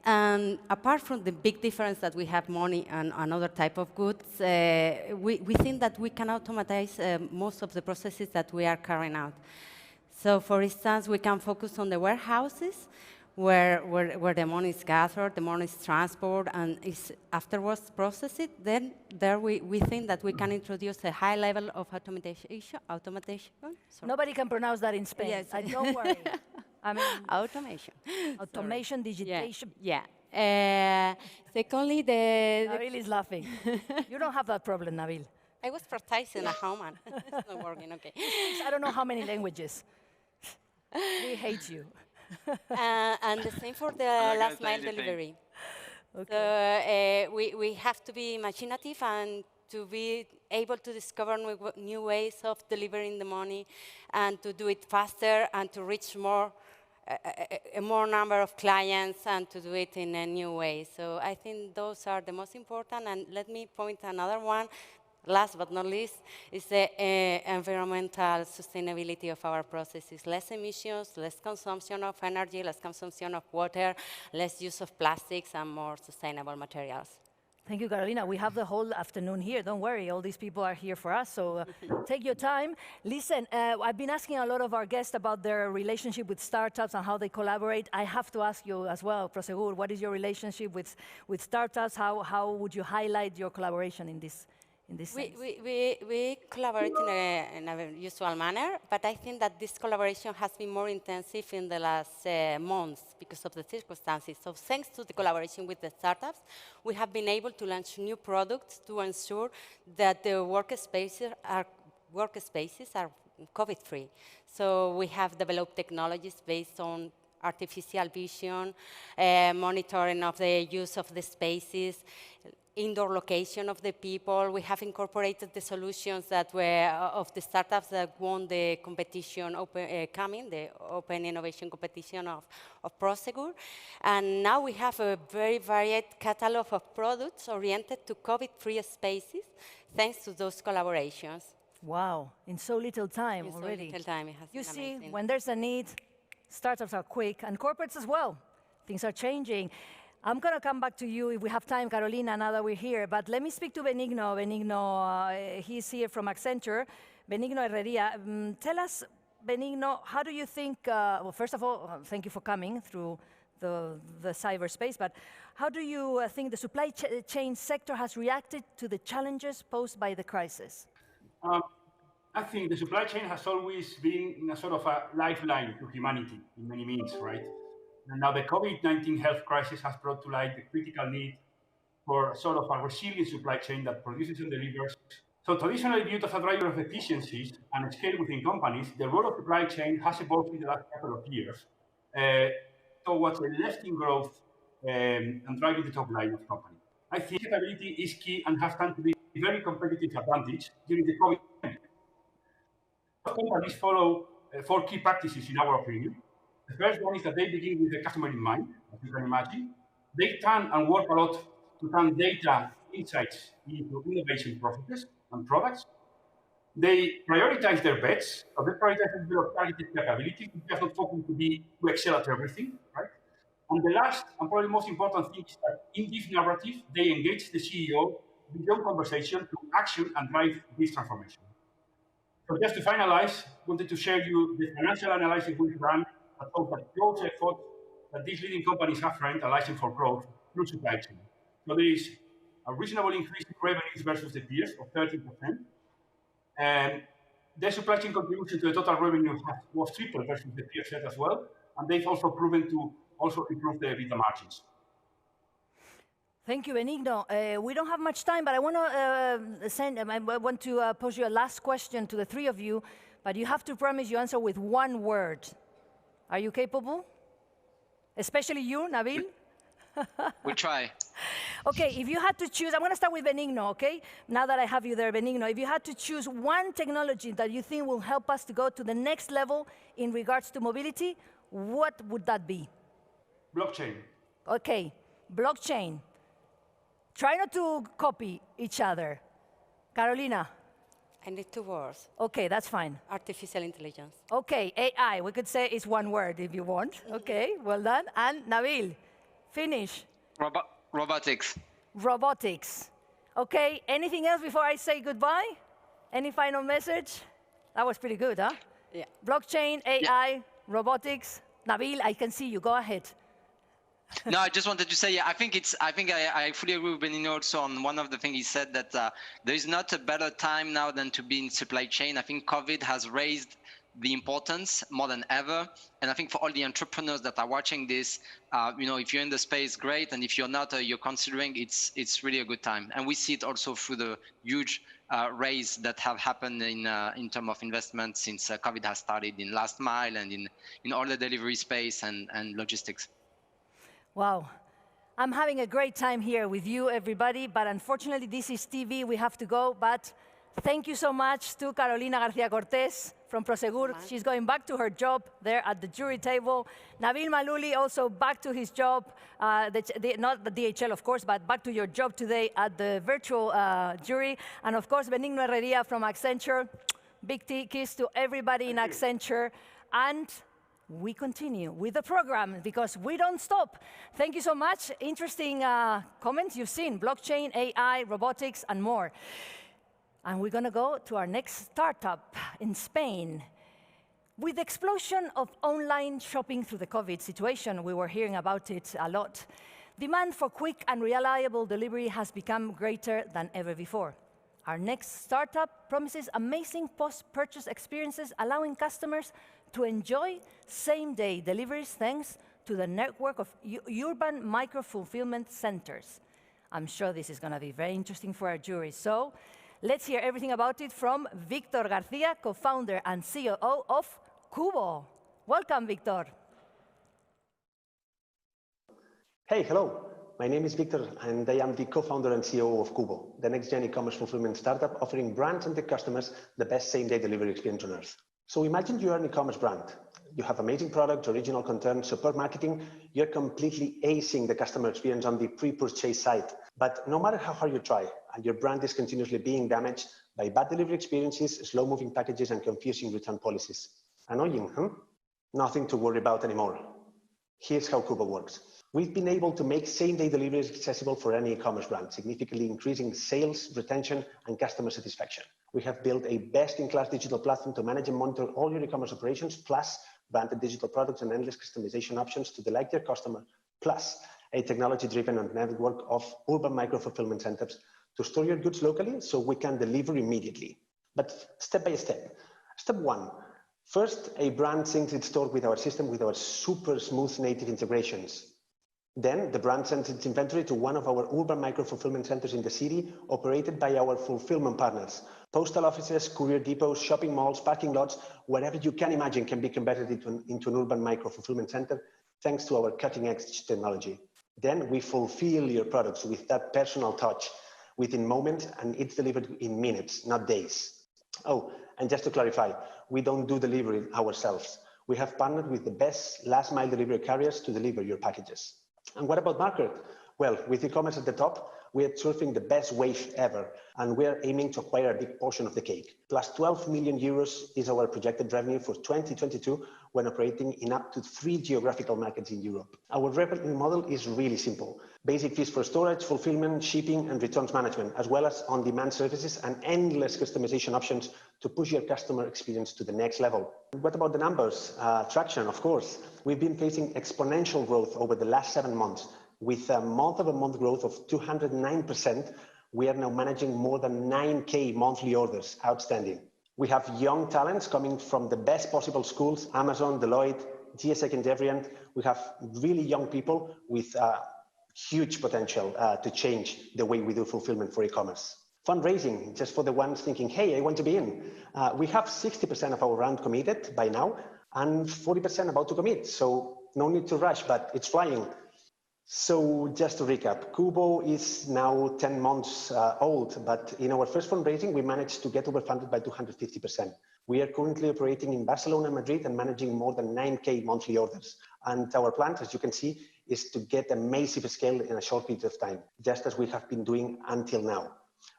And apart from the big difference that we have money and other type of goods, we think that we can automatize most of the processes that we are carrying out. So, for instance, we can focus on the warehouses where the money is gathered, the money is transported, and is afterwards processed. Then there we think that we can introduce a high level of automation. Nobody can pronounce that in Spain. Yes. Don't worry. I mean, automation, digitization. Yeah. Secondly, Nabil is laughing. You don't have that problem, Nabil. I was practicing at home, and it's not working. Okay. I don't know how many languages. We hate you. And the same for the last mile delivery. Okay. So we have to be imaginative and to be able to discover new ways of delivering the money, and to do it faster, and to reach a more number of clients, and to do it in a new way. So I think those are the most important. And let me point another one, last but not least, is the environmental sustainability of our processes. Less emissions, less consumption of energy, less consumption of water, less use of plastics, and more sustainable materials. Thank you, Carolina. We have the whole afternoon here. Don't worry, all these people are here for us, so take your time. Listen, I've been asking a lot of our guests about their relationship with startups and how they collaborate. I have to ask you as well, Prosegur, what is your relationship with startups? How would you highlight your collaboration in this sense? We collaborate in a usual manner, but I think that this collaboration has been more intensive in the last months because of the circumstances. So thanks to the collaboration with the startups, we have been able to launch new products to ensure that the workspaces are COVID-free. So we have developed technologies based on artificial vision, monitoring of the use of the spaces, indoor location of the people. We have incorporated the solutions that were of the startups that won the competition, the Open Innovation Competition of Prosegur. And now we have a very varied catalog of products oriented to COVID-free spaces, thanks to those collaborations. Wow, in so little time already. So little time, it has you been see, amazing. when there's a need, startups are quick, and corporates as well. Things are changing. I'm going to come back to you if we have time, Carolina, now that we're here. But let me speak to Benigno. Benigno, he's here from Accenture. Benigno Herreria. Tell us, Benigno, how do you think, well, first of all, thank you for coming through the cyberspace, but how do you think the supply chain sector has reacted to the challenges posed by the crisis? I think the supply chain has always been a sort of a lifeline to humanity in many means, right? And now the COVID-19 health crisis has brought to light the critical need for sort of a resilient supply chain that produces and delivers. So traditionally viewed as a driver of efficiencies and scale within companies, the role of supply chain has evolved in the last couple of years towards a lasting growth and driving the top line of companies. I think capability is key and has come to be a very competitive advantage during the COVID. Companies follow 4 key practices in our opinion. The first one is that they begin with the customer in mind, as you can imagine. They turn and work a lot to turn data insights into innovation processes and products. They prioritize their bets, so they prioritize the develop targeted capabilities. They are not focused to excel at everything, right? And the last and probably most important thing is that in this narrative, they engage the CEO beyond conversation to action and drive this transformation. So just to finalize, I wanted to share you the financial analysis we've done that shows that growth effort that these leading companies have earned a license for growth through supply chain. So there is a reasonable increase in revenues versus the peers of 13%. And their supply chain contribution to the total revenue was triple versus the peer set as well. And they've also proven to also improve the EBITDA margins. Thank you, Benigno. We don't have much time, but I want to pose you a last question to the 3 of you, but you have to promise you answer with 1 word. Are you capable? Especially you, Nabil? We try. Okay, if you had to choose, I'm going to start with Benigno, okay? Now that I have you there, Benigno, if you had to choose 1 technology that you think will help us to go to the next level in regards to mobility, what would that be? Blockchain. Okay, blockchain. Try not to copy each other. Carolina? I need 2 words. Okay, that's fine. Artificial intelligence. Okay, AI. We could say it's 1 word if you want. Okay, well done. And Nabil, finish. Robotics. Robotics. Okay, anything else before I say goodbye? Any final message? That was pretty good, huh? Yeah. Blockchain, AI, robotics. Nabil, I can see you. Go ahead. No, I just wanted to say, yeah, I think I fully agree with Benigno also on one of the things he said, that there is not a better time now than to be in supply chain. I think COVID has raised the importance more than ever. And I think for all the entrepreneurs that are watching this, if you're in the space, great. And if you're not, you're considering, it's really a good time. And we see it also through the huge raise that have happened in terms of investment since COVID has started in last mile and in all the delivery space and logistics. Wow. I'm having a great time here with you, everybody, but unfortunately, this is TV. We have to go, but thank you so much to Carolina Garcia Cortes from Prosegur. She's going back to her job there at the jury table. Nabil Malouli also back to his job, not the DHL, of course, but back to your job today at the virtual jury. And of course, Benigno Herreria from Accenture. Big kiss to everybody in Accenture. And we continue with the program because we don't stop. Thank you so much. Interesting comments you've seen. Blockchain, AI, robotics, and more. And we're going to go to our next startup in Spain. With the explosion of online shopping through the COVID situation, we were hearing about it a lot, demand for quick and reliable delivery has become greater than ever before. Our next startup promises amazing post-purchase experiences, allowing customers to enjoy same-day deliveries thanks to the network of urban micro-fulfillment centers. I'm sure this is going to be very interesting for our jury. So let's hear everything about it from Victor Garcia, co-founder and CEO of Cubo. Welcome, Victor. Hey, hello. my name is Victor, and I am the co-founder and CEO of Kubo, the next-gen e-commerce fulfillment startup offering brands and their customers the best same-day delivery experience on earth. So imagine you are an e-commerce brand. You have amazing product, original content, superb marketing. You're completely acing the customer experience on the pre-purchase site. But no matter how hard you try, your brand is continuously being damaged by bad delivery experiences, slow-moving packages, and confusing return policies. Annoying, huh? Nothing to worry about anymore. Here's how Kubo works. We've been able to make same-day deliveries accessible for any e-commerce brand, significantly increasing sales, retention, and customer satisfaction. We have built a best-in-class digital platform to manage and monitor all your e-commerce operations, plus branded digital products and endless customization options to delight your customer, plus a technology-driven network of urban micro-fulfillment centers to store your goods locally so we can deliver immediately. But step by step. Step one, first, a brand syncs its store with our system with our super smooth native integrations. Then the brand sends its inventory to one of our urban micro-fulfillment centers in the city, operated by our fulfillment partners. Postal offices, courier depots, shopping malls, parking lots, whatever you can imagine can be converted into an urban micro-fulfillment center, thanks to our cutting-edge technology. Then we fulfill your products with that personal touch within moments, and it's delivered in minutes, not days. Oh, and just to clarify, we don't do delivery ourselves. We have partnered with the best last-mile delivery carriers to deliver your packages. And what about market? Well, with e-commerce at the top, we are surfing the best wave ever, and we are aiming to acquire a big portion of the cake. Plus 12 million euros is our projected revenue for 2022 when operating in up to 3 geographical markets in Europe. Our revenue model is really simple. Basic fees for storage, fulfillment, shipping, and returns management, as well as on-demand services and endless customization options to push your customer experience to the next level. What about the numbers? Traction, of course. We've been facing exponential growth over the last 7 months. With a month-over-month growth of 209%, we are now managing more than 9K monthly orders. Outstanding. We have young talents coming from the best possible schools, Amazon, Deloitte, GSEC, and Devrient. We have really young people with huge potential to change the way we do fulfillment for e-commerce. Fundraising, just for the ones thinking, hey, I want to be in. We have 60% of our round committed by now and 40% about to commit. So no need to rush, but it's flying. So just to recap, Kubo is now 10 months old, but in our first fundraising, we managed to get overfunded by 250%. We are currently operating in Barcelona, Madrid, and managing more than 9K monthly orders. And our plan, as you can see, is to get a massive scale in a short period of time, just as we have been doing until now.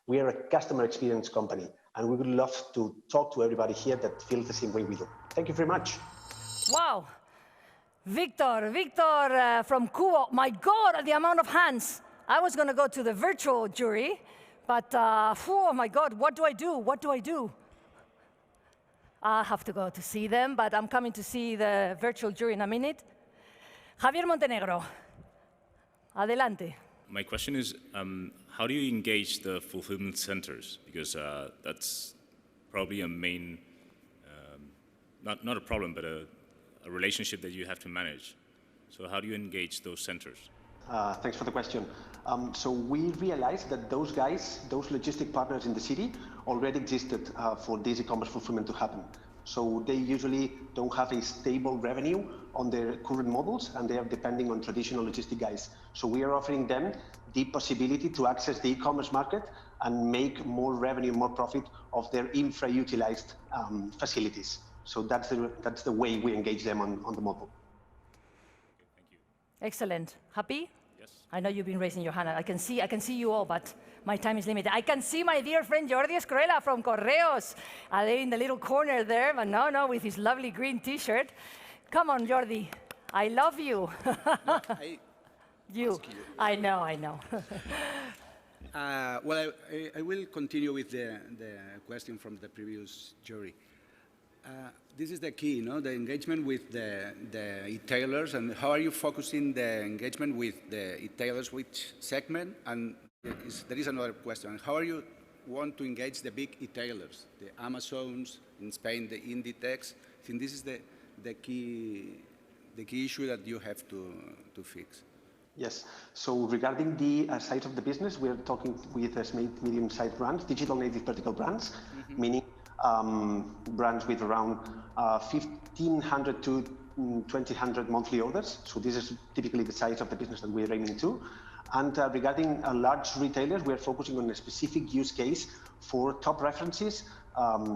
We are a customer experience company, and we would love to talk to everybody here that feels the same way we do. Thank you very much. Wow. Victor from Kubo. My God, the amount of hands. I was going to go to the virtual jury, but oh my God, what do I do? What do I do? I have to go to see them, but I'm coming to see the virtual jury in a minute. Javier Montenegro, adelante. My question is, how do you engage the fulfillment centers? Because that's probably a main, not a problem, but a relationship that you have to manage. So how do you engage those centers? Thanks for the question. So we realized that those guys, those logistic partners in the city already existed for this e-commerce fulfillment to happen. So they usually don't have a stable revenue on their current models, and they are depending on traditional logistic guys. So we are offering them the possibility to access the e-commerce market and make more revenue, more profit of their infra-utilized facilities. So that's the way we engage them on the model. Okay, thank you. Excellent. Happy? Yes. I know you've been raising your hand. I can see you all, but my time is limited. I can see my dear friend Jordi Escruela from Correos. There in the little corner there, but no, with his lovely green T-shirt. Come on, Jordi. I love you. You. I know. Well, I will continue with the question from the previous jury. This is the key, the engagement with the e-tailers, and how are you focusing the engagement with the e-tailers, which segment? And there is another question. How are you want to engage the big e-tailers, the Amazons in Spain, the Inditex? I think this is the key issue that you have to fix. Yes. So regarding the size of the business, we're talking with medium-sized brands, digital native vertical brands, meaning brands with around 1,500 to 2,000 monthly orders. So this is typically the size of the business that we're aiming to. And regarding large retailers, we are focusing on a specific use case for top references,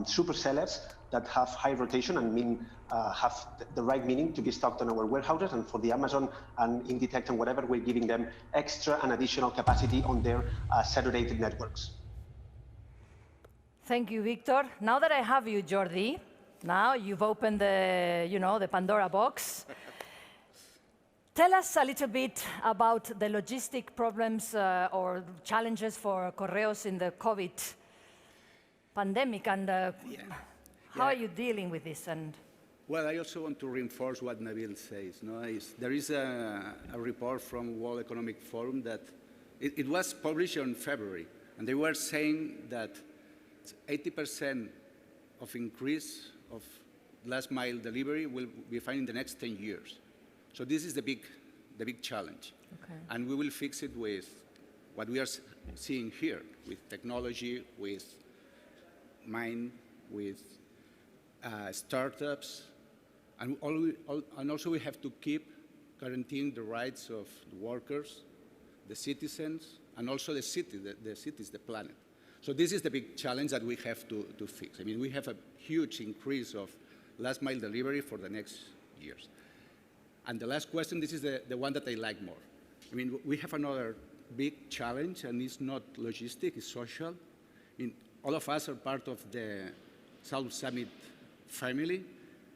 super sellers that have high rotation and have the right meaning to be stocked on our warehouses. And for the Amazon and Inditex and whatever, we're giving them extra and additional capacity on their saturated networks. Thank you, Victor. Now that I have you, Jordi, now you've opened the, the Pandora box. Tell us a little bit about the logistic problems or challenges for Correos in the COVID pandemic, and how are you dealing with this? And well, I also want to reinforce what Nabil says. There is a report from World Economic Forum that it was published in February, and they were saying that 80% of increase of last mile delivery will be found in the next 10 years. So this is the big challenge. Okay. And we will fix it with what we are seeing here, with technology, with mind, with startups, and also we have to keep guaranteeing the rights of the workers, the citizens, and also the cities, the planet. So this is the big challenge that we have to fix. I mean, we have a huge increase of last mile delivery for the next years. And the last question, this is the one that I like more. I mean, we have another big challenge, and it's not logistic, it's social. All of us are part of the South Summit family.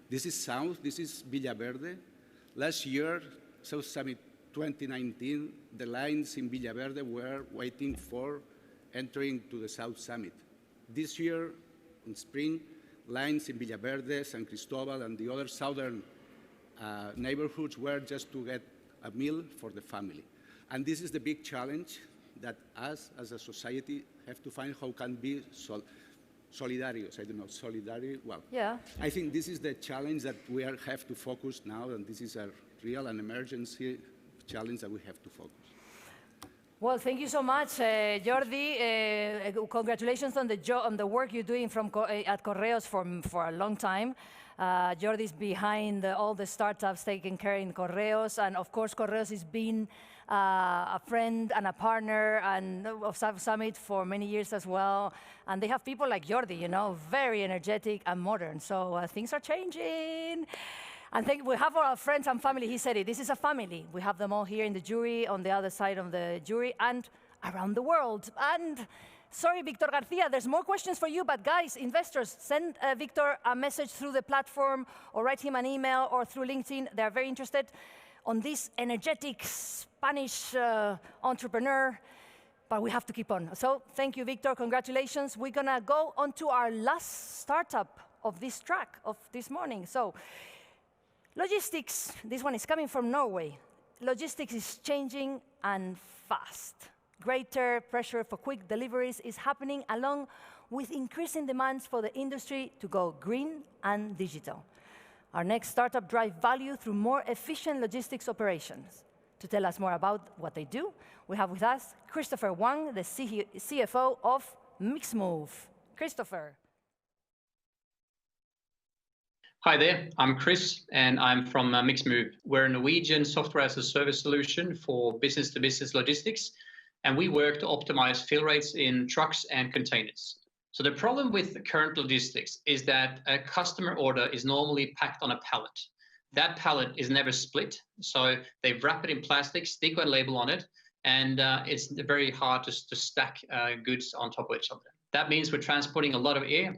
This is South, this is Villaverde. Last year, South Summit 2019, the lines in Villaverde were waiting for entering to the South Summit. This year, in spring, lines in Villaverde, San Cristobal, and the other southern neighborhoods were just to get a meal for the family. And this is the big challenge that us, as a society, have to find how can be solidarious. I don't know, solidarity, well. Yeah. I think this is the challenge that we have to focus now, and this is a real and emergency challenge that we have to focus. Well, thank you so much, Jordi. Congratulations on the work you're doing at Correos for a long time. Jordi's behind all the startups taking care in Correos, and of course, Correos has been a friend and a partner of South Summit for many years as well. And they have people like Jordi, very energetic and modern. So things are changing. And we have our friends and family. He said it. This is a family. We have them all here in the jury, on the other side of the jury, and around the world. And sorry, Victor Garcia, there's more questions for you. But guys, investors, send Victor a message through the platform, or write him an email, or through LinkedIn. They're very interested on this energetic Spanish entrepreneur. But we have to keep on. So thank you, Victor. Congratulations. We're going to go on to our last startup of this track of this morning. So logistics, this one is coming from Norway. Logistics is changing and fast. Greater pressure for quick deliveries is happening along with increasing demands for the industry to go green and digital. Our next startup drives value through more efficient logistics operations. To tell us more about what they do, we have with us Christopher Wang, the CFO of Mixmove. Christopher. Hi there, I'm Chris, and I'm from Mixmove. We're a Norwegian software as a service solution for business-to-business logistics, and we work to optimize fill rates in trucks and containers. So the problem with the current logistics is that a customer order is normally packed on a pallet. That pallet is never split, so they wrap it in plastic, stick a label on it, and it's very hard to stack goods on top of each other. That means we're transporting a lot of air.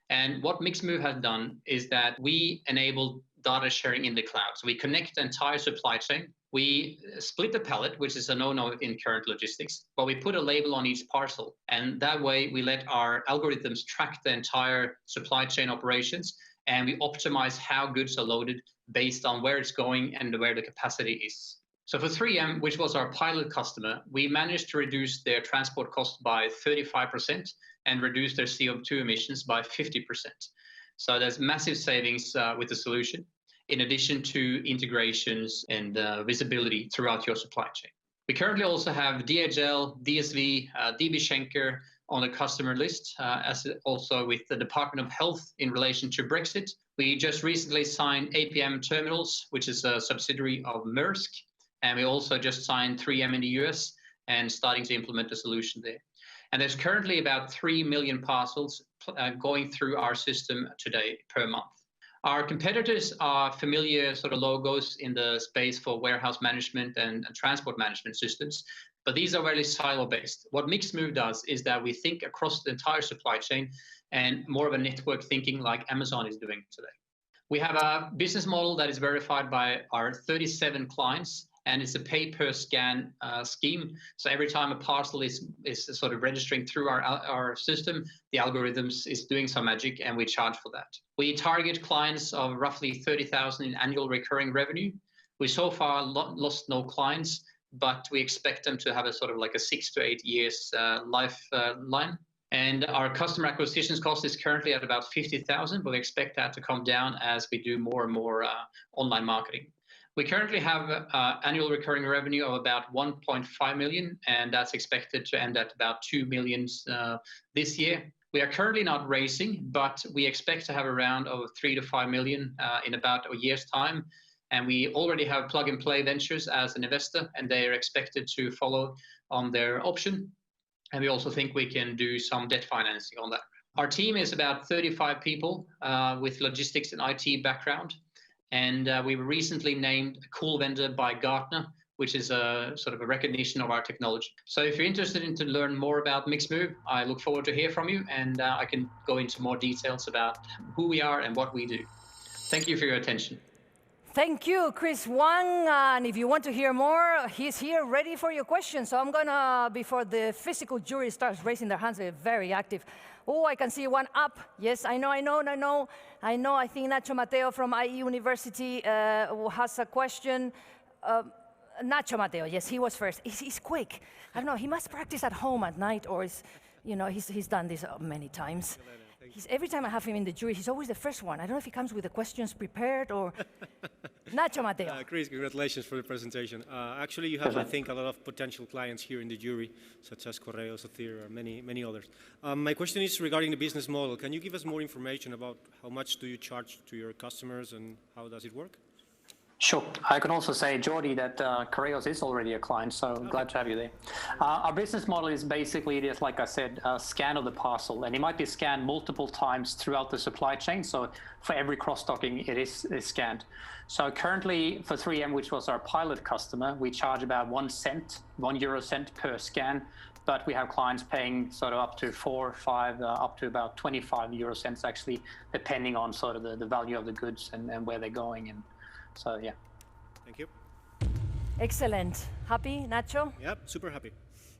And what Mixmove has done is that we enable data sharing in the cloud. So we connect the entire supply chain. We split the pallet, which is a no-no in current logistics, but we put a label on each parcel. And that way we let our algorithms track the entire supply chain operations, and we optimize how goods are loaded based on where it's going and where the capacity is. So for 3M, which was our pilot customer, we managed to reduce their transport cost by 35% and reduce their CO2 emissions by 50%. So there's massive savings with the solution, in addition to integrations and visibility throughout your supply chain. We currently also have DHL, DSV, DB Schenker on the customer list, as also with the Department of Health in relation to Brexit. We just recently signed APM Terminals, which is a subsidiary of Maersk. And we also just signed 3M in the US and starting to implement the solution there. And there's currently about 3 million parcels going through our system today per month. Our competitors are familiar sort of logos in the space for warehouse management and transport management systems, but these are very silo-based. What Mixmove does is that we think across the entire supply chain and more of a network thinking like Amazon is doing today. We have a business model that is verified by our 37 clients, and it's a pay-per-scan scheme. So every time a parcel is sort of registering through our system, the algorithms is doing some magic, and we charge for that. We target clients of roughly 30,000 in annual recurring revenue. We so far lost no clients, but we expect them to have a sort of like a 6 to 8 years lifeline. And our customer acquisitions cost is currently at about 50,000, but we expect that to come down as we do more and more online marketing. We currently have annual recurring revenue of about 1.5 million, and that's expected to end at about 2 million this year. We are currently not raising, but we expect to have a round of 3 to 5 million in about a year's time. And we already have Plug and Play Ventures as an investor, and they are expected to follow on their option. And we also think we can do some debt financing on that. Our team is about 35 people with logistics and IT background. And we were recently named a cool vendor by Gartner, which is a sort of a recognition of our technology. So if you're interested in to learn more about Mixmove, I look forward to hear from you, and I can go into more details about who we are and what we do. Thank you for your attention. Thank you, Chris Wang. And if you want to hear more, he's here ready for your questions. So I'm gonna, before the physical jury starts raising their hands, they're very active. Oh, I can see one up. Yes, I know. I think Nacho Mateo from IE University has a question. Nacho Mateo, yes, he was first. He's quick. I don't know, he must practice at home at night, or he's done this many times. Every time I have him in the jury, he's always the first one. I don't know if he comes with the questions prepared or... Nacho Mateo. Chris, congratulations for the presentation. Actually, you have, I think, a lot of potential clients here in the jury, such as Cortes, Apostera, and many others. My question is regarding the business model. Can you give us more information about how much do you charge to your customers and how does it work? Sure. I can also say, Jordi, that Correos is already a client, so glad to have you there. Our business model is basically, just like I said, a scan of the parcel, and it might be scanned multiple times throughout the supply chain. So for every cross-docking, it is scanned. So currently for 3M, which was our pilot customer, we charge about 1 euro cent per scan, but we have clients paying sort of up to 4 or 5, up to about 25 euro cents actually, depending on sort of the value of the goods and where they're going. And so, yeah. Thank you. Excellent. Happy, Nacho? Yep, super happy.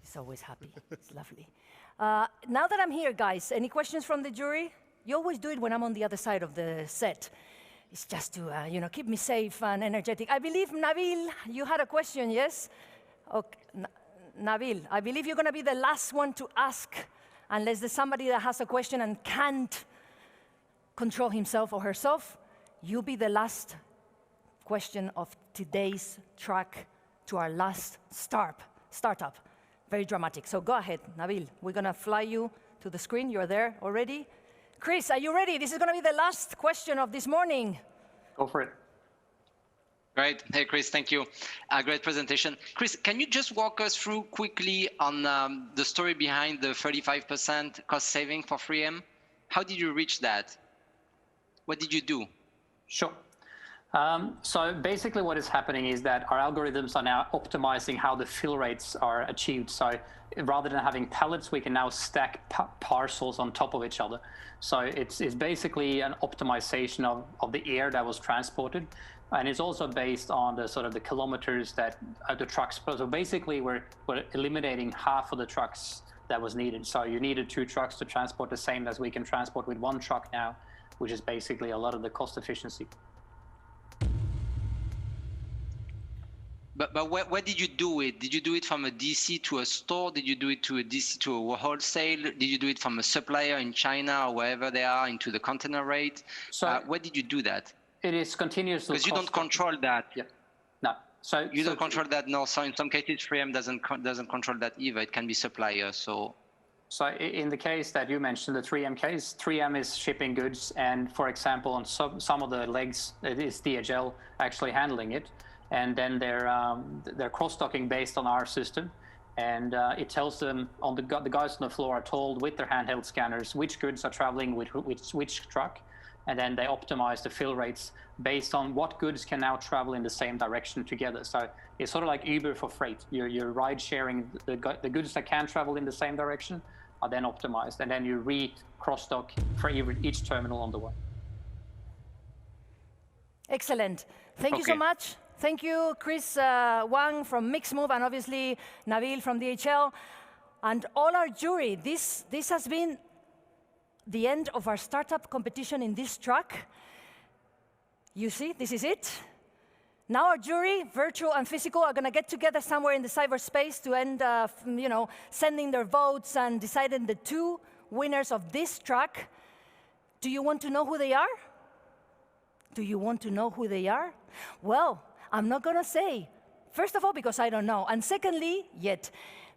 He's always happy. It's lovely. Now that I'm here, guys, any questions from the jury? You always do it when I'm on the other side of the set. It's just to, keep me safe and energetic. I believe, Nabil, you had a question, yes? Okay. Nabil, I believe you're going to be the last one to ask, unless there's somebody that has a question and can't control himself or herself. You'll be the last question of today's track to our last startup. Very dramatic. So go ahead, Nabil. We're going to fly you to the screen. You're there already. Chris, are you ready? This is going to be the last question of this morning. Go for it. Great. Hey, Chris, thank you. Great presentation. Chris, can you just walk us through quickly on the story behind the 35% cost saving for 3M? How did you reach that? What did you do? Sure. So basically what is happening is that our algorithms are now optimizing how the fill rates are achieved. So rather than having pallets, we can now stack parcels on top of each other. So it's basically an optimization of the air that was transported. And it's also based on the sort of the kilometers that the trucks. So basically we're eliminating half of the trucks that was needed. So you needed 2 trucks to transport the same as we can transport with 1 truck now, which is basically a lot of the cost efficiency. But where did you do it? Did you do it from a DC to a store? Did you do it to a DC to a wholesale? Did you do it from a supplier in China or wherever they are into the container rate? So where did you do that? It is continuous. Because you don't control that. Yeah. No. So you don't control that. No. So in some cases, 3M doesn't control that either. It can be supplier. So in the case that you mentioned, the 3M case, 3M is shipping goods, and for example, on some of the legs, it is DHL actually handling it. And then they're cross-docking based on our system, And it tells them, the guys on the floor are told with their handheld scanners which goods are traveling with which truck, and then they optimize the fill rates based on what goods can now travel in the same direction together. So it's sort of like Uber for freight. You're ride sharing the goods that can travel in the same direction are then optimized, and then you cross-dock for each terminal on the way. Excellent. Thank you so much. Thank you, Chris Wang from Mixmove, and obviously Nabil from DHL, and all our jury. This has been the end of our startup competition in this track. You see, this is it. Now our jury, virtual and physical, are going to get together somewhere in the cyberspace to end, sending their votes and deciding the 2 winners of this track. Do you want to know who they are? Do you want to know who they are? Well, I'm not going to say. First of all, because I don't know. And secondly,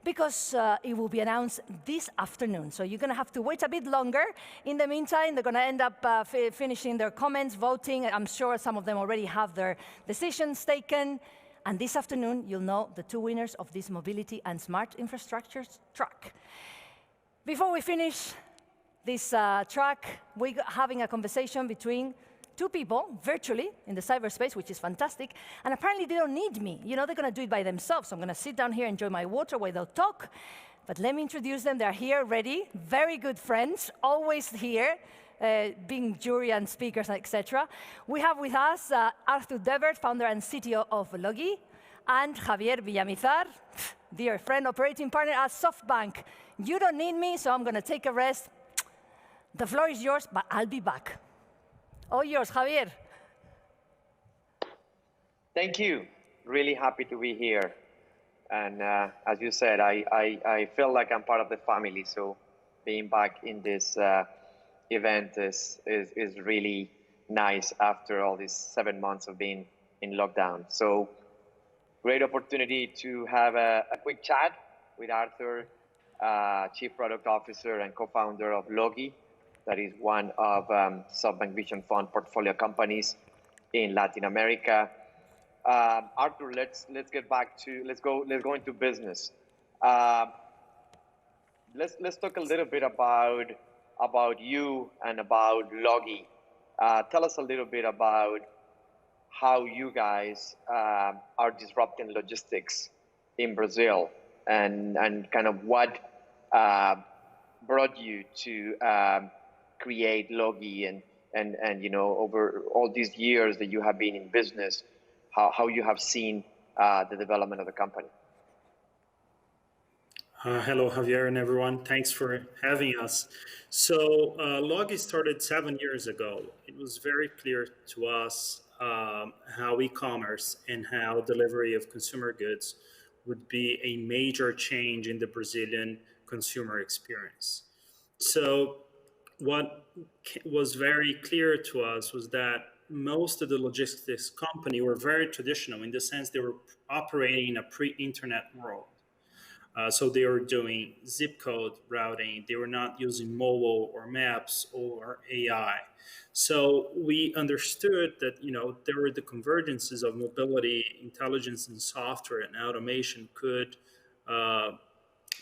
because it will be announced this afternoon. So you're going to have to wait a bit longer. In the meantime, they're going to end up finishing their comments, voting. I'm sure some of them already have their decisions taken. And this afternoon, you'll know the 2 winners of this mobility and smart infrastructures track. Before we finish this track, we're having a conversation between 2 people virtually in the cyberspace, which is fantastic. And apparently they don't need me. They're going to do it by themselves. So I'm going to sit down here, enjoy my water while they'll talk. But let me introduce them. They're here, ready, very good friends, always here, being jury and speakers, etc. We have with us Arthur Debert, founder and CTO of Logi, and Javier Villamizar, dear friend, operating partner at SoftBank. You don't need me, so I'm going to take a rest. The floor is yours, but I'll be back. All yours, Javier. Thank you. Really happy to be here. And as you said, I feel like I'm part of the family. So being back in this event is really nice after all these 7 months of being in lockdown. So great opportunity to have a quick chat with Arthur, Chief Product Officer and co-founder of Logi. That is one of SoftBank Vision Fund portfolio companies in Latin America. Arthur, let's go into business. Let's talk a little bit about you and about Logi. Tell us a little bit about how you guys are disrupting logistics in Brazil, and kind of what brought you to create Logi, and over all these years that you have been in business, how you have seen the development of the company. Hello, Javier and everyone. Thanks for having us. So Logi started 7 years ago. It was very clear to us how e-commerce and how delivery of consumer goods would be a major change in the Brazilian consumer experience. So what was very clear to us was that most of the logistics company were very traditional in the sense they were operating in a pre-internet world. So they were doing zip code routing. They were not using mobile or maps or AI. So we understood that there were the convergences of mobility, intelligence, and software and automation could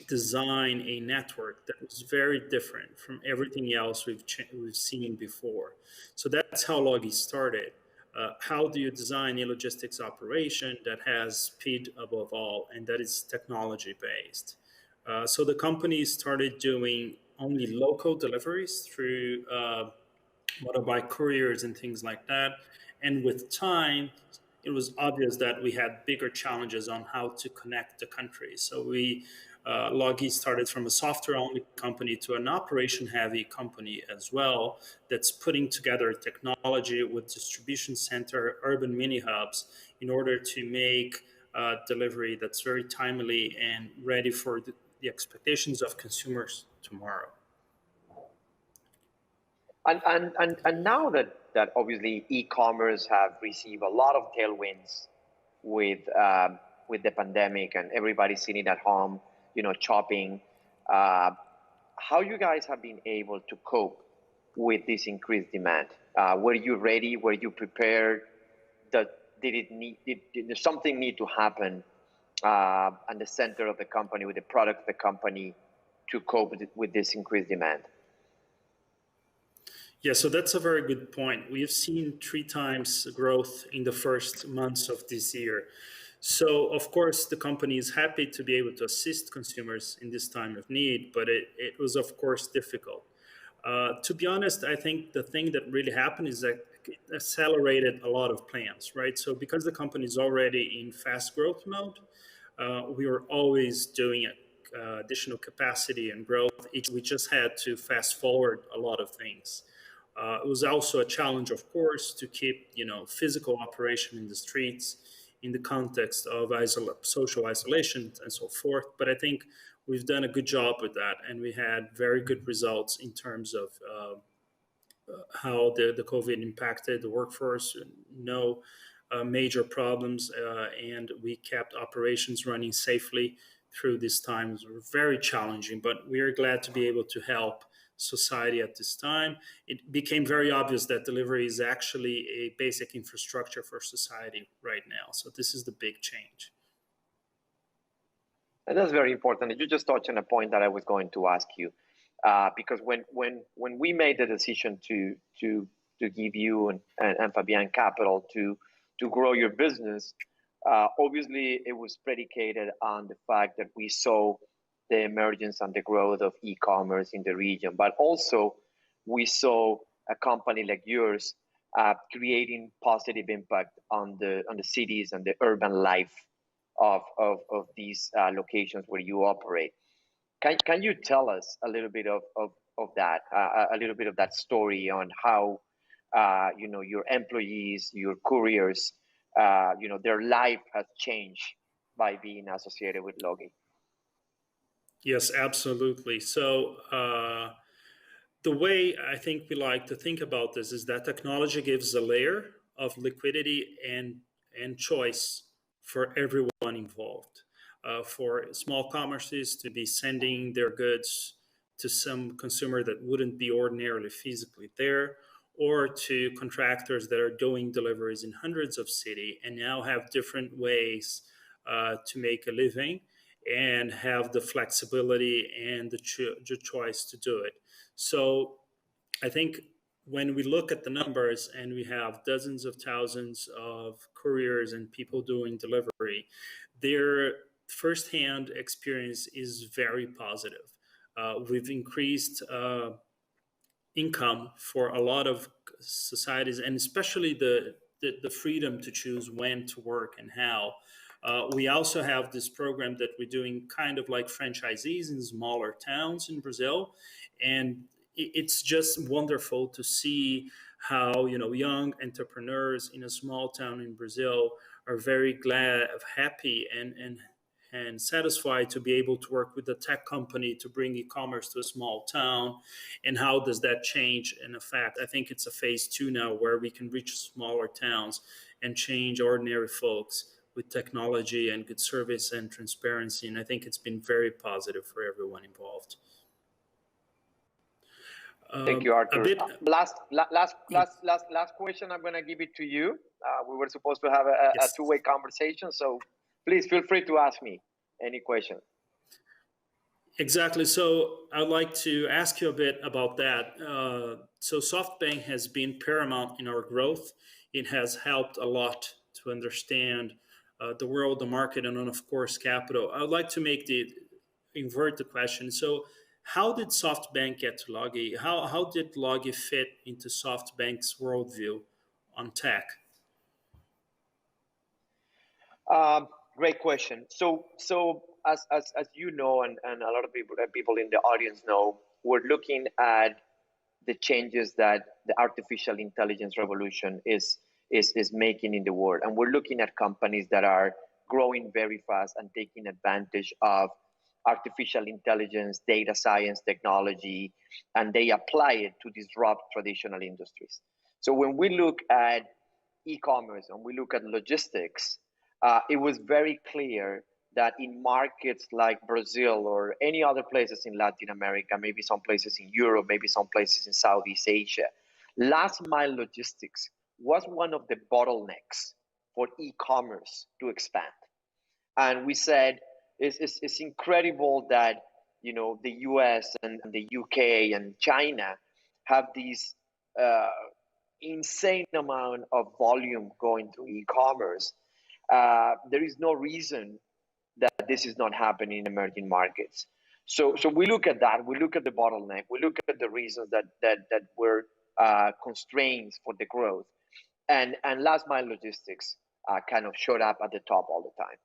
design a network that was very different from everything else we've seen before. So that's how Logi started. How do you design a logistics operation that has speed above all, and that is technology-based? So the company started doing only local deliveries through motorbike couriers and things like that. And with time, it was obvious that we had bigger challenges on how to connect the countries. So Logi started from a software-only company to an operation-heavy company as well, that's putting together technology with distribution center, urban mini-hubs, in order to make delivery that's very timely and ready for the expectations of consumers tomorrow. And now that obviously e-commerce have received a lot of tailwinds with the pandemic and everybody sitting at home, shopping, how you guys have been able to cope with this increased demand? Were you ready? Were you prepared? Did something need to happen and the center of the company, with the product of the company, to cope with this increased demand? Yeah, so that's a very good point. We have seen 3 times growth in the first months of this year. So, of course, the company is happy to be able to assist consumers in this time of need, but it was, of course, difficult. To be honest, I think the thing that really happened is that it accelerated a lot of plans, right? So because the company is already in fast growth mode, we were always doing additional capacity and growth. We just had to fast forward a lot of things. It was also a challenge, of course, to keep physical operation in the streets in the context of social isolation and so forth. But I think we've done a good job with that, and we had very good results in terms of how the COVID impacted the workforce. No major problems, and we kept operations running safely through these times. Were very challenging, but we are glad to be able to help society at this time. It became very obvious that delivery is actually a basic infrastructure for society right now. So this is the big change. And that's very important. You just touched on a point that I was going to ask you, because when we made the decision to give you and Fabian capital to grow your business, obviously it was predicated on the fact that we saw the emergence and the growth of e-commerce in the region, but also we saw a company like yours creating positive impact on the cities and the urban life of these locations where you operate. Can you tell us a little bit of that, a little bit of that story on how your employees, your couriers, their life has changed by being associated with Logi? Yes, absolutely. So the way I think we like to think about this is that technology gives a layer of liquidity and choice for everyone involved. For small commerces to be sending their goods to some consumer that wouldn't be ordinarily physically there, or to contractors that are doing deliveries in hundreds of cities and now have different ways to make a living and have the flexibility and the choice to do it. So I think when we look at the numbers and we have dozens of thousands of couriers and people doing delivery, their firsthand experience is very positive. We've increased income for a lot of societies, and especially the freedom to choose when to work and how. We also have this program that we're doing kind of like franchisees in smaller towns in Brazil. And it's just wonderful to see how young entrepreneurs in a small town in Brazil are very glad, happy, and satisfied to be able to work with a tech company to bring e-commerce to a small town. And how does that change and affect? I think it's a phase 2 now where we can reach smaller towns and change ordinary folks with technology and good service and transparency. And I think it's been very positive for everyone involved. Thank you, Arthur. Last question. I'm going to give it to you. We were supposed to have a two-way conversation, so please feel free to ask me any question. Exactly. So I'd like to ask you a bit about that. So SoftBank has been paramount in our growth. It has helped a lot to understand the world, the market, and then, of course, capital. I would like to invert the question. So how did SoftBank get to Logi? How did Logi fit into SoftBank's worldview on tech? Great question. So as you know, and a lot of people in the audience know, we're looking at the changes that the artificial intelligence revolution is making in the world. And we're looking at companies that are growing very fast and taking advantage of artificial intelligence, data science, technology, and they apply it to disrupt traditional industries. So when we look at e-commerce and we look at logistics, it was very clear that in markets like Brazil or any other places in Latin America, maybe some places in Europe, maybe some places in Southeast Asia, last mile logistics was one of the bottlenecks for e-commerce to expand. And we said, it's incredible that, you know, the US and the UK and China have these insane amount of volume going through e-commerce. There is no reason that this is not happening in emerging markets. So we look at that, we look at the bottleneck, we look at the reasons that were constraints for the growth. And last mile logistics kind of showed up at the top all the time.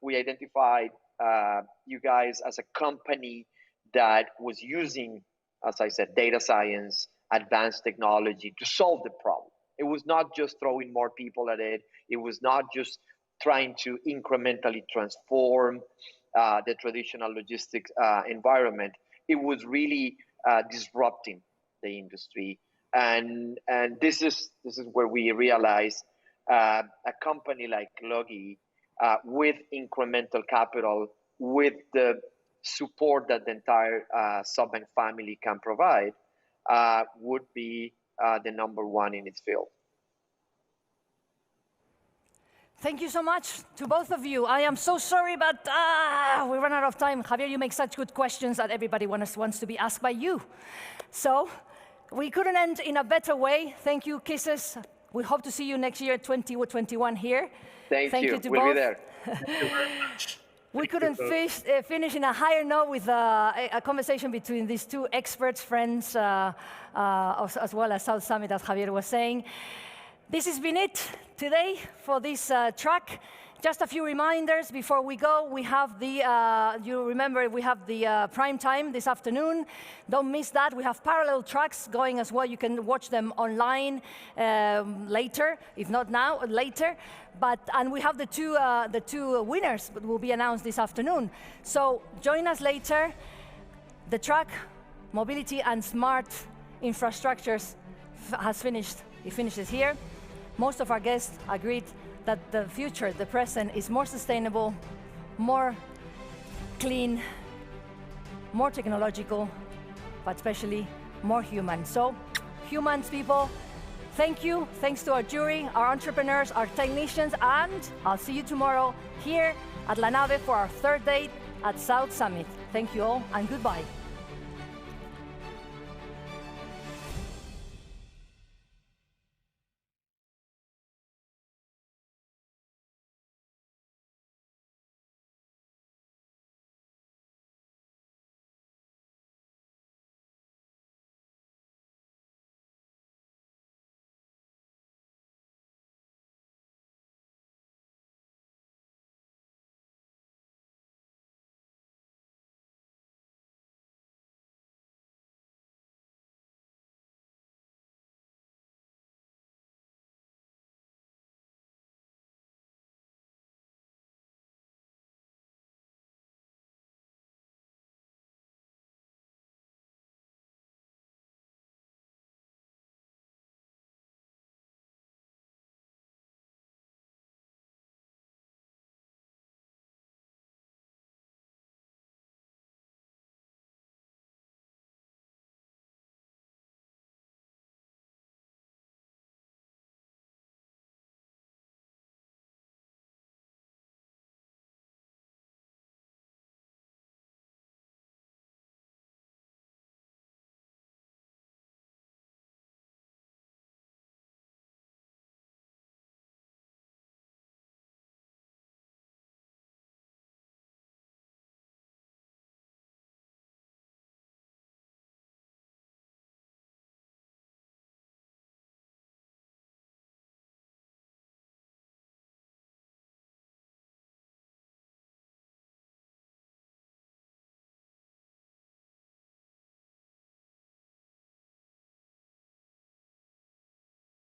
We identified you guys as a company that was using, as I said, data science, advanced technology to solve the problem. It was not just throwing more people at it. It was not just trying to incrementally transform the traditional logistics environment. It was really disrupting the industry. And this is where we realized a company like Logi, with incremental capital, with the support that the entire SoftBank family can provide, would be the #1 in its field. Thank you so much to both of you. I am so sorry, but we ran out of time. Javier, you make such good questions that everybody wants to be asked by you. So we couldn't end in a better way. Thank you, Kisses. We hope to see you next year, 2021 here. Thank you. To we'll both. be there. Thank you very much. We couldn't finish in a higher note with a conversation between these two experts, friends, as well as South Summit, as Javier was saying. This has been it today for this track. Just a few reminders before we go. We have the, you remember, we have the prime time this afternoon. Don't miss that. We have parallel tracks going as well. You can watch them online later, if not now, later. And we have the two winners that will be announced this afternoon. So join us later. The track, Mobility and Smart Infrastructures, has finished. It finishes here. Most of our guests agreed that the future, the present, is more sustainable, more clean, more technological, but especially more human. So, humans, people, thank you. Thanks to our jury, our entrepreneurs, our technicians, and I'll see you tomorrow here at La Nave for our third date at South Summit. Thank you all, and goodbye.